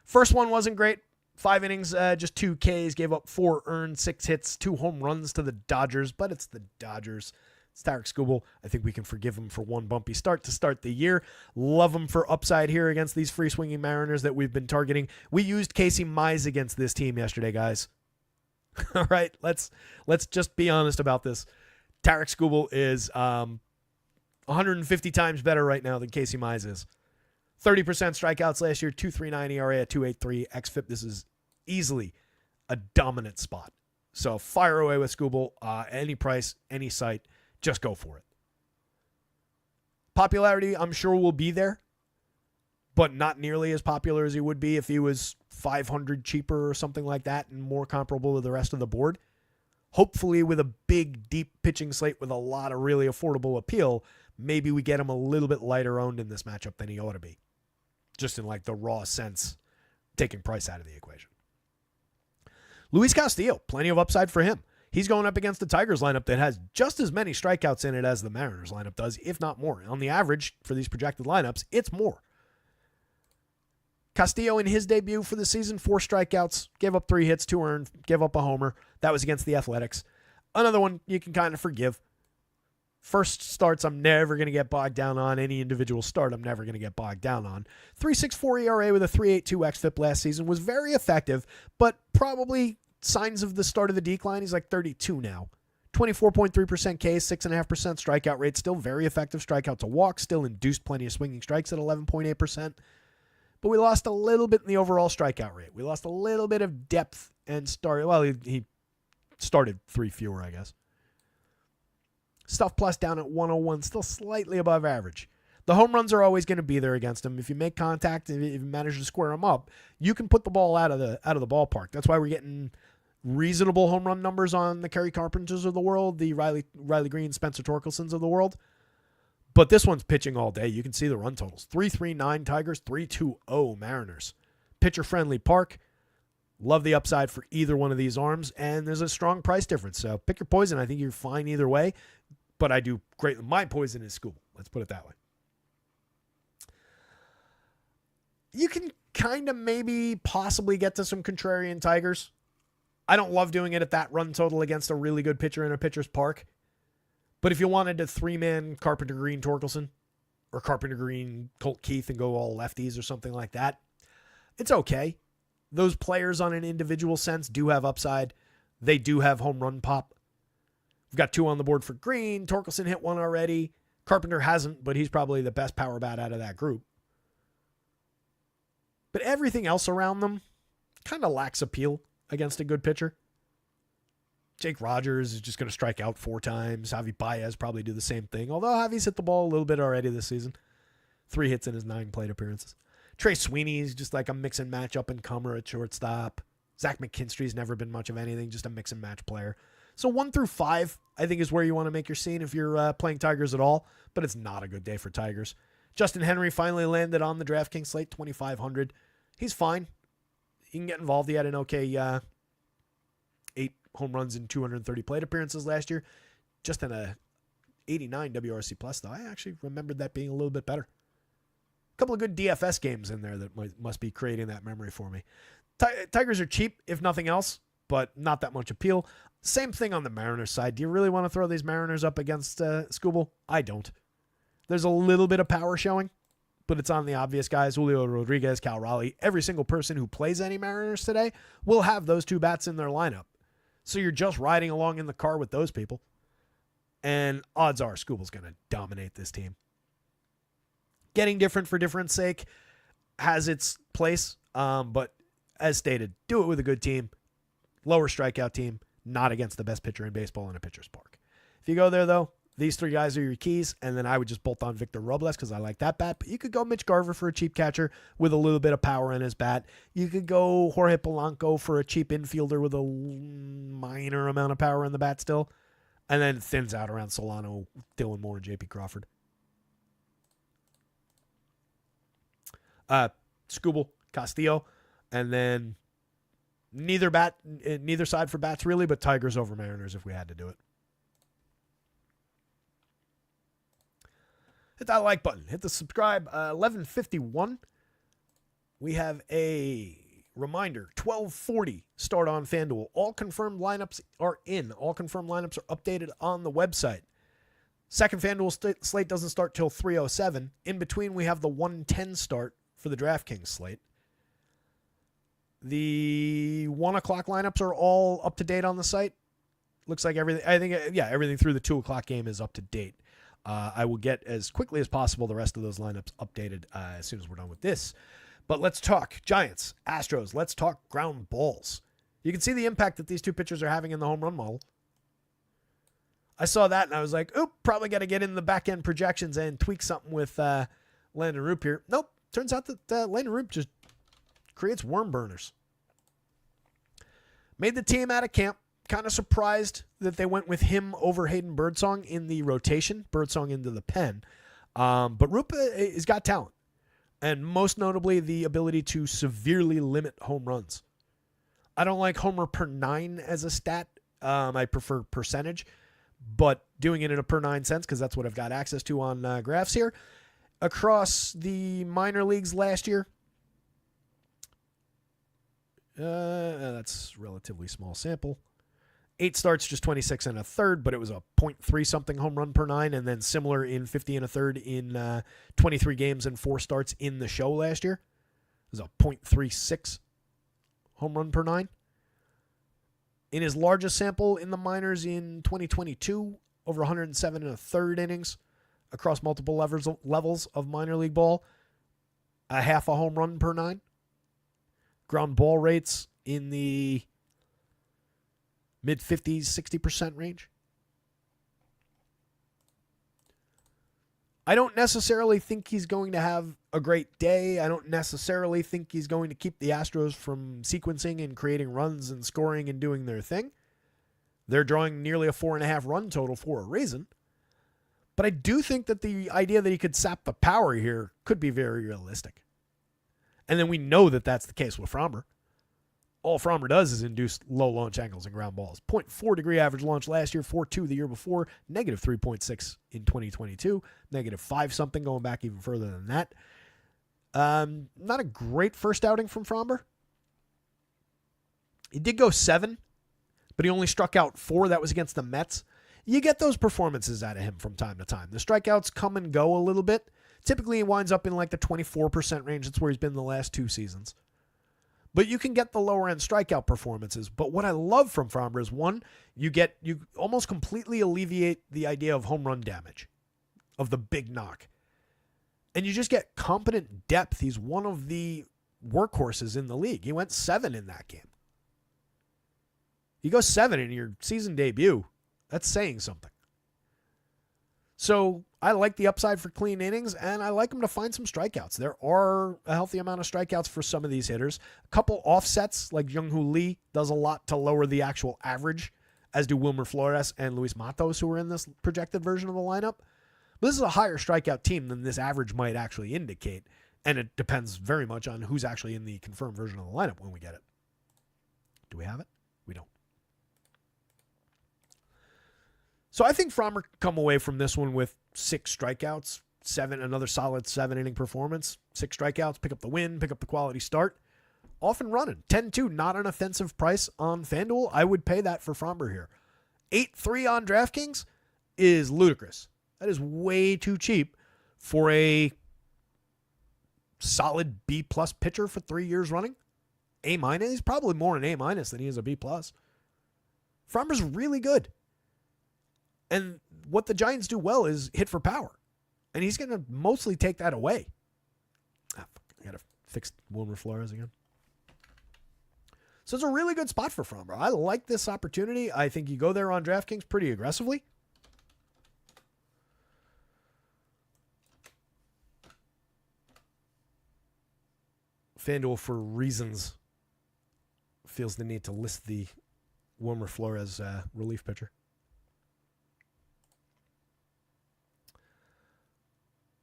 First one wasn't great. 5 innings, just 2 Ks, gave up 4 earned, 6 hits, 2 home runs to the Dodgers, but it's the Dodgers. It's Tarek Skubal. I think we can forgive him for one bumpy start to start the year. Love him for upside here against these free-swinging Mariners that we've been targeting. We used Casey Mize against this team yesterday, guys. All right, let's just be honest about this. Tarek Skubal is 150 times better right now than Casey Mize is. 30% strikeouts last year, 2.39 ERA at 2.83 xFIP. This is easily a dominant spot. So fire away with Skubal. Any price, any site, just go for it. Popularity, I'm sure, will be there, but not nearly as popular as he would be if he was 500 cheaper or something like that and more comparable to the rest of the board. Hopefully with a big, deep pitching slate with a lot of really affordable appeal, maybe we get him a little bit lighter owned in this matchup than he ought to be. Just in like the raw sense, taking price out of the equation. Luis Castillo, plenty of upside for him. He's going up against the Tigers lineup that has just as many strikeouts in it as the Mariners lineup does, if not more. On the average for these projected lineups, it's more. Castillo in his debut for the season, 4 strikeouts, gave up 3 hits, 2 earned, gave up a homer. That was against the Athletics. Another one you can kind of forgive. First starts I'm never going to get bogged down on. Any individual start I'm never going to get bogged down on. 3.64 ERA with a 3.82 xFIP last season was very effective, but probably signs of the start of the decline. He's like 32 now. 24.3% K, 6.5% strikeout rate. Still very effective strikeout to walk. Still induced plenty of swinging strikes at 11.8%. But we lost a little bit in the overall strikeout rate. We lost a little bit of depth and start. Well, he started 3 fewer, I guess. Stuff plus down at 101, still slightly above average. The home runs are always going to be there against him. If you make contact, if you manage to square him up, you can put the ball out of the ballpark. That's why we're getting reasonable home run numbers on the Kerry Carpenters of the world, the Riley Green, Spencer Torkelsons of the world. But this one's pitching all day. You can see the run totals. 339 Tigers, 320 Mariners. Pitcher-friendly park. Love the upside for either one of these arms, and there's a strong price difference. So pick your poison. I think you're fine either way, but I do great. My poison is Scooble. Let's put it that way. You can kind of maybe possibly get to some contrarian Tigers. I don't love doing it at that run total against a really good pitcher in a pitcher's park. But if you wanted to 3-man Carpenter Green Torkelson or Carpenter Green Colt Keith and go all lefties or something like that, it's okay. Those players on an individual sense do have upside. They do have home run pop. We've got 2 on the board for Green. Torkelson hit 1 already. Carpenter hasn't, but he's probably the best power bat out of that group. But everything else around them kind of lacks appeal against a good pitcher. Jake Rogers is just going to strike out 4 times. Javi Baez probably do the same thing, although Javi's hit the ball a little bit already this season. 3 hits in his 9 plate appearances. Trey Sweeney's just like a mix and match up and comer at shortstop. Zach McKinstry's never been much of anything, just a mix and match player. So 1 through 5, I think, is where you want to make your scene if you're playing Tigers at all, but it's not a good day for Tigers. Justin Henry finally landed on the DraftKings slate, 2,500. He's fine. He can get involved. He had an okay 8 home runs and 230 plate appearances last year. Just in a 89 WRC plus, though. I actually remembered that being a little bit better. A couple of good DFS games in there that must be creating that memory for me. Tigers are cheap, if nothing else, but not that much appeal. Same thing on the Mariners side. Do you really want to throw these Mariners up against Scooble? I don't. There's a little bit of power showing, but it's on the obvious guys. Julio Rodriguez, Cal Raleigh. Every single person who plays any Mariners today will have those 2 bats in their lineup. So you're just riding along in the car with those people. And odds are Scooble's going to dominate this team. Getting different for difference sake has its place, but as stated, do it with a good team, lower strikeout team, not against the best pitcher in baseball in a pitcher's park. If you go there, though, these 3 guys are your keys, and then I would just bolt on Victor Robles because I like that bat. But you could go Mitch Garver for a cheap catcher with a little bit of power in his bat. You could go Jorge Polanco for a cheap infielder with a minor amount of power in the bat still, and then thins out around Solano, Dylan Moore, and J.P. Crawford. Scooble, Castillo, and then neither side for bats really, but Tigers over Mariners if we had to do it. Hit that like button. Hit the subscribe. 11:51. We have a reminder. 12:40 start on FanDuel. All confirmed lineups are in. All confirmed lineups are updated on the website. Second FanDuel slate doesn't start till 3:07. In between, we have the 1:10 start for the DraftKings slate. The 1 o'clock lineups are all up to date on the site. Looks like everything. I think, everything through the 2 o'clock game is up to date. I will get as quickly as possible the rest of those lineups updated as soon as we're done with this. But let's talk Giants, Astros. Let's talk ground balls. You can see the impact that these 2 pitchers are having in the home run model. I saw that and I was like, oop, probably got to get in the back end projections and tweak something with Landon Roop here. Nope. Turns out that Landon Roop just creates worm burners. Made the team out of camp. Kind of surprised that they went with him over Hayden Birdsong in the rotation. Birdsong into the pen. But Roop has got talent. And most notably, the ability to severely limit home runs. I don't like homer per 9 as a stat. I prefer percentage. But doing it in a per 9 sense, because that's what I've got access to on graphs here. Across the minor leagues last year, that's relatively small sample. 8 starts, just 26 and a third, but it was a 0.3 something home run per 9, and then similar in 50 and a third in 23 games and 4 starts in the show last year. It was a 0.36 home run per 9. In his largest sample in the minors in 2022, over 107 and a third innings across multiple levels of minor league ball, a half a home run per 9. Ground ball rates in the mid-50s, 60% range. I don't necessarily think he's going to have a great day. I don't necessarily think he's going to keep the Astros from sequencing and creating runs and scoring and doing their thing. They're drawing nearly a 4.5 run total for a reason. But I do think that the idea that he could sap the power here could be very realistic. And then we know that that's the case with Framber. All Framber does is induce low launch angles and ground balls. 0.4 degree average launch last year, 4.2 the year before, negative 3.6 in 2022, negative 5 something going back even further than that. Not a great first outing from Framber. He did go 7, but he only struck out 4. That was against the Mets. You get those performances out of him from time to time. The strikeouts come and go a little bit. Typically, he winds up in like the 24% range. That's where he's been the last 2 seasons. But you can get the lower end strikeout performances. But what I love from Framber is, one, you almost completely alleviate the idea of home run damage, of the big knock. And you just get competent depth. He's one of the workhorses in the league. He went 7 in that game. You go 7 in your season debut. That's saying something. So I like the upside for clean innings, and I like him to find some strikeouts. There are a healthy amount of strikeouts for some of these hitters. A couple offsets, like Jung-Hoo Lee, does a lot to lower the actual average, as do Wilmer Flores and Luis Matos, who are in this projected version of the lineup. But this is a higher strikeout team than this average might actually indicate, and it depends very much on who's actually in the confirmed version of the lineup when we get it. Do we have it? We don't. So I think Framber could come away from this one with 6 strikeouts, another solid 7-inning performance, 6 strikeouts, pick up the win, pick up the quality start. Off and running. 10-2, not an offensive price on FanDuel. I would pay that for Framber here. 8-3 on DraftKings is ludicrous. That is way too cheap for a solid B-plus pitcher for 3 years running. A-. He's probably more an A- than he is a B+. Framber's really good. And what the Giants do well is hit for power. And he's going to mostly take that away. I got to fix Wilmer Flores again. So it's a really good spot for Framber. I like this opportunity. I think you go there on DraftKings pretty aggressively. FanDuel, for reasons, feels the need to list the Wilmer Flores relief pitcher.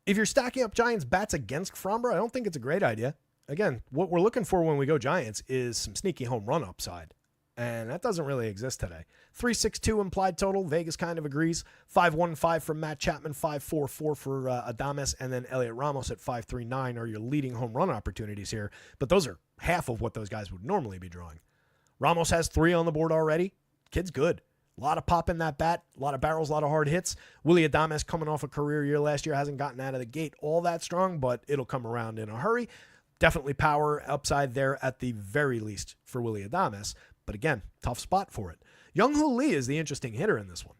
If you're stacking up Giants bats against Framber, I don't think it's a great idea. Again, what we're looking for when we go Giants is some sneaky home run upside. And that doesn't really exist today. 3.62 implied total. Vegas kind of agrees. 5.15 for Matt Chapman, 5.44 for Adames, and then Elliot Ramos at 5.39 are your leading home run opportunities here. But those are half of what those guys would normally be drawing. Ramos has 3 on the board already. Kid's good. A lot of pop in that bat, a lot of barrels, a lot of hard hits. Willy Adames, coming off a career year last year, hasn't gotten out of the gate all that strong, but it'll come around in a hurry. Definitely power upside there at the very least for Willy Adames. But again, tough spot for it. Jung-Hoo Lee is the interesting hitter in this one.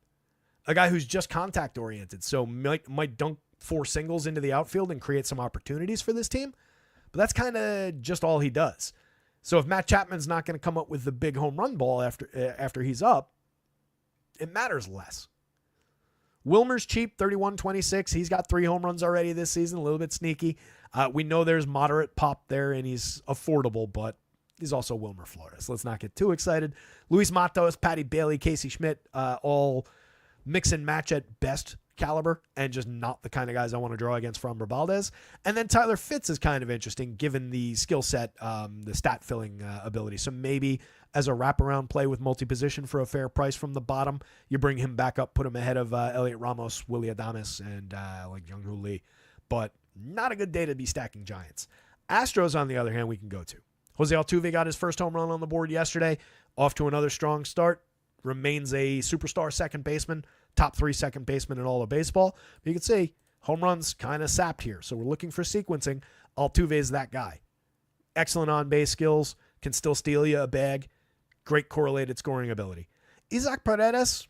A guy who's just contact oriented, so might dunk 4 singles into the outfield and create some opportunities for this team. But that's kind of just all he does. So if Matt Chapman's not going to come up with the big home run ball after he's up, it matters less. Wilmer's cheap, 31-26. He's got 3 home runs already this season, a little bit sneaky. We know there's moderate pop there, and he's affordable, but he's also Wilmer Flores. Let's not get too excited. Luis Matos, Patty Bailey, Casey Schmidt, all mix and match at best caliber, and just not the kind of guys I want to draw against Framber Valdez. And then Tyler Fitz is kind of interesting, given the skill set, the stat-filling ability. So maybe as a wraparound play with multi-position for a fair price from the bottom, you bring him back up, put him ahead of Elliot Ramos, Willy Adames, and like Jung-Hoo Lee. But not a good day to be stacking Giants. Astros, on the other hand, we can go to. Jose Altuve got his first home run on the board yesterday, off to another strong start. Remains a superstar second baseman, top 3 second baseman in all of baseball. But you can see home runs kind of sapped here. So we're looking for sequencing. Altuve is that guy. Excellent on-base skills, can still steal you a bag. Great correlated scoring ability. Isaac Paredes,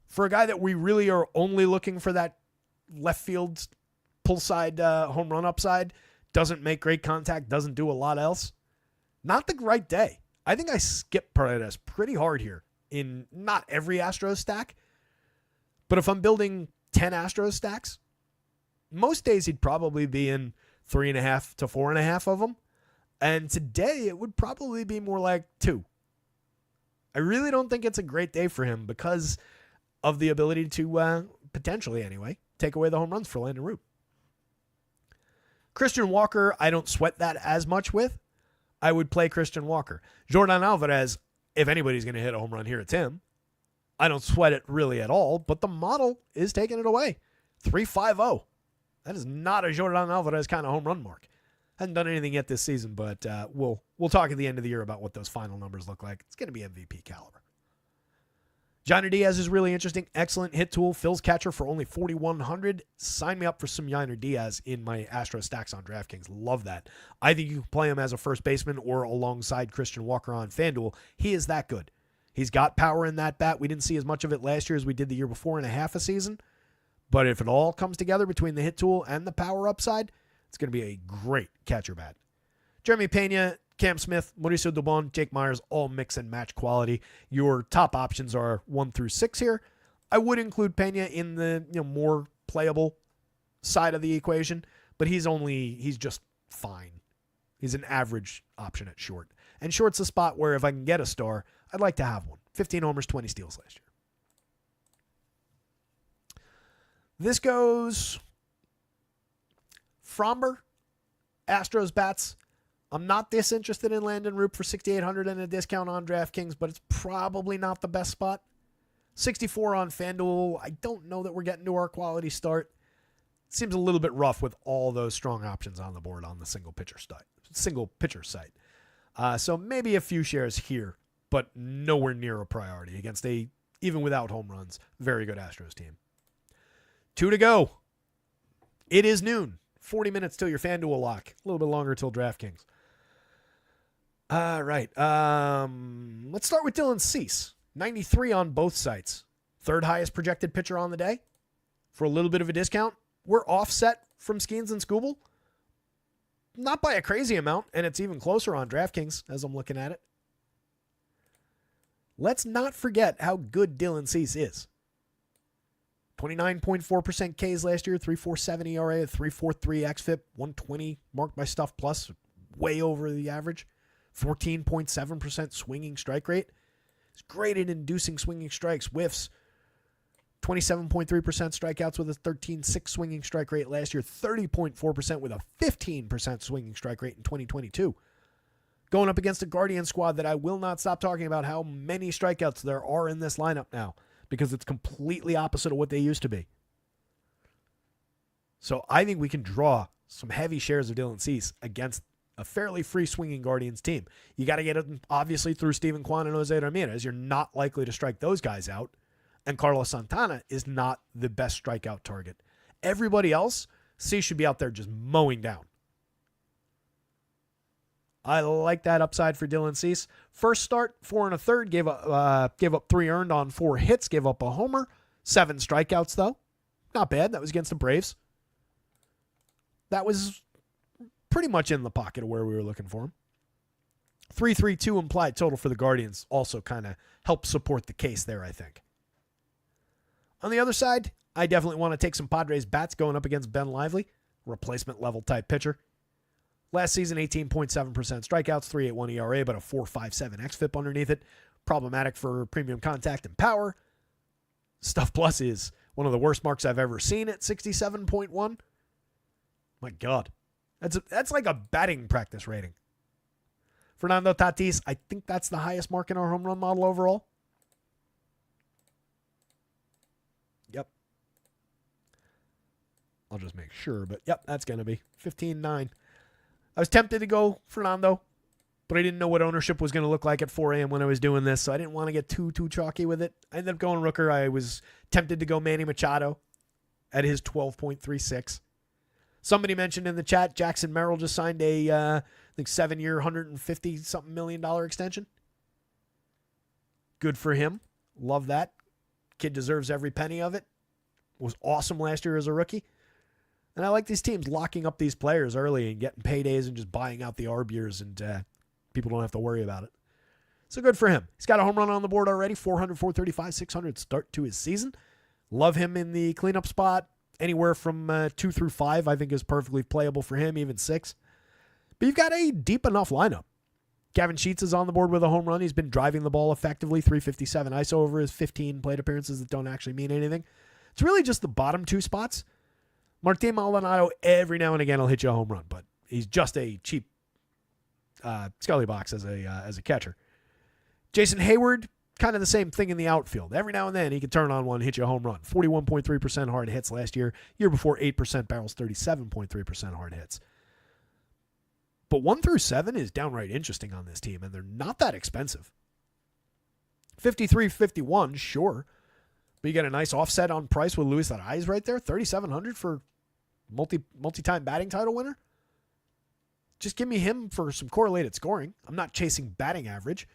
for a guy that we really are only looking for that left field pull side home run upside, doesn't make great contact, doesn't do a lot else. Not the right day. I think I skip Paredes pretty hard here in not every Astros stack, but if I'm building 10 Astros stacks, most days he'd probably be in 3.5 to 4.5 of them. And today it would probably be more like 2. I really don't think it's a great day for him because of the ability to, potentially anyway, take away the home runs for Landon Root. Christian Walker, I don't sweat that as much with. I would play Christian Walker. Jordan Alvarez, if anybody's going to hit a home run here, it's him. I don't sweat it really at all, but the model is taking it away. 3.50. That is not a Jordan Alvarez kind of home run mark. Hasn't done anything yet this season, but we'll talk at the end of the year about what those final numbers look like. It's going to be MVP caliber. Yiner Diaz is really interesting. Excellent hit tool. Phil's catcher for only 4,100. Sign me up for some Yiner Diaz in my Astro stacks on DraftKings. Love that. I think you can play him as a first baseman or alongside Christian Walker on FanDuel. He is that good. He's got power in that bat. We didn't see as much of it last year as we did the year before in a half a season. But if it all comes together between the hit tool and the power upside, it's going to be a great catcher bat. Jeremy Pena, Cam Smith, Mauricio Dubon, Jake Myers, all mix and match quality. Your top options are 1 through 6 here. I would include Pena in the more playable side of the equation, but he's just fine. He's an average option at short. And short's a spot where if I can get a star, I'd like to have one. 15 homers, 20 steals last year. This goes Fromber, Astros bats. I'm not disinterested in Landon Root for 6,800 and a discount on DraftKings, but it's probably not the best spot. 64 on FanDuel. I don't know that we're getting to our quality start. Seems a little bit rough with all those strong options on the board on the single pitcher site. So maybe a few shares here, but nowhere near a priority against even without home runs, very good Astros team. 2 to go. It is noon. 40 minutes till your FanDuel lock. A little bit longer till DraftKings. All right. Let's start with Dylan Cease. 93 on both sites. Third highest projected pitcher on the day. For a little bit of a discount, we're offset from Skeens and Skubal. Not by a crazy amount, and it's even closer on DraftKings as I'm looking at it. Let's not forget how good Dylan Cease is. 29.4% Ks last year, 3.47 ERA, 3.43 xFIP, 120 marked by Stuff Plus, way over the average. 14.7% swinging strike rate. He's great at inducing swinging strikes, whiffs. 27.3% strikeouts with a 13.6 swinging strike rate last year, 30.4% with a 15% swinging strike rate in 2022. Going up against a Guardian squad that I will not stop talking about how many strikeouts there are in this lineup now, because it's completely opposite of what they used to be. So I think we can draw some heavy shares of Dylan Cease against a fairly free swinging Guardians team. You got to get it, obviously, through Steven Kwan and Jose Ramirez. You're not likely to strike those guys out. And Carlos Santana is not the best strikeout target. Everybody else, Cease should be out there just mowing down. I like that upside for Dylan Cease. First start, 4 1/3, gave up 3 earned on 4 hits, gave up a homer, 7 strikeouts though. Not bad. That was against the Braves. That was pretty much in the pocket of where we were looking for him. 3.32 implied total for the Guardians also kind of helps support the case there, I think. On the other side, I definitely want to take some Padres bats going up against Ben Lively, replacement level type pitcher. Last season, 18.7% strikeouts, 3.81 ERA, but a 4.57 xFIP underneath it. Problematic for premium contact and power. Stuff Plus is one of the worst marks I've ever seen at 67.1. My God. That's like a batting practice rating. Fernando Tatis, I think that's the highest mark in our home run model overall. Yep. I'll just make sure, but yep, that's going to be 15.9. I was tempted to go Fernando, but I didn't know what ownership was going to look like at 4 a.m. when I was doing this, so I didn't want to get too chalky with it. I ended up going Rooker. I was tempted to go Manny Machado at his 12.36. Somebody mentioned in the chat, Jackson Merrill just signed a, I think, 7-year, $150-something million extension. Good for him. Love that. Kid deserves every penny of it. Was awesome last year as a rookie. And I like these teams locking up these players early and getting paydays and just buying out the arb years, and people don't have to worry about it. So good for him. He's got a home run on the board already, 400, 435, 600 start to his season. Love him in the cleanup spot. Anywhere from 2 through 5, I think, is perfectly playable for him, even 6. But you've got a deep enough lineup. Gavin Sheets is on the board with a home run. He's been driving the ball effectively, 357 ISO over his 15 plate appearances that don't actually mean anything. It's really just the bottom 2 spots. Martin Maldonado, every now and again, will hit you a home run, but he's just a cheap scully box as a catcher. Jason Hayward, kind of the same thing in the outfield. Every now and then, he can turn on one, hit you a home run. 41.3% hard hits last year. Year before, 8% barrels, 37.3% hard hits. But 1 through 7 is downright interesting on this team, and they're not that expensive. 53-51, sure. But you get a nice offset on price with Luis Arraez right there. $3,700 for multi-time batting title winner. Just give me him for some correlated scoring. I'm not chasing batting average,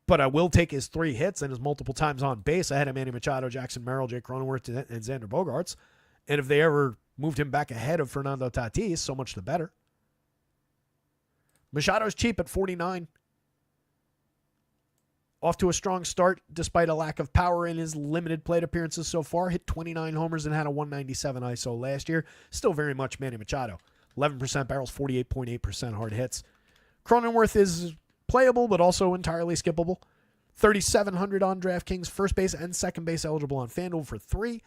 but I will take his 3 hits and his multiple times on base ahead of Manny Machado, Jackson Merrill, Jake Cronenworth, and Xander Bogaerts. And if they ever moved him back ahead of Fernando Tatis, so much the better. Machado's cheap at 49. Off to a strong start despite a lack of power in his limited plate appearances so far. Hit 29 homers and had a 197 ISO last year. Still very much Manny Machado. 11% barrels, 48.8% hard hits. Cronenworth is playable but also entirely skippable. 3,700 on DraftKings, first base and second base eligible on FanDuel for 3.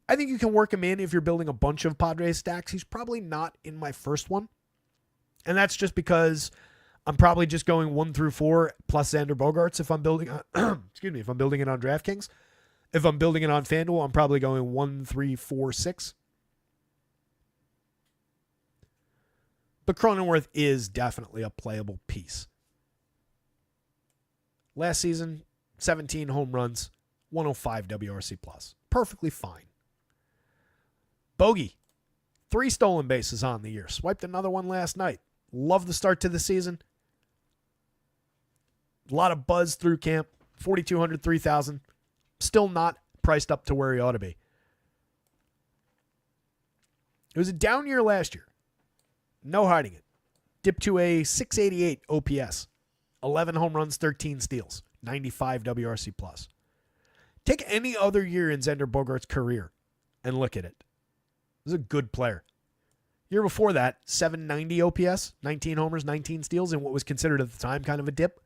I think you can work him in if you're building a bunch of Padres stacks. He's probably not in my first one. And that's just because I'm probably just going 1 through 4 plus Xander Bogaerts if I'm building if I'm building it on DraftKings. If I'm building it on FanDuel, I'm probably going 1, 3, 4, 6. But Cronenworth is definitely a playable piece. Last season, 17 home runs, 105 WRC+. Perfectly fine. Bogey, 3 stolen bases on the year. Swiped another one last night. Love the start to the season. A lot of buzz through camp. 4,200, 3,000. Still not priced up to where he ought to be. It was a down year last year. No hiding it. Dipped to a 688 OPS. 11 home runs, 13 steals. 95 WRC+. Take any other year in Xander Bogaerts' career and look at it. He was a good player. Year before that, 790 OPS, 19 homers, 19 steals in what was considered at the time kind of a dip.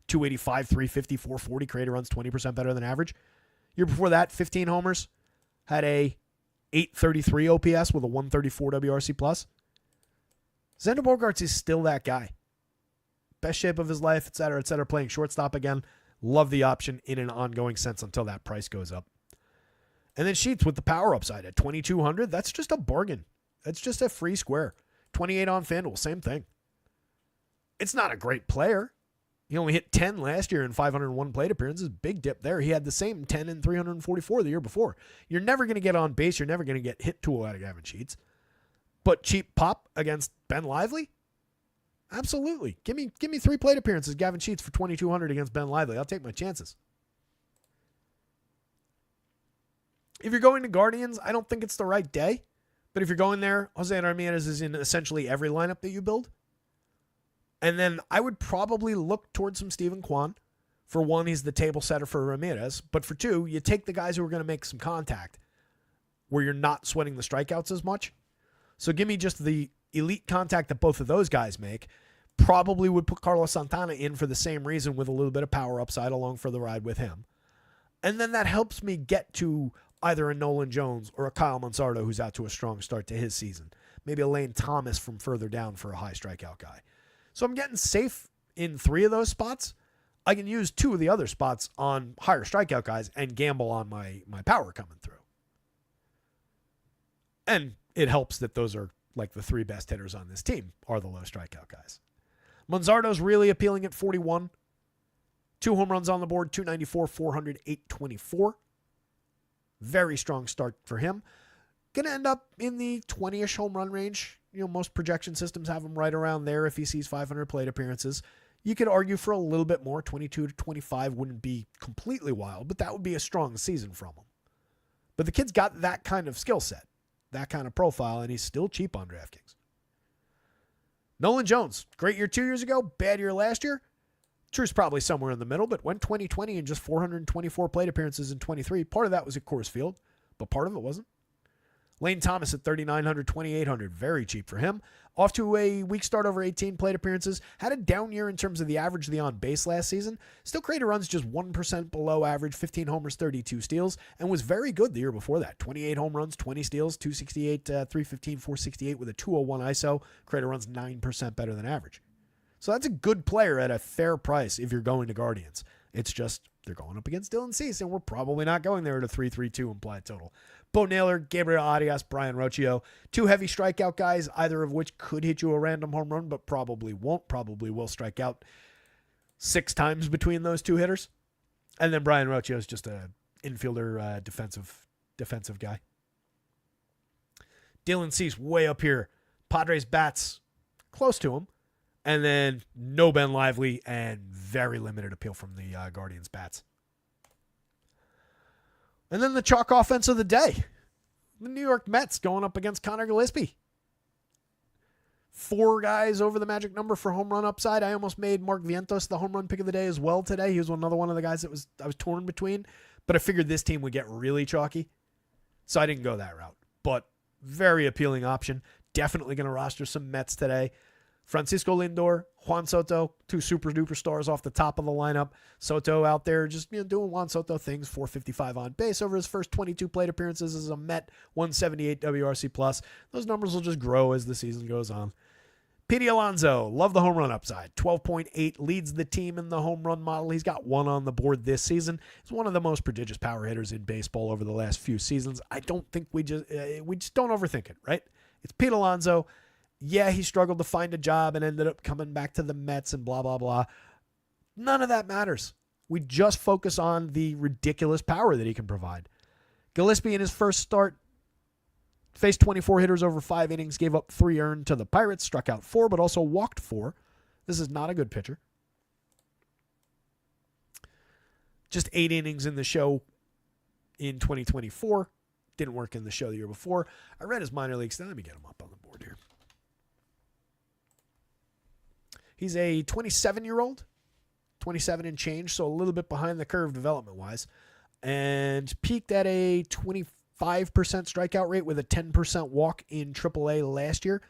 285, 350, 440, created runs 20% better than average. Year before that, 15 homers, had a 833 OPS with a 134 WRC+. Xander Bogaerts is still that guy. Best shape of his life, et cetera, playing shortstop again. Love the option in an ongoing sense until that price goes up. And then Sheets with the power upside at 2,200. That's just a bargain. That's just a free square. 28 on FanDuel, same thing. It's not a great player. He only hit 10 last year in 501 plate appearances. Big dip there. He had the same 10 in 344 the year before. You're never going to get on base. You're never going to get hit tool out of Gavin Sheets. But cheap pop against Ben Lively? Absolutely. Give me 3 plate appearances, Gavin Sheets for 2,200 against Ben Lively. I'll take my chances. If you're going to Guardians, I don't think it's the right day. But if you're going there, Jose Ramirez is in essentially every lineup that you build. And then I would probably look towards some Steven Kwan. For 1, he's the table setter for Ramirez. But for 2, you take the guys who are going to make some contact where you're not sweating the strikeouts as much. So give me just the elite contact that both of those guys make. Probably would put Carlos Santana in for the same reason with a little bit of power upside along for the ride with him. And then that helps me get to either a Nolan Jones or a Kyle Mansardo who's out to a strong start to his season. Maybe a Lane Thomas from further down for a high strikeout guy. So I'm getting safe in 3 of those spots. I can use 2 of the other spots on higher strikeout guys and gamble on my power coming through. And it helps that those are like the 3 best hitters on this team are the low strikeout guys. Manzardo's really appealing at 41. 2 home runs on the board, 294, 400, 824. Very strong start for him. Going to end up in the 20-ish home run range. You know, most projection systems have him right around there if he sees 500 plate appearances. You could argue for a little bit more. 22 to 25 wouldn't be completely wild, but that would be a strong season from him. But the kid's got that kind of skill set, that kind of profile, and he's still cheap on DraftKings. Nolan Jones, great year 2 years ago, bad year last year. Truth's probably somewhere in the middle, but went 20-20 and just 424 plate appearances in 23. Part of that was at Coors Field, but part of it wasn't. Lane Thomas at 3,900, 2,800. Very cheap for him. Off to a weak start over 18 plate appearances. Had a down year in terms of the average of the on base last season. Still created runs just 1% below average, 15 homers, 32 steals, and was very good the year before that. 28 home runs, 20 steals, 268, 315, 468 with a 201 ISO. Created runs 9% better than average. So that's a good player at a fair price if you're going to Guardians. It's just they're going up against Dylan Cease, and we're probably not going there at a 3.32 implied total. Bo Naylor, Gabriel Arias, Brian Rocchio, two heavy strikeout guys, either of which could hit you a random home run, but probably won't. Probably will strike out 6 times between those two hitters. And then Brian Rocchio is just a infielder, defensive guy. Dylan Cease way up here. Padres bats close to him. And then no Ben Lively and very limited appeal from the Guardians bats. And then the chalk offense of the day. The New York Mets going up against Connor Gillespie. 4 guys over the magic number for home run upside. I almost made Mark Vientos the home run pick of the day as well today. He was another one of the guys I was torn between. But I figured this team would get really chalky. So I didn't go that route. But very appealing option. Definitely going to roster some Mets today. Francisco Lindor, Juan Soto, 2 super duper stars off the top of the lineup. Soto out there just doing Juan Soto things, 455 on base over his first 22 plate appearances as a Met, 178 WRC plus. Those numbers will just grow as the season goes on. Pete Alonso, love the home run upside. 12.8 leads the team in the home run model. He's got 1 on the board this season. He's one of the most prodigious power hitters in baseball over the last few seasons. I don't think we just don't overthink it, right? It's Pete Alonso. Yeah, he struggled to find a job and ended up coming back to the Mets and blah, blah, blah. None of that matters. We just focus on the ridiculous power that he can provide. Gillespie in his first start faced 24 hitters over 5 innings, gave up 3 earned to the Pirates, struck out 4, but also walked 4. This is not a good pitcher. Just 8 innings in the show in 2024. Didn't work in the show the year before. I read his minor league stat. Let me get him up on the board here. He's a 27-year-old, 27 and change, so a little bit behind the curve development-wise, and peaked at a 25% strikeout rate with a 10% walk in AAA last year.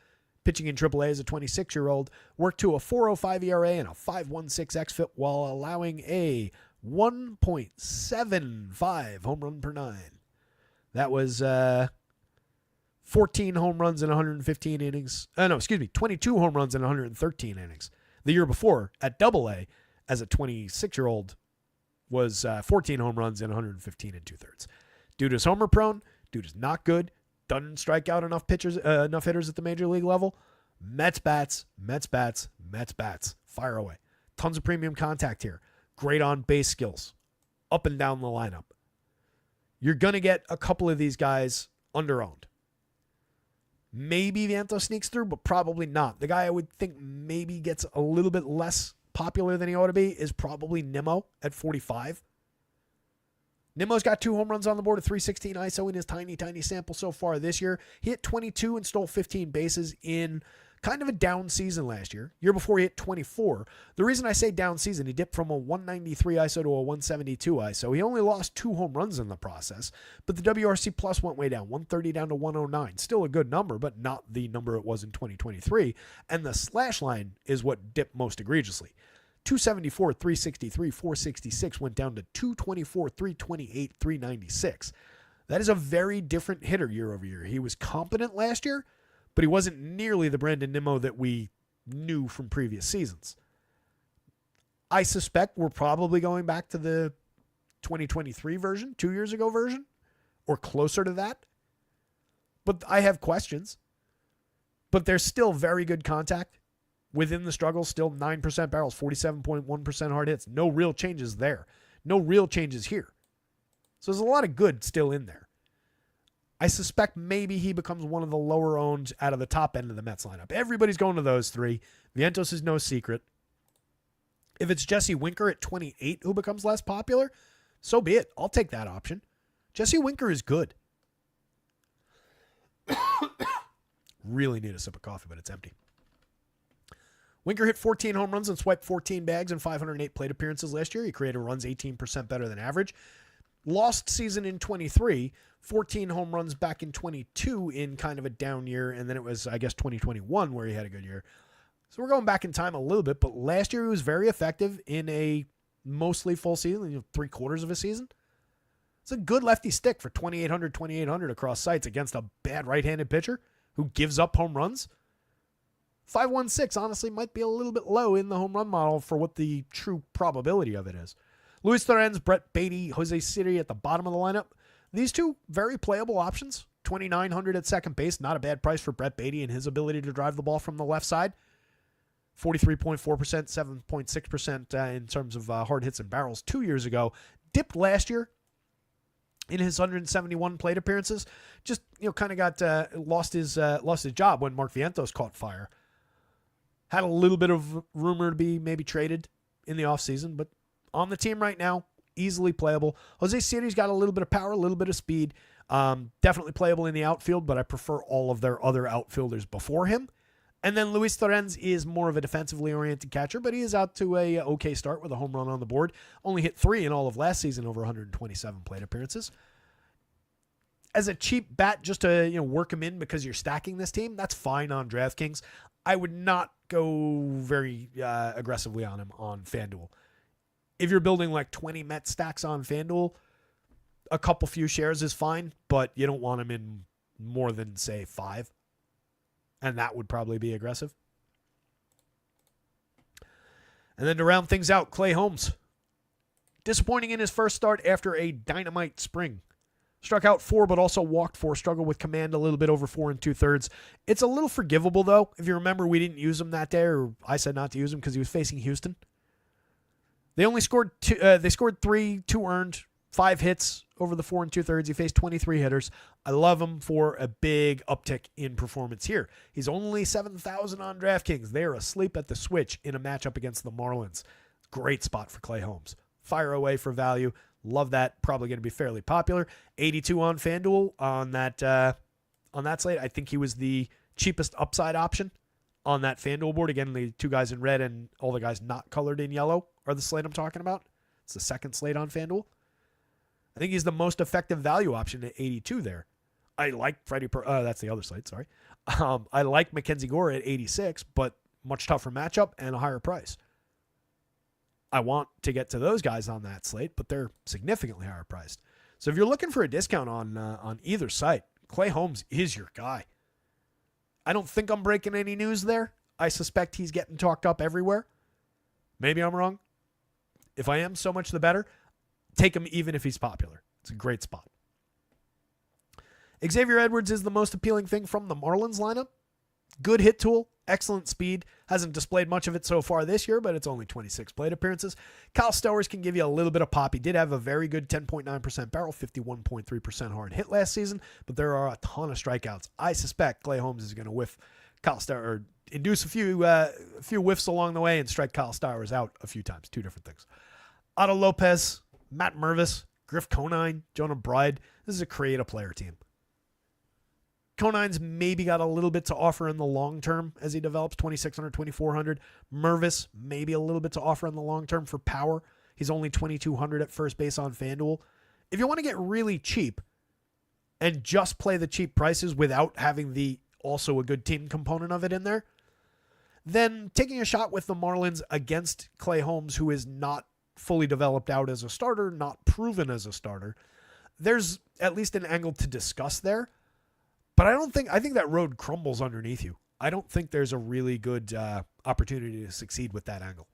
Pitching in AAA as a 26-year-old, worked to a 4.05 ERA and a 5.16 xFIP while allowing a 1.75 home run per 9. That was 14 home runs in 115 innings. 22 home runs in 113 innings. The year before, at Double-A, as a 26-year-old, was 14 home runs in 115 and 2/3. Dude is homer prone. Dude is not good. Doesn't strike out enough hitters at the major league level. Mets bats, Mets bats, Mets bats. Fire away. Tons of premium contact here. Great on base skills. Up and down the lineup. You're going to get a couple of these guys underowned. Maybe Vientos sneaks through, but probably not. The guy I would think maybe gets a little bit less popular than he ought to be is probably Nimmo at 45. Nimmo's got 2 home runs on the board, a 316 ISO in his tiny, tiny sample so far this year. He hit 22 and stole 15 bases in kind of a down season last year. Year before, he hit 24. The reason I say down season, he dipped from a 193 ISO to a 172 ISO. He only lost 2 home runs in the process, but the WRC plus went way down, 130 down to 109. Still a good number, but not the number it was in 2023. And the slash line is what dipped most egregiously. 274, 363, 466 went down to 224, 328, 396. That is a very different hitter year over year. He was competent last year, but he wasn't nearly the Brandon Nimmo that we knew from previous seasons. I suspect we're probably going back to the 2023 version, 2 years ago version, or closer to that. But I have questions. But there's still very good contact. Within the struggle, still 9% barrels, 47.1% hard hits. No real changes there. No real changes here. So there's a lot of good still in there. I suspect maybe he becomes one of the lower owned out of the top end of the Mets lineup. Everybody's going to those 3. Vientos is no secret. If it's Jesse Winker at 28 who becomes less popular, so be it. I'll take that option. Jesse Winker is good. Really need a sip of coffee, but it's empty. Winker hit 14 home runs and swiped 14 bags in 508 plate appearances last year. He created runs 18% better than average. Lost season in 23, 14 home runs back in 22 in kind of a down year, and then it was, I guess, 2021 where he had a good year. So we're going back in time a little bit, but last year he was very effective in a mostly full season, 3/4 of a season. It's a good lefty stick for 2,800 across sites against a bad right-handed pitcher who gives up home runs. 516 honestly might be a little bit low in the home run model for what the true probability of it is. Luis Torrens, Brett Beatty, Jose Siri at the bottom of the lineup. These two very playable options. 2,900 at second base, not a bad price for Brett Beatty and his ability to drive the ball from the left side. 43.4%, 7.6% in terms of hard hits and barrels 2 years ago. Dipped last year in his 171 plate appearances. Just kind of got lost his job when Mark Vientos caught fire. Had a little bit of rumor to be maybe traded in the offseason, but on the team right now, easily playable. Jose Siri's got a little bit of power, a little bit of speed. Definitely playable in the outfield, but I prefer all of their other outfielders before him. And then Luis Torrens is more of a defensively oriented catcher, but he is out to a okay start with a home run on the board. Only hit 3 in all of last season over 127 plate appearances. As a cheap bat just to work him in because you're stacking this team, that's fine on DraftKings. I would not go very aggressively on him on FanDuel. If you're building like 20 Met stacks on FanDuel, a couple few shares is fine, but you don't want him in more than, say, 5. And that would probably be aggressive. And then to round things out, Clay Holmes. Disappointing in his first start after a dynamite spring. Struck out 4, but also walked 4. Struggled with command a little bit over 4 2/3. It's a little forgivable, though. If you remember, we didn't use him that day, or I said not to use him because he was facing Houston. They only scored 2. They scored 3, 2 earned, 5 hits over the 4 2/3. He faced 23 hitters. I love him for a big uptick in performance here. He's only 7,000 on DraftKings. They are asleep at the switch in a matchup against the Marlins. Great spot for Clay Holmes. Fire away for value. Love that. Probably going to be fairly popular. 82 on FanDuel on that slate. I think he was the cheapest upside option on that FanDuel board. Again, the 2 guys in red and all the guys not colored in yellow are the slate I'm talking about. It's the second slate on FanDuel. I think he's the most effective value option at 82 there. I like that's the other slate, sorry. I like Mackenzie Gore at 86, but much tougher matchup and a higher price. I want to get to those guys on that slate, but they're significantly higher priced. So if you're looking for a discount on either site, Clay Holmes is your guy. I don't think I'm breaking any news there. I suspect he's getting talked up everywhere. Maybe I'm wrong. If I am, so much the better. Take him even if he's popular. It's a great spot. Xavier Edwards is the most appealing thing from the Marlins lineup. Good hit tool, excellent speed. Hasn't displayed much of it so far this year, but it's only 26 plate appearances. Kyle Stowers can give you a little bit of pop. He did have a very good 10.9% barrel, 51.3% hard hit last season, but there are a ton of strikeouts. I suspect Clay Holmes is going to whiff Kyle Stowers, or induce a few whiffs along the way and strike Kyle Stowers out a few times. 2 different things. Otto Lopez, Matt Mervis, Griff Conine, Jonah Bride. This is a creative player team. Conine's maybe got a little bit to offer in the long term as he develops, 2,600, 2,400. Mervis, maybe a little bit to offer in the long term for power. He's only 2,200 at first base on FanDuel. If you want to get really cheap and just play the cheap prices without having the also a good team component of it in there, then taking a shot with the Marlins against Clay Holmes, who is not fully developed out as a starter, not proven as a starter, there's at least an angle to discuss there. But I think that road crumbles underneath you. I don't think there's a really good opportunity to succeed with that angle.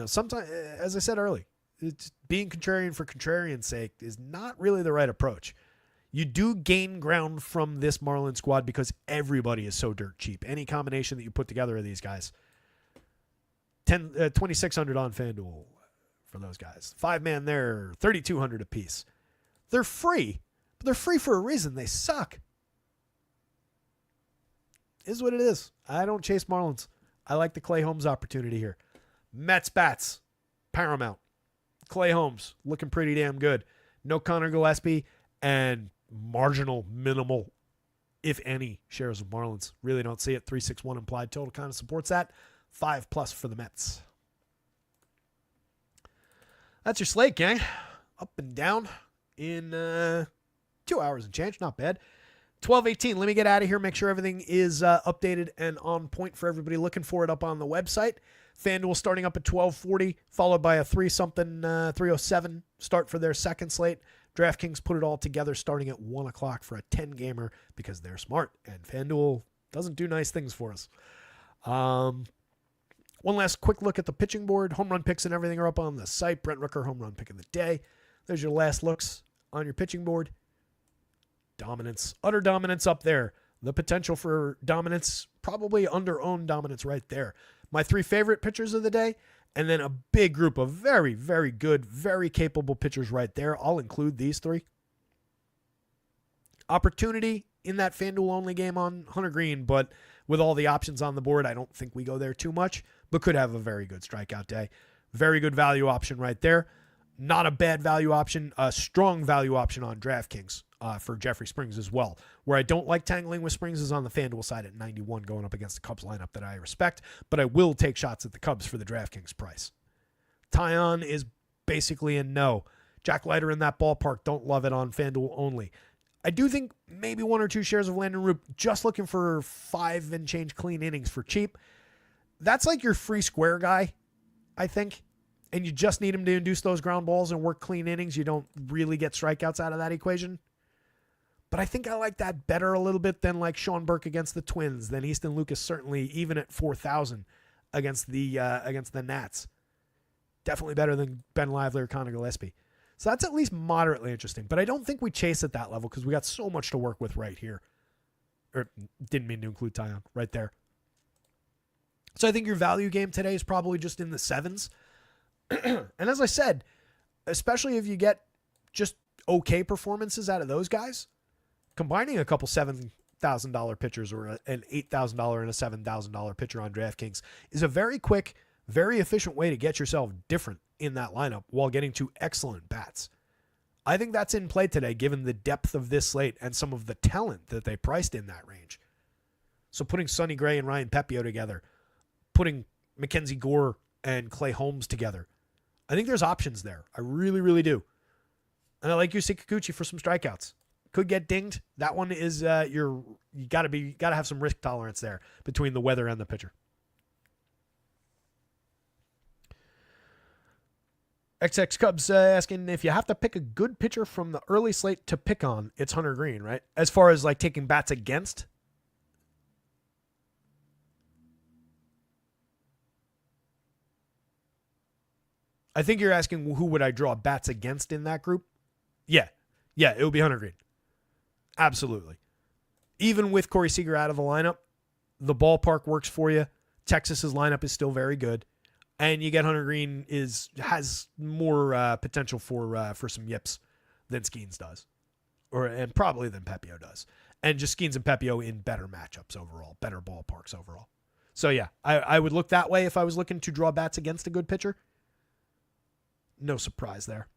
Sometimes, as I said early, it's being contrarian for contrarian's sake is not really the right approach. You do gain ground from this Marlins squad because everybody is so dirt cheap. Any combination that you put together of these guys. 2,600 on FanDuel for those guys. 5-man there, 3,200 apiece. They're free. But they're free for a reason. They suck. Is what it is. I don't chase Marlins. I like the Clay Holmes opportunity here. Mets bats. Paramount. Clay Holmes. Looking pretty damn good. No Connor Gillespie and marginal, minimal if any, shares of Marlins. Really don't see it. 361 implied total kind of supports that. 5+ for the Mets. That's your slate, gang. Up and down in 2 hours and change. Not bad. 12:18. Let me get out of here. Make sure everything is updated and on point for everybody looking for it up on the website. FanDuel starting up at 12:40, followed by a 307 start for their second slate. DraftKings put it all together starting at 1 o'clock for a 10-gamer because they're smart, and FanDuel doesn't do nice things for us. One last quick look at the pitching board. Home run picks and everything are up on the site. Brent Rooker, home run pick of the day. There's your last looks on your pitching board. Dominance, utter dominance up there. The potential for dominance, probably under-owned dominance right there. My 3 favorite pitchers of the day, and then a big group of very, very good, very capable pitchers right there. I'll include these 3. Opportunity in that FanDuel-only game on Hunter Green, but with all the options on the board, I don't think we go there too much, but could have a very good strikeout day. Very good value option right there. Not a bad value option, a strong value option on DraftKings for Jeffrey Springs as well. Where I don't like tangling with Springs is on the FanDuel side at 91 going up against the Cubs lineup that I respect, but I will take shots at the Cubs for the DraftKings price. Tyon is basically a no. Jack Leiter in that ballpark, don't love it on FanDuel only. I do think maybe 1 or 2 shares of Landon Roop, just looking for 5 and change clean innings for cheap. That's like your free square guy, I think. And you just need him to induce those ground balls and work clean innings. You don't really get strikeouts out of that equation. But I think I like that better a little bit than like Sean Burke against the Twins, than Easton Lucas, certainly even at 4,000 against the Nats. Definitely better than Ben Lively or Connor Gillespie. So that's at least moderately interesting. But I don't think we chase at that level because we got so much to work with right here. Or didn't mean to include Tyon right there. So I think your value game today is probably just in the 7s. And as I said, especially if you get just okay performances out of those guys, combining a couple $7,000 pitchers or an $8,000 and a $7,000 pitcher on DraftKings is a very quick, very efficient way to get yourself different in that lineup while getting 2 excellent bats. I think that's in play today, given the depth of this slate and some of the talent that they priced in that range. So putting Sonny Gray and Ryan Pepiot together, putting Mackenzie Gore and Clay Holmes together, I think there's options there. I really, really do. And I like Yusei Kikuchi for some strikeouts. Could get dinged. That one is you gotta have some risk tolerance there between the weather and the pitcher. XX Cubs asking if you have to pick a good pitcher from the early slate to pick on, it's Hunter Green, right? As far as like taking bats against. I think you're asking who would I draw bats against in that group? Yeah, it would be Hunter Green. Absolutely. Even with Corey Seager out of the lineup, the ballpark works for you. Texas's lineup is still very good. And you get Hunter Green has more potential for some yips than Skeens does. And probably than Pepiot does. And just Skeens and Pepiot in better matchups overall, better ballparks overall. So yeah, I would look that way if I was looking to draw bats against a good pitcher. No surprise there.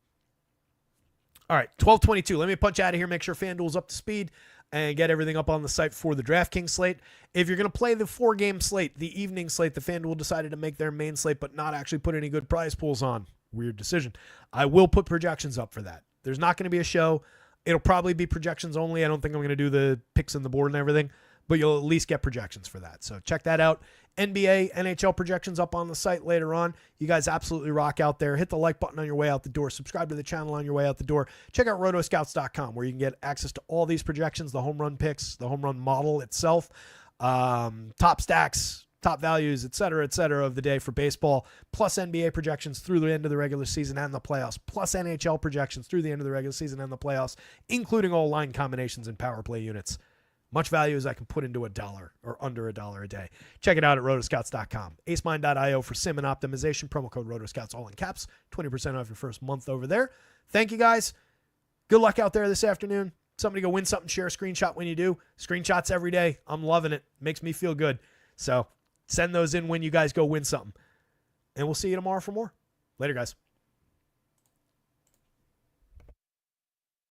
All right, 12:22. Let me punch out of here, make sure FanDuel's up to speed, and get everything up on the site for the DraftKings slate. If you're going to play the 4-game slate, the evening slate, the FanDuel decided to make their main slate but not actually put any good prize pools on. Weird decision. I will put projections up for that. There's not going to be a show. It'll probably be projections only. I don't think I'm going to do the picks on the board and everything, but you'll at least get projections for that. So check that out. NBA, NHL projections up on the site later on. You guys absolutely rock out there. Hit the like button on your way out the door. Subscribe to the channel on your way out the door. Check out rotoscouts.com where you can get access to all these projections, the home run picks, the home run model itself, top stacks, top values, et cetera, of the day for baseball, plus NBA projections through the end of the regular season and the playoffs, plus NHL projections through the end of the regular season and the playoffs, including all line combinations and power play units. Much value as I can put into $1 or under $1 a day. Check it out at rotoscouts.com. acemine.io for sim and optimization. Promo code rotoscouts all in caps. 20% off your first month over there. Thank you guys. Good luck out there this afternoon. Somebody go win something. Share a screenshot when you do. Screenshots every day. I'm loving it. Makes me feel good. So send those in when you guys go win something. And we'll see you tomorrow for more. Later, guys.